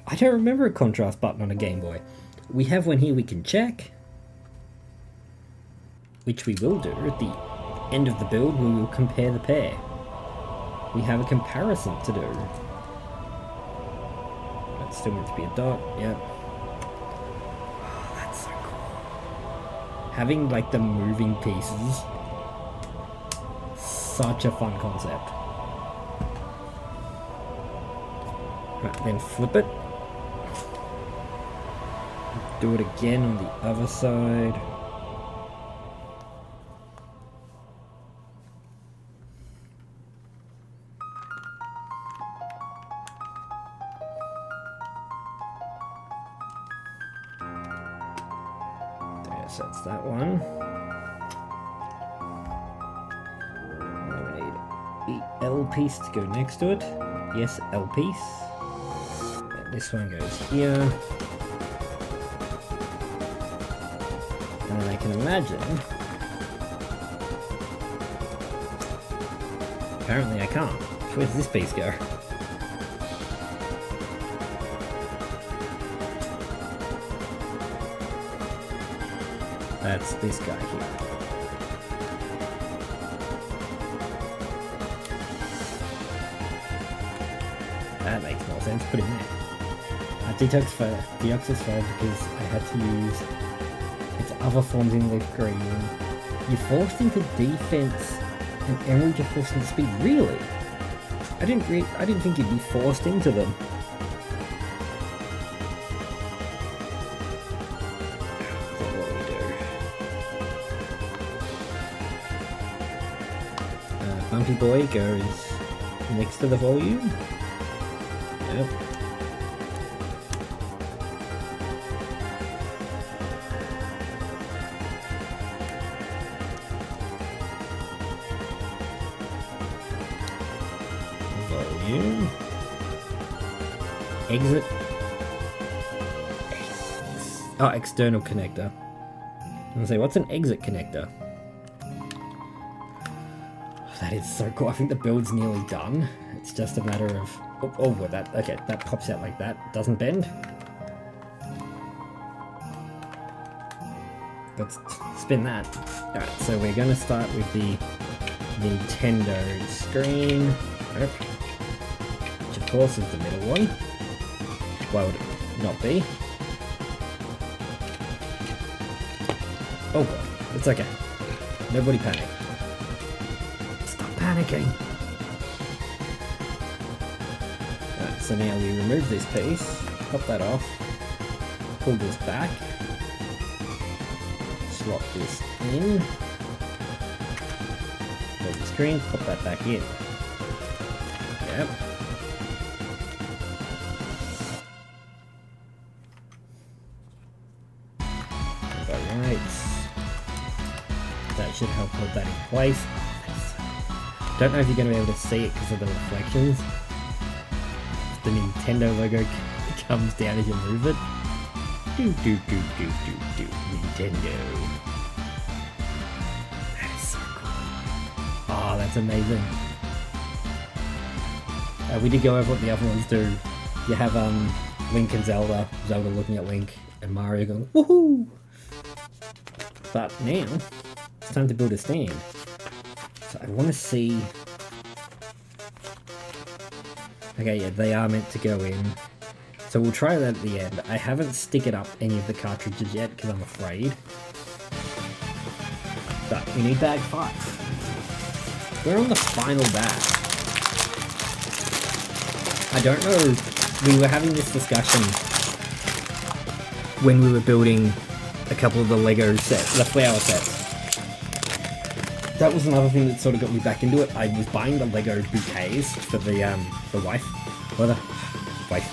I don't remember a contrast button on a Game Boy. We have one here we can check. Which we will do at the end of the build. We will compare the pair. We have a comparison to do. That's still meant to be a dot, yep. Oh, that's so cool. Having like the moving pieces, such a fun concept. Right, then flip it. Do it again on the other side. So that's that one. I need L piece to go next to it. Yes, L piece. And this one goes here. And then I can imagine. Apparently I can't. Where does this piece go? That's this guy here. That makes more sense. Put him there. I Deoxys failed because I had to use its other forms in Leaf Green. You're forced into defense and Emerald you're forced into speed. Really? I didn't think you'd be forced into them. Bumpy Boy goes next to the volume. Yep. Volume. Exit. Oh, external connector. I'm gonna say, what's an exit connector? That is so cool. I think the build's nearly done. It's just a matter of... Oh, that... Okay, that pops out like that. Doesn't bend. Let's spin that. Alright, so we're going to start with the Nintendo screen. Which of course is the middle one. Why would it not be? Oh god, it's okay. Nobody panic. Panicking. Right, so now we remove this piece, pop that off, pull this back, slot this in, build the screen, pop that back in. Yep. Alright. That should help hold that in place. Don't know if you're going to be able to see it because of the reflections. The Nintendo logo comes down as you move it. Nintendo. That is so cool. Oh, that's amazing. We did go over what the other ones do. You have Link and Zelda looking at Link, and Mario going, woohoo! But now, it's time to build a stand. So I want to see... Okay, yeah, they are meant to go in. So we'll try that at the end. I haven't sticked up any of the cartridges yet because I'm afraid. But we need bag 5. We're on the final bag. I don't know, we were having this discussion when we were building a couple of the Lego sets, the flower sets. That was another thing that sort of got me back into it. I was buying the Lego bouquets for the wife, or the wife.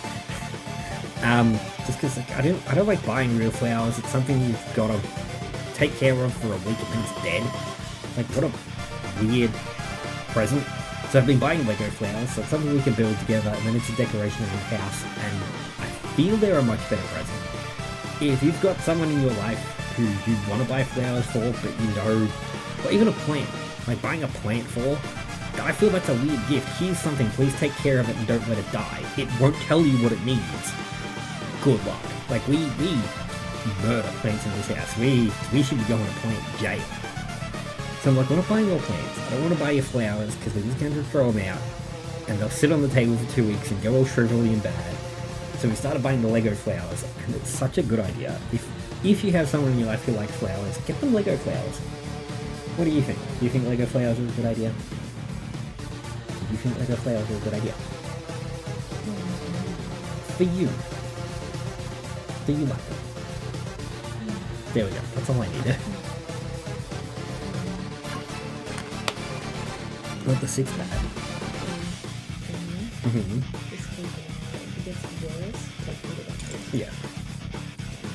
Just because like, I don't like buying real flowers. It's something you've got to take care of for a week and then it's dead. Like what a weird present. So I've been buying Lego flowers. So it's something we can build together, and then it's a decoration of your house. And I feel they're a much better present. If you've got someone in your life who you want to buy flowers for, but you know. Or even a plant. Like buying a plant for, I feel that's a weird gift. Here's something, please take care of it and don't let it die. It won't tell you what it needs. Good luck. Like, we murder plants in this house. We should be going to plant jail. So I'm like, I want to buy your plants. I don't want to buy your flowers because we're just going to throw them out. And they'll sit on the table for 2 weeks and go all shrivelly and bad. So we started buying the Lego flowers, and it's such a good idea. If you have someone in your life who likes flowers, get them Lego flowers. What do you think? Do you think Lego flowers are a good idea? Do you think Lego flowers are a good idea? For you. Do you like them? There we go. That's all I needed. Not the 6 bad. Yeah.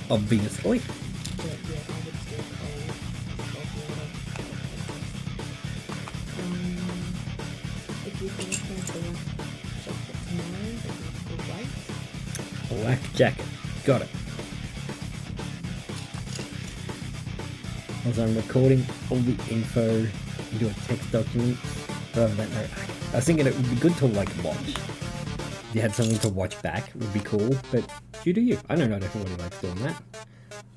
Obviously. Black jacket. Got it. As I'm recording all the info into a text document, rather than I was thinking it would be good to like watch. If you had something to watch back, it would be cool, but you do you. I know not everybody likes doing that.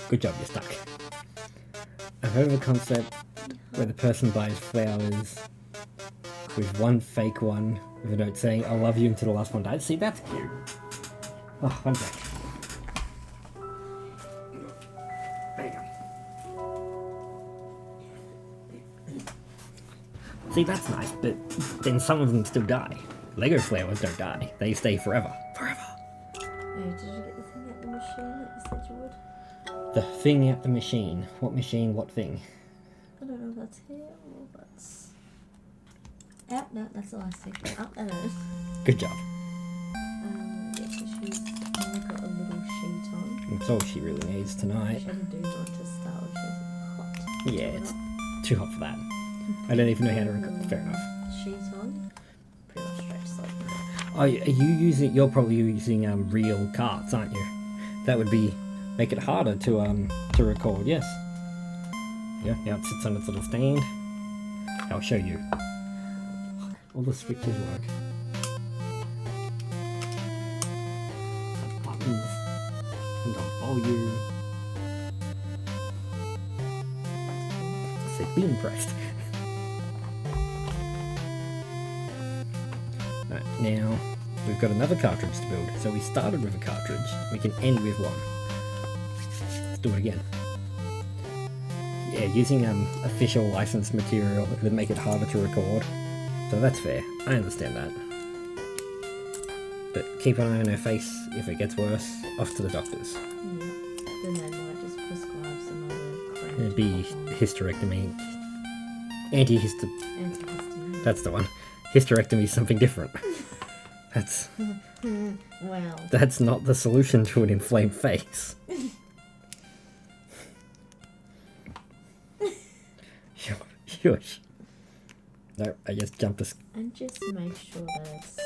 Good job, you're stuck. I've heard of a concept where the person buys flowers with one fake one with a note saying, I love you until the last one dies. See, that's cute. Oh, one sec. There you go. See, that's nice, but then some of them still die. Lego flowers don't die. They stay forever. Forever. Oh, did you get the thing at the machine that you said you would? The thing at the machine. What machine? What thing? I don't know if that's here or that's... Out? No, that's elastic. Up and in. Good job. Yeah, so she's only got a little sheet on. That's all she really needs tonight. She had a do on to start with. She's hot. Yeah, it's too hot for that. I don't even know how to record. Fair enough. Sheet on. Pretty much stretched like that. Oh, are you using? You're probably using real carts, aren't you? That would make it harder to record. Yes. Yeah. Now it sits on its little stand. I'll show you. All the switches work. The buttons. And the volume. Say be impressed. Right, now we've got another cartridge to build. So we started with a cartridge. We can end with one. Let's do it again. Yeah, using official licensed material would make it harder to record. So that's fair. I understand that. But keep an eye on her face. If it gets worse, off to the doctors. Yeah. Then they might just prescribe some other crap. It'd be hysterectomy. Antihistamine. That's the one. Hysterectomy is something different. Well. That's not the solution to an inflamed face. Shush. No, I just jumped a... And just make sure that it's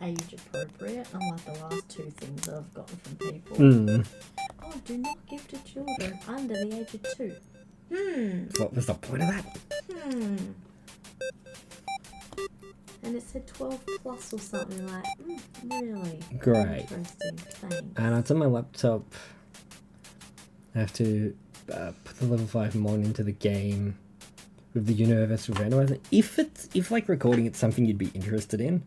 age appropriate, unlike the last 2 things that I've gotten from people. Oh, do not give to children under the age of 2. What was the point of that? And it said 12 plus or something like, really? Great. Interesting, thanks. And it's on my laptop. I have to put the level 5 mod into the game with the universal randomizer. If like recording it's something you'd be interested in,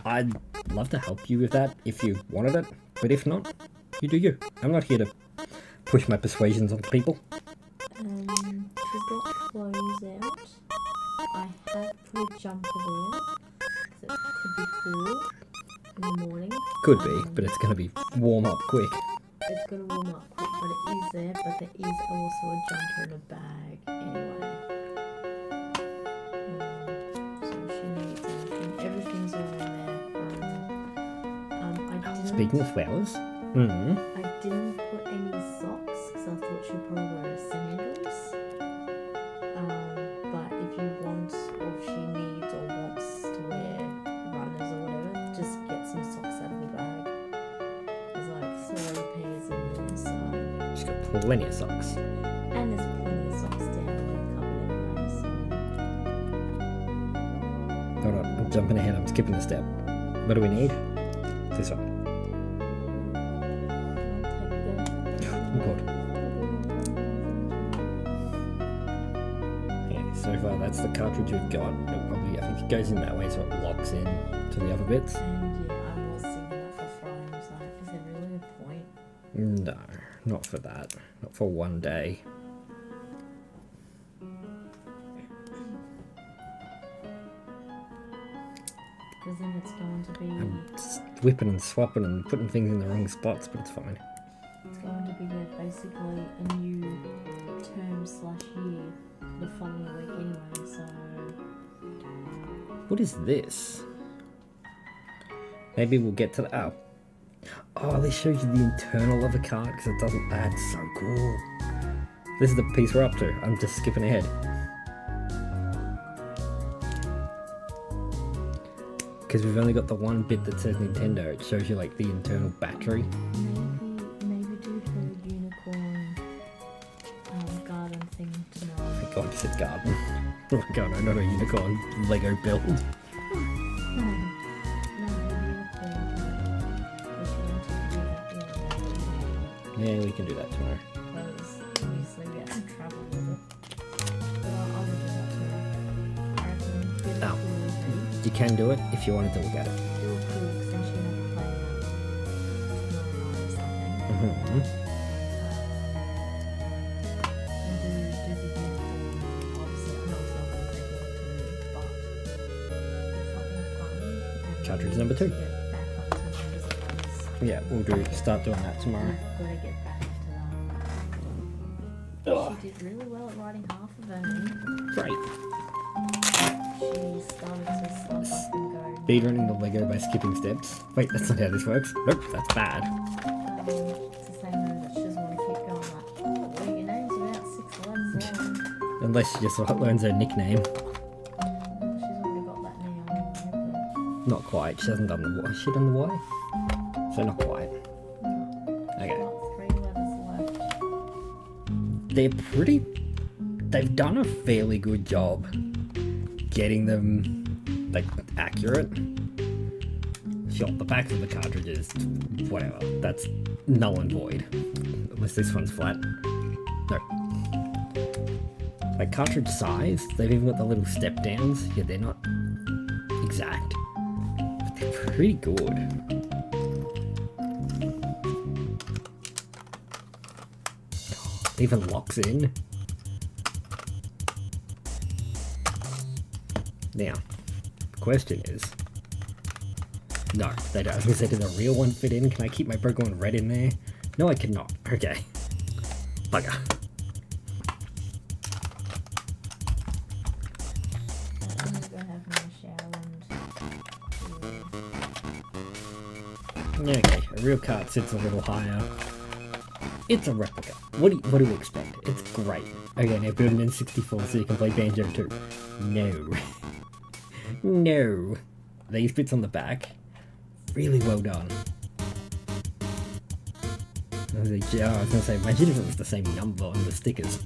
I'd love to help you with that if you wanted it. But if not, you do you. I'm not here to push my persuasions onto people. To get clothes out, I have put a jumper there. So it could be cool in the morning. Could be, but it's going to be warm up quick. It's going to warm up quick, but it is there. But there is also a jumper in a bag anyway. So she needs anything. Everything's all in there. I didn't. Speaking of flowers, I didn't put any socks because I thought she'd probably wear sandals. But if you want, or if she needs or wants to wear runners or whatever, just get some socks out of the bag. There's like 3 pairs in there, so. she's got plenty of socks. And there's plenty of socks down in the cupboard anyway, so. Hold on, I'm jumping ahead, I'm skipping a step. What do we need? This one. Oh god. Yeah, so far that's the cartridge we've got. It'll probably, I think it goes in that way so it locks in to the other bits. And yeah, I was thinking that for frames. Like, is there really a point? No, not for that. Not for one day. Because then it's going to be. I'm just whipping and swapping and putting things in the wrong spots, but it's fine. It's going to be basically a new term/year the following week anyway. So. What is this? Maybe we'll get to the... Oh, this shows you the internal of a card because it doesn't... That's so cool. This is the piece we're up to. I'm just skipping ahead. Because we've only got the one bit that says Nintendo. It shows you like the internal battery. Maybe do her unicorn garden thing tomorrow. Oh my god, you said garden. Oh my god, no, not a unicorn Lego build. Yeah, we can do that tomorrow. Because obviously we have to travel with it. But I'll do that tomorrow. I reckon get Oh. a cool, You can do it if you wanted to look at it. do a cool extension of playing tomorrow night or something. Mm-hmm. And do the unicorn. Obviously, I know it's not going to take long to do, but it's something fun. And Cartridge number 2. to get back onto numbers like this. Yeah, we'll start doing that tomorrow. Got to get back into that. Ugh. She did really well at writing half of her name. Great. She started to slump up and go. Speedrunning the Lego by skipping steps. Wait, that's not how this works. Nope, that's bad. It's the same though that she doesn't want to keep going like, oh, well, your name's about 6 letters long. Unless she just learns her nickname. She's already got that name on her, Not quite. She hasn't done the Y. Has she done the Y? So not quite. but Okay. got 3 letters left. They're pretty... They've done a fairly good job getting them, like, accurate. Sure, the backs of the cartridges, whatever. That's null and void. Unless this one's flat. No. Like, cartridge size, they've even got the little step downs. Yeah, they're not exact. But they're pretty good. Even locks in. Now, the question is... No, they don't. I was going to say, did the real one fit in? Can I keep my Pokemon Red in there? No, I cannot. Okay. Bugger. I'm gonna go have my shower and. Yeah, okay, a real card sits a little higher. It's a replica. What do we expect? It's great. Okay, now build an N64 so you can play Banjo 2. No. No. These bits on the back, really well done. I was gonna say, imagine if it was the same number on the stickers.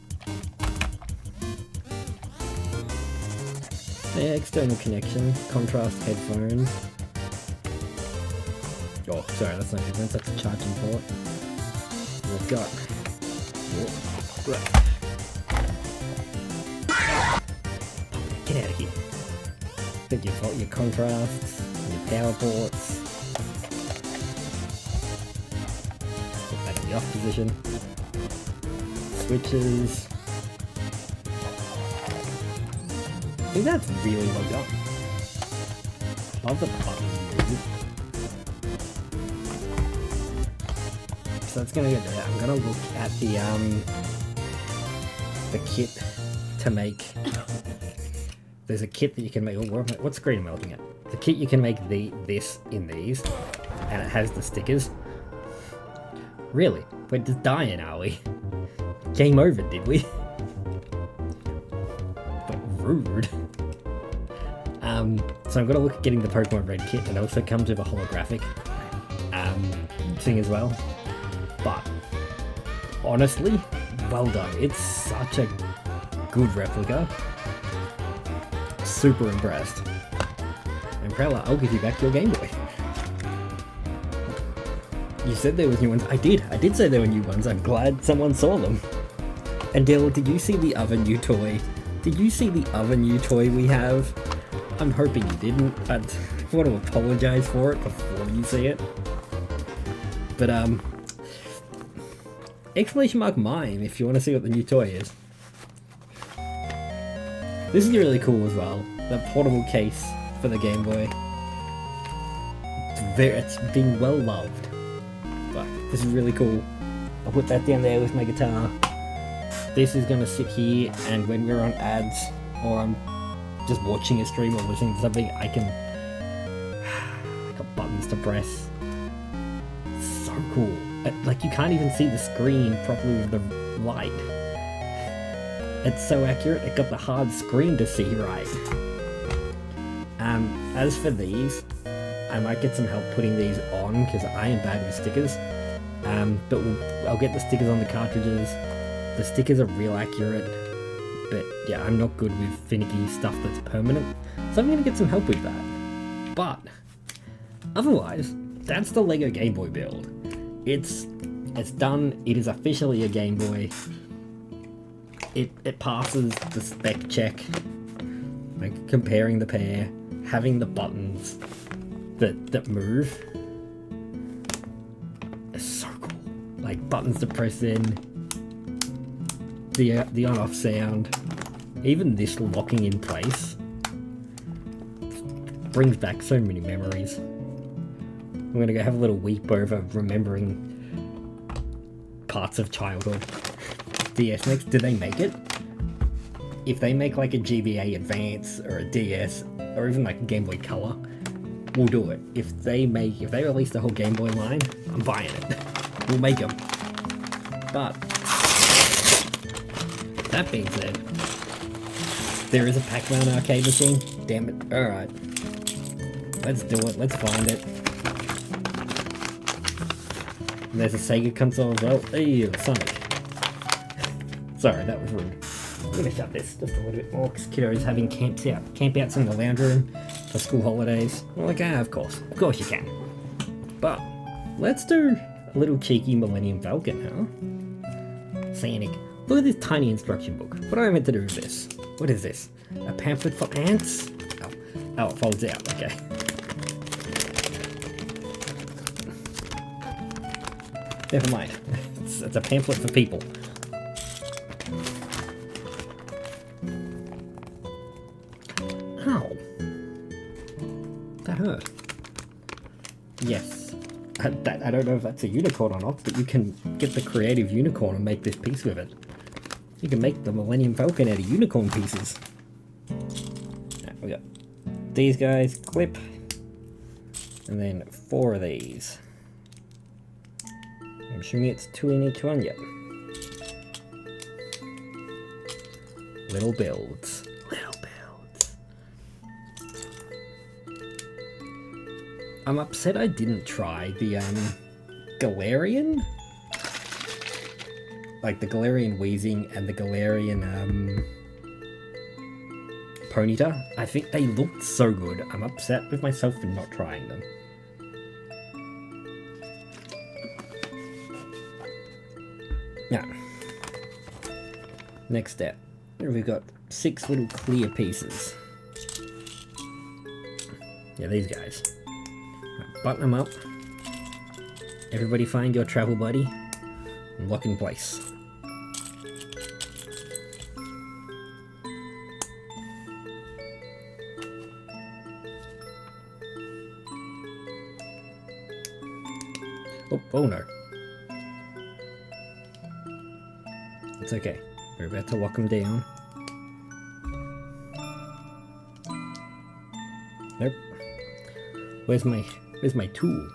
Yeah, external connection, contrast headphones. Oh, sorry, that's not headphones, that's a charging port. We've got... Get out of here. Then you've got your contrasts, your power ports. Put that in the off position. Switches. I think that's really well done. Love the button move. So it's gonna go there. I'm gonna look at the kit to make. There's a kit that you can make. What screen am I looking at? The kit you can make this in these, and it has the stickers. Really? We're just dying, are we? Game over, did we? But rude. So I'm gonna look at getting the Pokemon Red kit, and it also comes with a holographic thing as well. But honestly, well done. It's such a good replica. Super impressed. And Prowler, I'll give you back your Game Boy. You said there was new ones. I did say there were new ones. I'm glad someone saw them. And Dylan, did you see the other new toy? Did you see the other new toy we have? I'm hoping you didn't, but I want to apologize for it before you see it. But, exclamation mark mime if you want to see what the new toy is. This is really cool as well. The portable case for the Game Boy. It's been well loved. But this is really cool. I'll put that down there with my guitar. This is going to sit here, and when we're on ads, or I'm just watching a stream or listening to something, I got buttons to press. So cool. Like, you can't even see the screen properly with the light. It's so accurate, it got the hard screen to see right. As for these, I might get some help putting these on, because I am bad with stickers. But I'll get the stickers on the cartridges. The stickers are real accurate, but yeah, I'm not good with finicky stuff that's permanent, so I'm going to get some help with that. But otherwise, that's the LEGO Game Boy build. It's done. It is officially a Game Boy. It passes the spec check, like comparing the pair, having the buttons that move. It's so cool. Like buttons to press in. The on-off sound, even this locking in place, brings back so many memories. I'm gonna go have a little weep over remembering parts of childhood. DS Next, did they make it? If they make like a GBA Advance or a DS or even like a Game Boy Color, we'll do it. If they release the whole Game Boy line, I'm buying it. We'll make them. But that being said, there is a Pac-Man arcade machine. Damn it. Alright. Let's do it. Let's find it. And there's a Sega console as well. Ew, Sonic. Sorry, that was rude. I'm gonna shut this just a little bit more because kiddo's having campouts in the lounge room for school holidays. Well, like, of course you can. But let's do a little cheeky Millennium Falcon, huh? Sonic. Look at this tiny instruction book. What am I meant to do with this? What is this? A pamphlet for ants? Oh, it folds out, okay. Never mind. It's a pamphlet for people. Ow. That hurt. Yes. I don't know if that's a unicorn or not, but you can get the creative unicorn and make this piece with it. You can make the Millennium Falcon out of unicorn pieces. Right, we got these guys, clip, and then 4 of these. I'm assuming it's 2 in each one, yep. Little builds. Little builds. I'm upset I didn't try the Galarian? Like the Galarian Weezing and the Galarian Ponyta. I think they looked so good. I'm upset with myself for not trying them. Now, next step. We've got 6 little clear pieces. Yeah, these guys. Button them up. Everybody find your travel buddy and lock in place. Oh no. It's okay. We're about to lock them down. Nope. Where's my tool?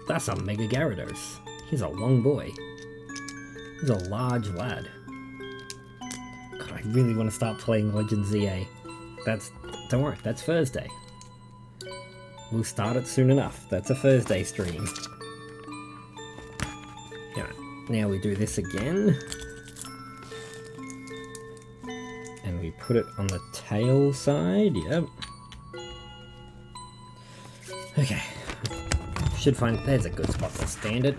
That's a Mega Gyarados. He's a long boy. He's a large lad. God, I really want to start playing Legends ZA. Don't worry, that's Thursday. We'll start it soon enough. That's a Thursday stream. Alright, now we do this again. And we put it on the tail side, yep. Okay. Should find... There's a good spot to stand it.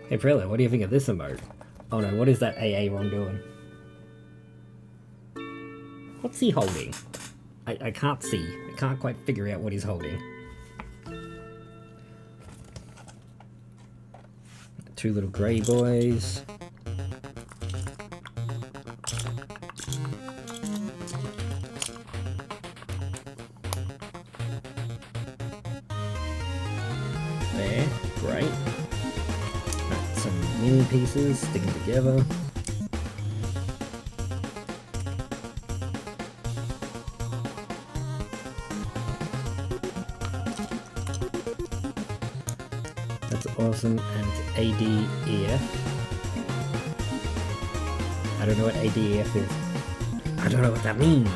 Hey Prilla, what do you think of this emote? Oh no, what is that AA Ron doing? What's he holding? I can't see. I can't quite figure out what he's holding. Two little grey boys. There, great. Right, some mini pieces sticking together. That's awesome, and it's ADEF. I don't know what ADEF is. I don't know what that means.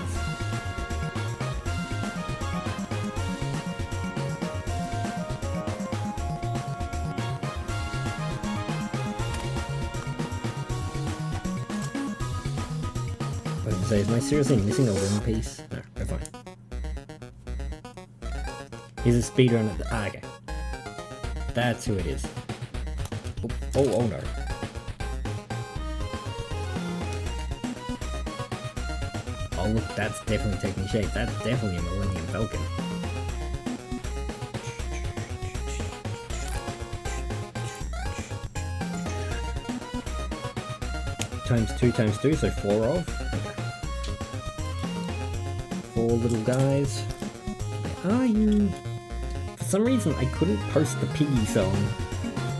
I was gonna say, am I seriously missing a wing piece? No, we're fine. He's a speedrunner. Ah, okay. That's who it is. Oh no. Oh look, that's definitely taking shape. That's definitely a Millennium Falcon. Times 2, so 4 of. Okay. 4 little guys. Where are you? For some reason, I couldn't post the Piggy song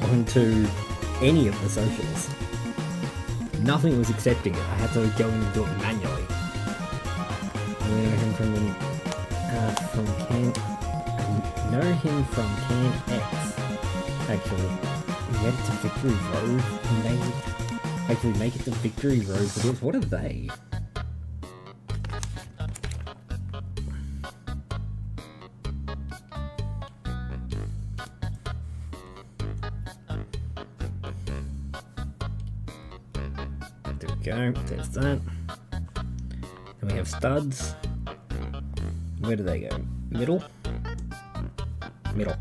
onto any of the socials. Nothing was accepting it. I had to go in and do it manually. I know him from Can. I know him from Can X. Actually, we made it to Victory Road. Make it to Victory Road videos. What are they? There we go. There's that. Then we have studs. Where do they go? Middle? Middle.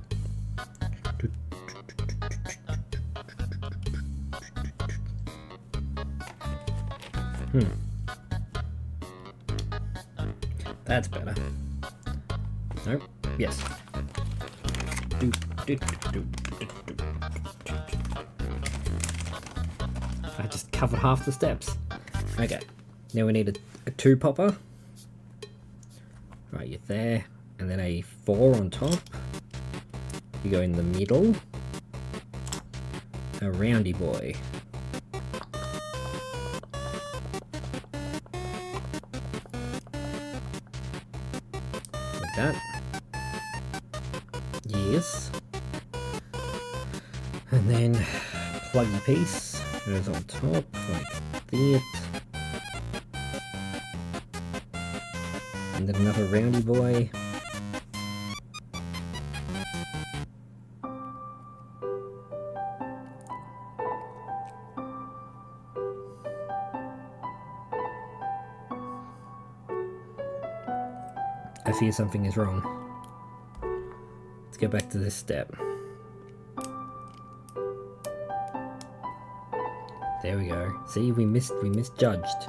That's better. Nope. Yes. I just covered half the steps. Okay. Now we need a 2 popper. Right, you're there. And then a 4 on top. You go in the middle. A roundy boy. Like that. Yes. And then pluggy piece goes on top like that. And then another roundy boy. I fear something is wrong. Let's go back to this step. There we go. See, we misjudged.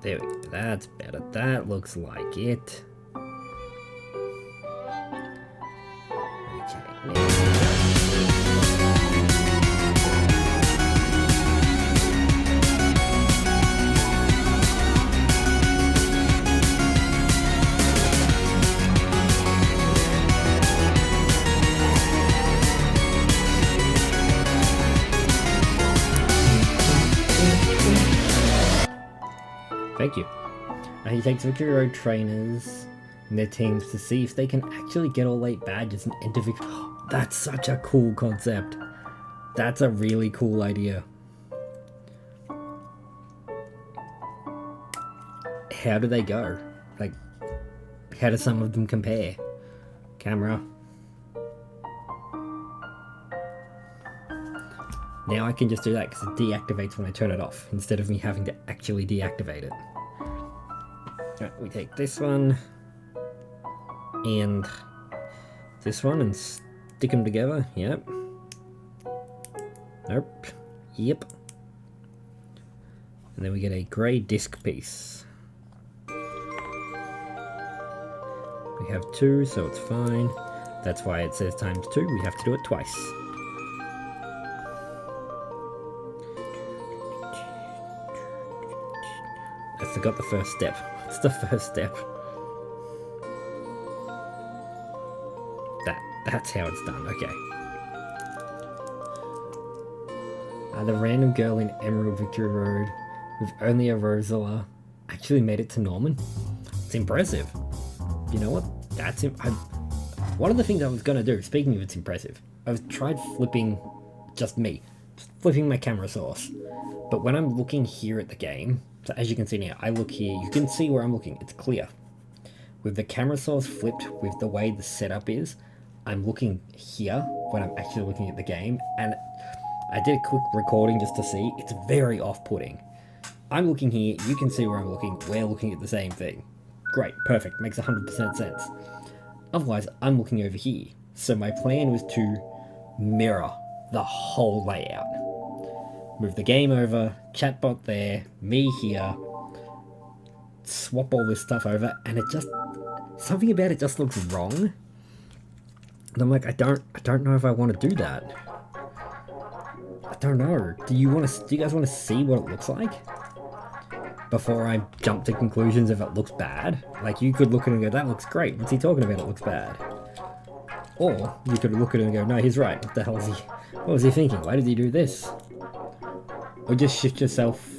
There we go. That's better. That looks like it. Okay. Thank you. He takes Victory Road trainers and their teams to see if they can actually get all 8 badges and enter Victory. That's such a cool concept. That's a really cool idea. How do they go? Like, how do some of them compare? Camera. Now I can just do that because it deactivates when I turn it off, instead of me having to actually deactivate it. Right, we take this one, and this one, and stick them together, yep. Nope, yep. And then we get a grey disc piece. We have 2, so it's fine. That's why it says times 2, we have to do it twice. I forgot the first step. What's the first step? That's how it's done, okay. The random girl in Emerald Victory Road with only a Rosella actually made it to Norman. It's impressive. You know what? One of the things I was going to do, speaking of it's impressive, I tried flipping just flipping my camera source. But when I'm looking here at the game, so as you can see now, I look here, you can see where I'm looking, it's clear. With the camera source flipped with the way the setup is, I'm looking here when I'm actually looking at the game, and I did a quick recording just to see, it's very off-putting. I'm looking here, you can see where I'm looking, we're looking at the same thing. Great, perfect, makes 100% sense. Otherwise, I'm looking over here. So my plan was to mirror the whole layout. Move the game over, chatbot there, me here, swap all this stuff over, and it just, something about it just looks wrong. And I'm like, I don't know if I want to do that. I don't know. Do you guys want to see what it looks like? Before I jump to conclusions if it looks bad. Like, you could look at it and go, that looks great. What's he talking about? It looks bad. Or you could look at it and go, no, he's right. What the hell is he? What was he thinking? Why did he do this? Or just shift yourself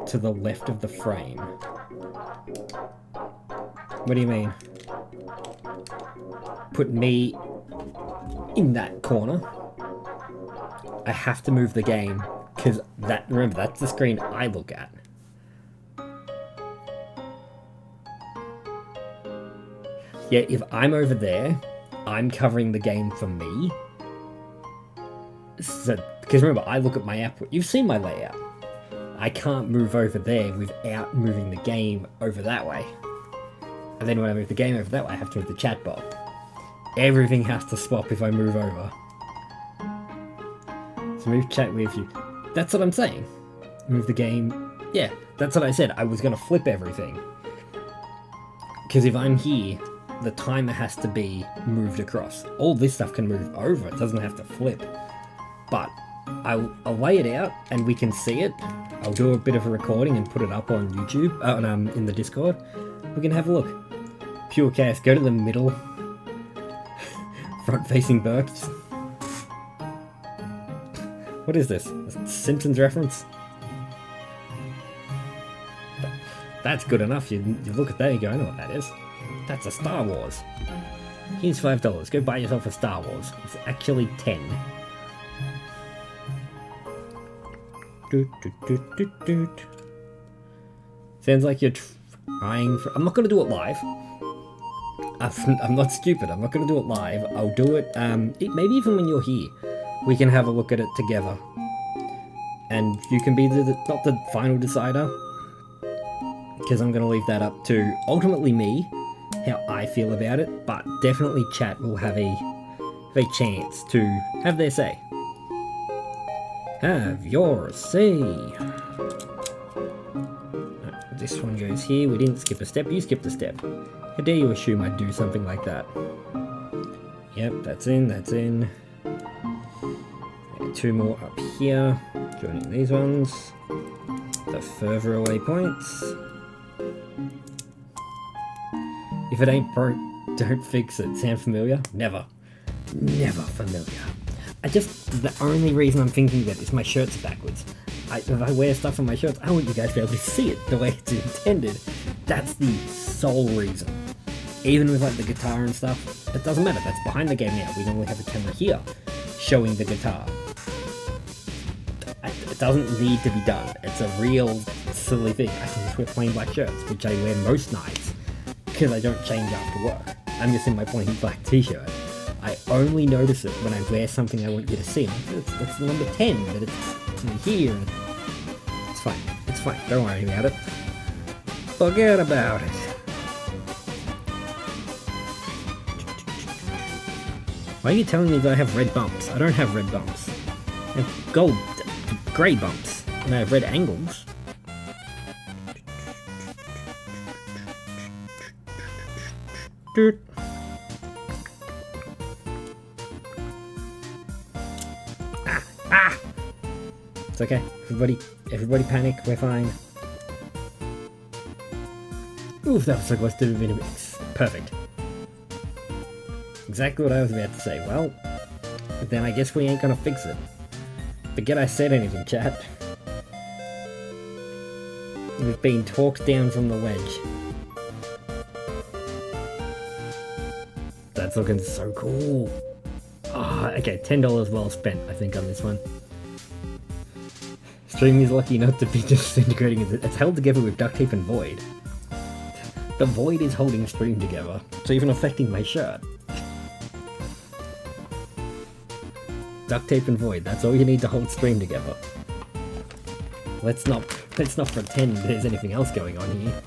to the left of the frame. What do you mean? Put me in that corner. I have to move the game because remember, that's the screen I look at. Yeah, if I'm over there, I'm covering the game for me. So, because remember, I look at my output. You've seen my layout. I can't move over there without moving the game over that way. And then when I move the game over that way, I have to move the chatbot. Everything has to swap if I move over. So move chat with you. That's what I'm saying. Move the game. Yeah, that's what I said. I was going to flip everything. Because if I'm here, the timer has to be moved across. All this stuff can move over. It doesn't have to flip. But I'll lay it out and we can see it. I'll do a bit of a recording and put it up on YouTube, in the Discord. We can have a look. Pure Chaos, go to the middle. Front-facing Burke. What is this? A Simpsons reference? That's good enough. You look at that and you go, I know what that is. That's a Star Wars. Here's $5. Go buy yourself a Star Wars. It's actually 10. Sounds like you're trying for... I'm not going to do it live. I'm not stupid. I'm not going to do it live. I'll do it, maybe even when you're here. We can have a look at it together. And you can be not the final decider. Because I'm going to leave that up to ultimately me. How I feel about it. But definitely chat will have a chance to have their say. Have your say. This one goes here. We didn't skip a step. You skipped a step. How dare you assume I'd do something like that? Yep, that's in, that's in. Two more up here. Joining these ones. The further away points. If it ain't broke, don't fix it. Sound familiar? Never. Never familiar. The only reason I'm thinking that is my shirt's backwards. If I wear stuff on my shirts, I want you guys to be able to see it the way it's intended. That's the sole reason. Even with like the guitar and stuff, it doesn't matter. That's behind the game now. We normally have a camera here showing the guitar. It doesn't need to be done. It's a real silly thing. I can just wear plain black shirts, which I wear most nights because I don't change after work. I'm just in my plain black t-shirt. I only notice it when I wear something I want you to see. That's the number 10, but it's in here. It's fine. It's fine. Don't worry about it. Forget about it. Why are you telling me that I have red bumps? I don't have red bumps. I have gold, grey bumps, and I have red angles. Doot. Ah! It's okay. Everybody panic. We're fine. Oof, that was so close to being a mix. Perfect. Exactly what I was about to say. Well, then I guess we ain't gonna fix it. Forget I said anything, chat. We've been talked down from the ledge. That's looking so cool. Ah, okay, $10 well spent, I think, on this one. Stream is lucky not to be disintegrating. It's held together with duct tape and void. The void is holding stream together. It's even affecting my shirt. Duct tape and void, that's all you need to hold stream together. Let's not pretend there's anything else going on here.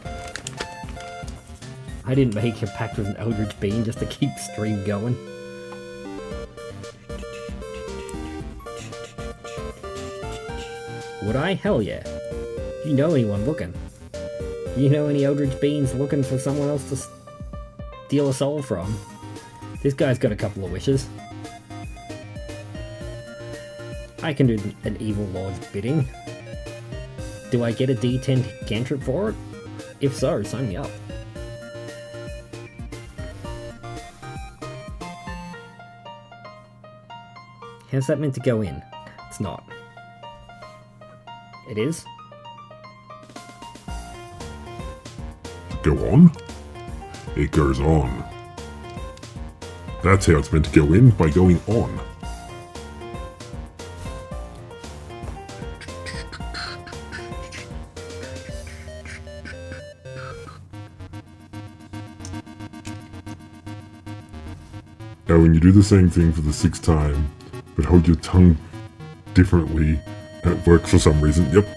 I didn't make a pact with an Eldritch Beam just to keep stream going. Would I? Hell yeah. If you know anyone looking. You know any Eldritch Beings looking for someone else to steal a soul from? This guy's got a couple of wishes. I can do an evil lord's bidding. Do I get a D10 cantrip for it? If so, sign me up. How's that meant to go in? It's not. It is? Go on? It goes on. That's how it's meant to go in, by going on. Now when you do the same thing for the 6th time, but hold your tongue differently, and it works for some reason, yep,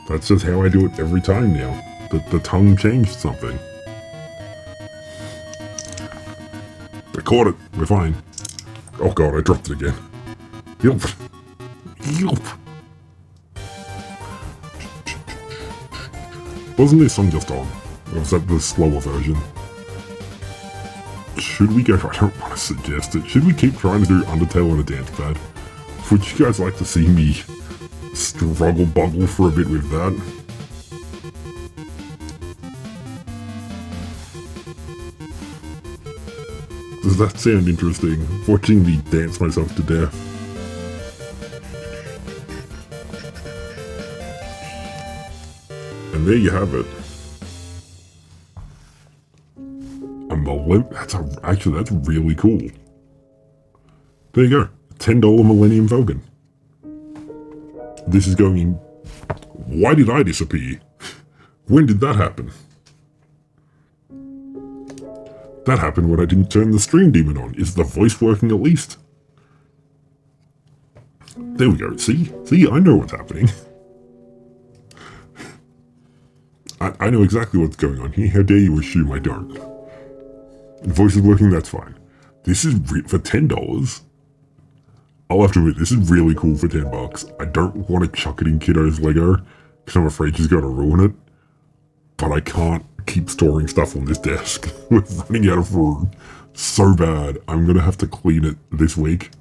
that's just how I do it every time now. The tongue changed something. I caught it, we're fine. Oh god, I dropped it again. Yelp. Yelp. Wasn't this song just on? Or was that the slower version? Should we go? I don't want to suggest it. Should we keep trying to do Undertale on a dance pad? Would you guys like to see me struggle buggle for a bit with that? Does that sound interesting? Watching me dance myself to death. And there you have it. Actually, that's really cool. There you go. $10 Millennium Falcon. This is going in... Why did I disappear? When did that happen? That happened when I didn't turn the stream demon on. Is the voice working at least? There we go. See? See, I know what's happening. I know exactly what's going on here. How dare you assume I don't? Voice is working, that's fine. This is for $10. I'll have to admit, this is really cool for $10. I don't want to chuck it in Kiddo's Lego, because I'm afraid she's going to ruin it. But I can't keep storing stuff on this desk. We're running out of room so bad. I'm going to have to clean it this week.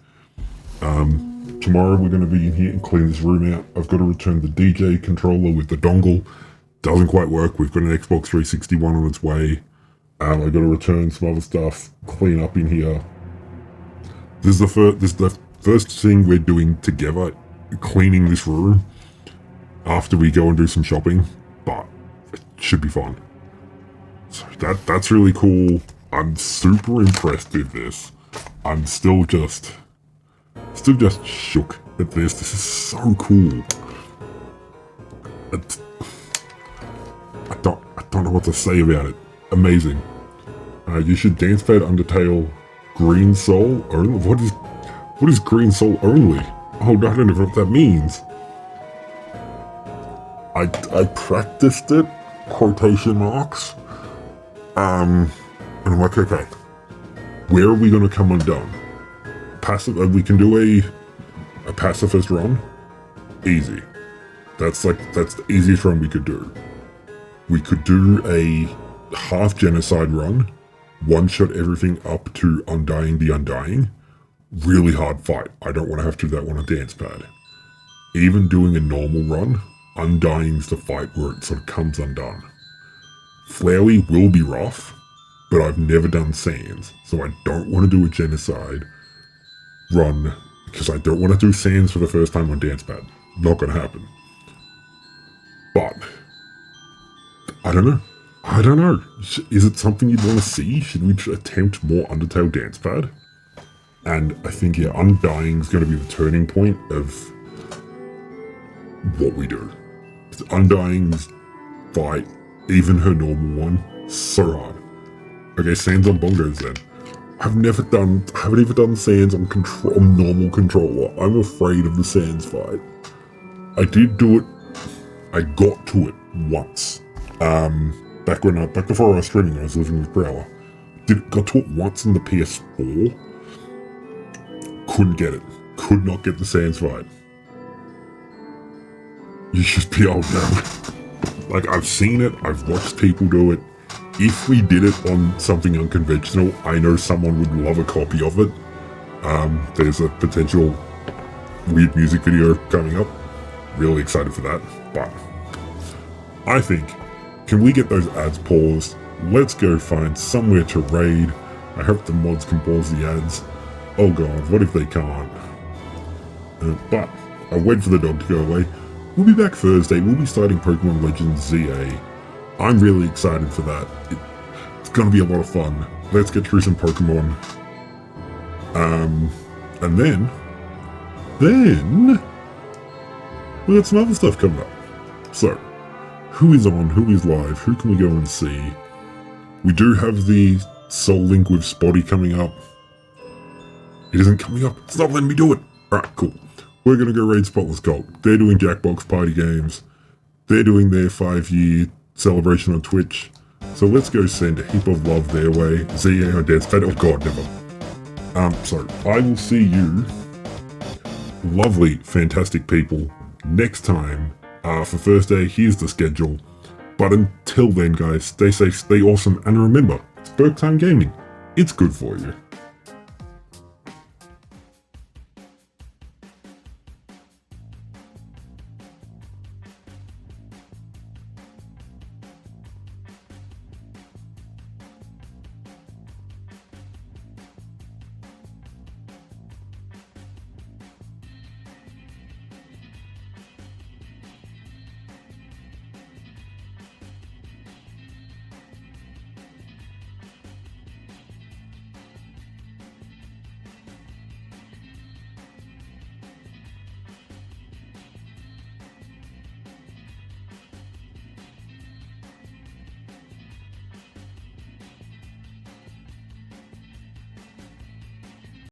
Tomorrow we're going to be in here and clean this room out. I've got to return the DJ controller with the dongle. Doesn't quite work. We've got an Xbox 361 on its way. I've got to return some other stuff, clean up in here. This is the first thing we're doing together, cleaning this room after we go and do some shopping, but it should be fun. So that's really cool. I'm super impressed with this. I'm still just shook at this. This is so cool. I don't know what to say about it. Amazing. You should Dancepad Undertale Green Soul only? What is Green Soul only? Oh, I don't know what that means. I practiced it, quotation marks. And I'm like, okay, where are we gonna come undone? We can do a pacifist run. Easy. That's the easiest run we could do. We could do a half genocide run, one-shot everything up to Undying the Undying. Really hard fight. I don't want to have to do that one on Dance Pad. Even doing a normal run, Undying's the fight where it sort of comes undone. Flowey will be rough, but I've never done Sands, so I don't want to do a genocide run because I don't want to do Sands for the first time on Dance Pad. Not going to happen. But I don't know. Is it something you'd want to see? Should we attempt more Undertale Dance Pad? And I think, yeah, Undying's going to be the turning point of what we do. Undying's fight, even her normal one, so hard. Okay, Sands on Bongos then. I haven't even done Sands on normal controller. I'm afraid of the Sands fight. I did do it. I got to it once. Back before I was streaming, I was living with Growler. Got to it once on the PS4. Couldn't get it. Could not get the Sands fight. You should be able to. Like, I've seen it. I've watched people do it. If we did it on something unconventional, I know someone would love a copy of it. There's a potential weird music video coming up. Really excited for that. But I think, can we get those ads paused? Let's go find somewhere to raid. I hope the mods can pause the ads. Oh god, what if they can't? But I'll wait for the dog to go away. We'll be back Thursday. We'll be starting Pokemon Legends ZA. I'm really excited for that. It's gonna be a lot of fun. Let's get through some Pokemon. And then we got some other stuff coming up. So, who is on? Who is live? Who can we go and see? We do have the Soul Link with Spotty coming up. It isn't coming up. It's not letting me do it. Alright, cool. We're gonna go raid Spotless Cult. They're doing Jackbox Party Games. They're doing their 5-year celebration on Twitch. So let's go send a heap of love their way. ZA on Dance Pad. Oh god, never. So I will see you, lovely, fantastic people, next time for Thursday. Here's the schedule. But until then, guys, stay safe, stay awesome, and remember, it's Burk Time Gaming. It's good for you.